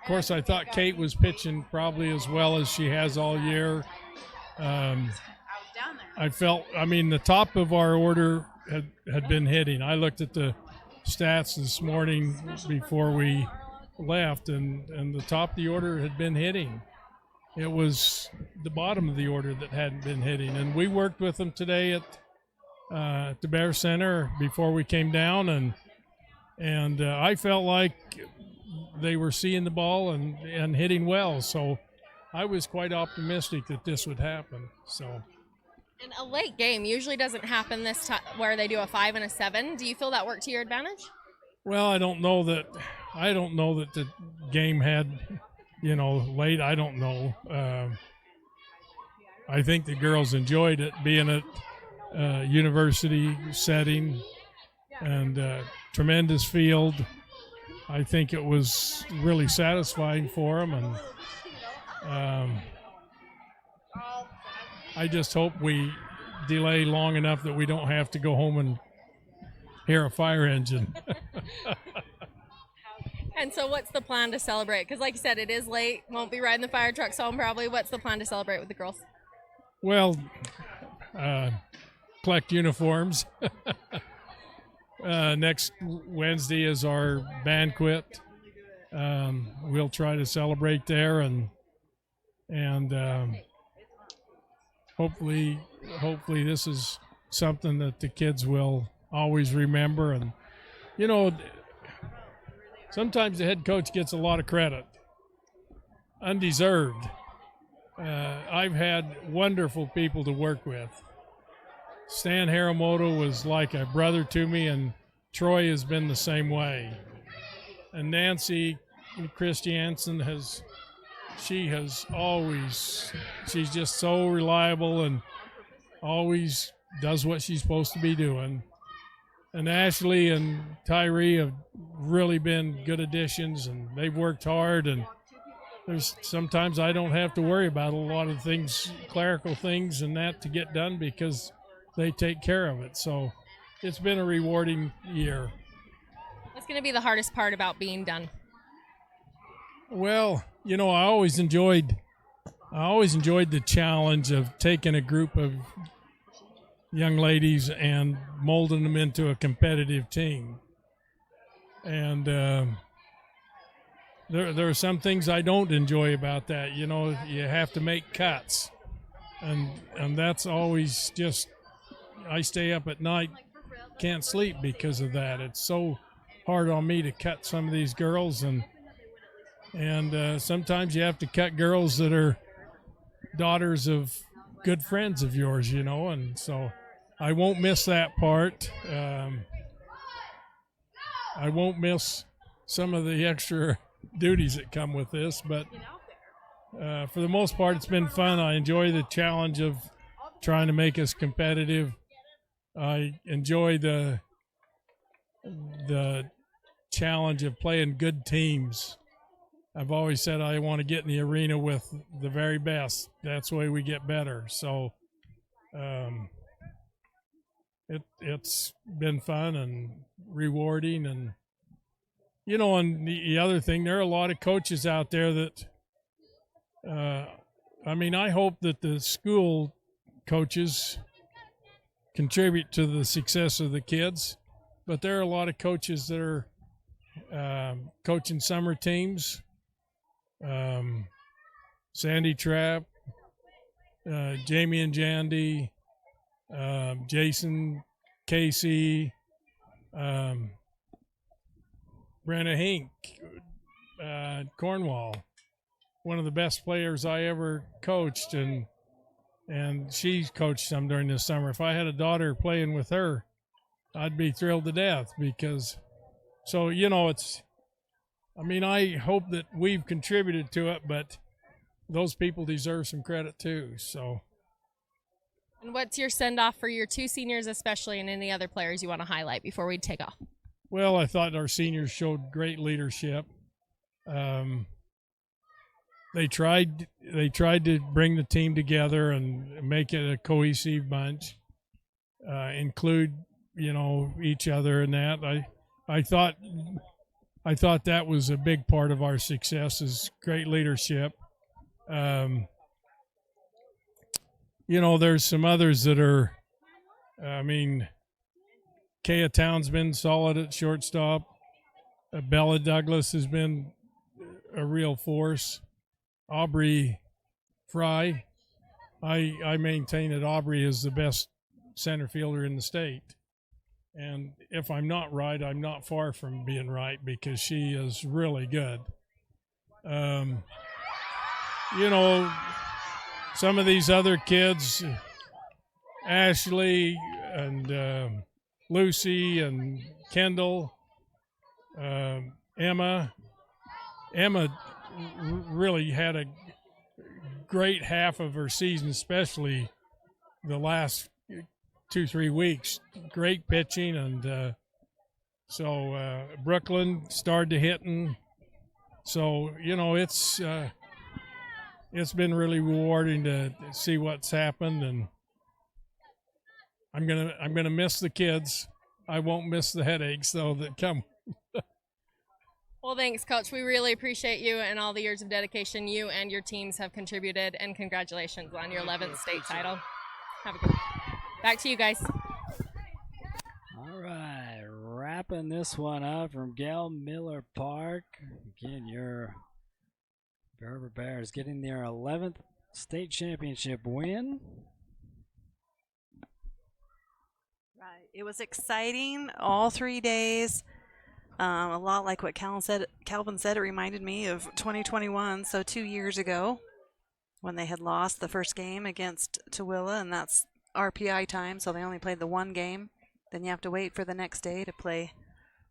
course, I thought Kate was pitching probably as well as she has all year. I felt, the top of our order had been hitting. I looked at the stats this morning before we left, and the top of the order had been hitting. It was the bottom of the order that hadn't been hitting, and we worked with them today at the Bear Center before we came down, and I felt like they were seeing the ball and hitting well, so I was quite optimistic that this would happen. So, and a late game usually doesn't happen this time where they do a 5 and a 7. Do you feel that worked to your advantage? Well, I don't know that the game had. Late, I don't know. I think the girls enjoyed it, being at university setting and tremendous field. I think it was really satisfying for them, and I just hope we delay long enough that we don't have to go home and hear a fire engine. And so what's the plan to celebrate? Because like you said, it is late. Won't be riding the fire trucks home probably. What's the plan to celebrate with the girls? Well, collect uniforms. Next Wednesday is our banquet. We'll try to celebrate there, and hopefully this is something that the kids will always remember. And sometimes the head coach gets a lot of credit, undeserved. I've had wonderful people to work with. Stan Haramoto was like a brother to me, and Troy has been the same way. And Nancy Christiansen has she's just so reliable and always does what she's supposed to be doing. And Ashley and Tyree have really been good additions, and they've worked hard, and there's sometimes I don't have to worry about a lot of things, clerical things and that to get done because they take care of it. So it's been a rewarding year. What's going to be the hardest part about being done? Well, I always enjoyed the challenge of taking a group of young ladies and molding them into a competitive team. And there are some things I don't enjoy about that. You have to make cuts, and that's always just, I stay up at night, can't sleep because of that. It's so hard on me to cut some of these girls, and sometimes you have to cut girls that are daughters of good friends of yours, and so I won't miss that part. I won't miss some of the extra duties that come with this, but for the most part, it's been fun. I enjoy the challenge of trying to make us competitive. I enjoy the challenge of playing good teams. I've always said I want to get in the arena with the very best. That's the way we get better. So it's been fun and rewarding. And, and the other thing, there are a lot of coaches out there that, I hope that the school coaches contribute to the success of the kids, but there are a lot of coaches that are coaching summer teams. Sandy Trapp, Jamie and Jandy, Jason Casey, Brenna Hink, Cornwall, one of the best players I ever coached, and she coached some during the summer. If I had a daughter playing with her, I'd be thrilled to death because, it's, I hope that we've contributed to it, but those people deserve some credit too. So. And what's your send-off for your two seniors especially, and any other players you want to highlight before we take off? Well, I thought our seniors showed great leadership. They tried to bring the team together and make it a cohesive bunch, include, each other in that. I thought that was a big part of our success, is great leadership. There's some others that are, Kaya Town's been solid at shortstop. Bella Douglas has been a real force. Aubrey Fry, I maintain that Aubrey is the best center fielder in the state. And if I'm not right, I'm not far from being right because she is really good. Some of these other kids, Ashley and Lucy and Kendall, Emma really had a great half of her season, especially the last 2-3 weeks. Great pitching, and so Brooklyn started to hitting. So it's been really rewarding to see what's happened, and I'm gonna miss the kids. I won't miss the headaches though that come. Well, thanks, Coach. We really appreciate you and all the years of dedication you and your teams have contributed, and congratulations on your 11th state title. Have a good one. Back to you guys. All right, wrapping this one up from Gail Miller Park. Again, your River Bears getting their 11th state championship win. Right. It was exciting all 3 days. A lot like what Calvin said, it reminded me of 2021, so 2 years ago when they had lost the first game against Tooele, and that's RPI time, so they only played the one game. Then you have to wait for the next day to play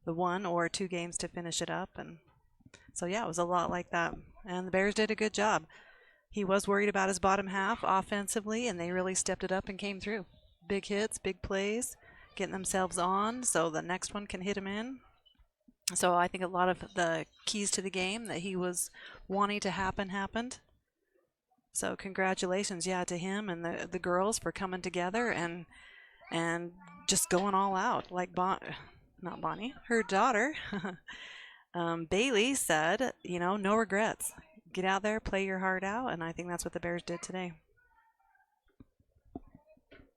the 1 or 2 games to finish it up. And So yeah, it was a lot like that. And the Bears did a good job. He was worried about his bottom half offensively, and they really stepped it up and came through. Big hits, big plays, getting themselves on so the next one can hit him in. So I think a lot of the keys to the game that he was wanting to happen happened. So congratulations, yeah, to him and the girls for coming together and just going all out. Like not Bonnie, her daughter, Bailey said, no regrets. Get out there, play your heart out, and I think that's what the Bears did today.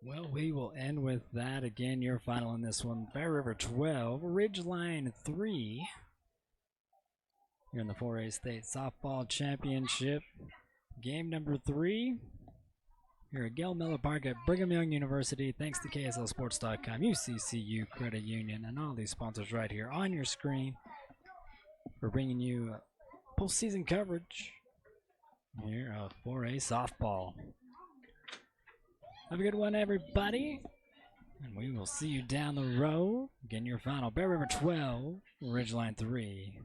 Well, we will end with that. Again, your final in this one. Bear River 12, Ridgeline 3. Here in the 4A State Softball Championship. Game number 3. Here at Gail Miller Park at Brigham Young University. Thanks to KSLSports.com, UCCU Credit Union, and all these sponsors right here on your screen for bringing you postseason coverage here of 4A Softball. Have a good one, everybody. And we will see you down the road. Again, your final, Bear River 12, Ridgeline 3.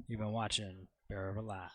You've been watching Bear River Live.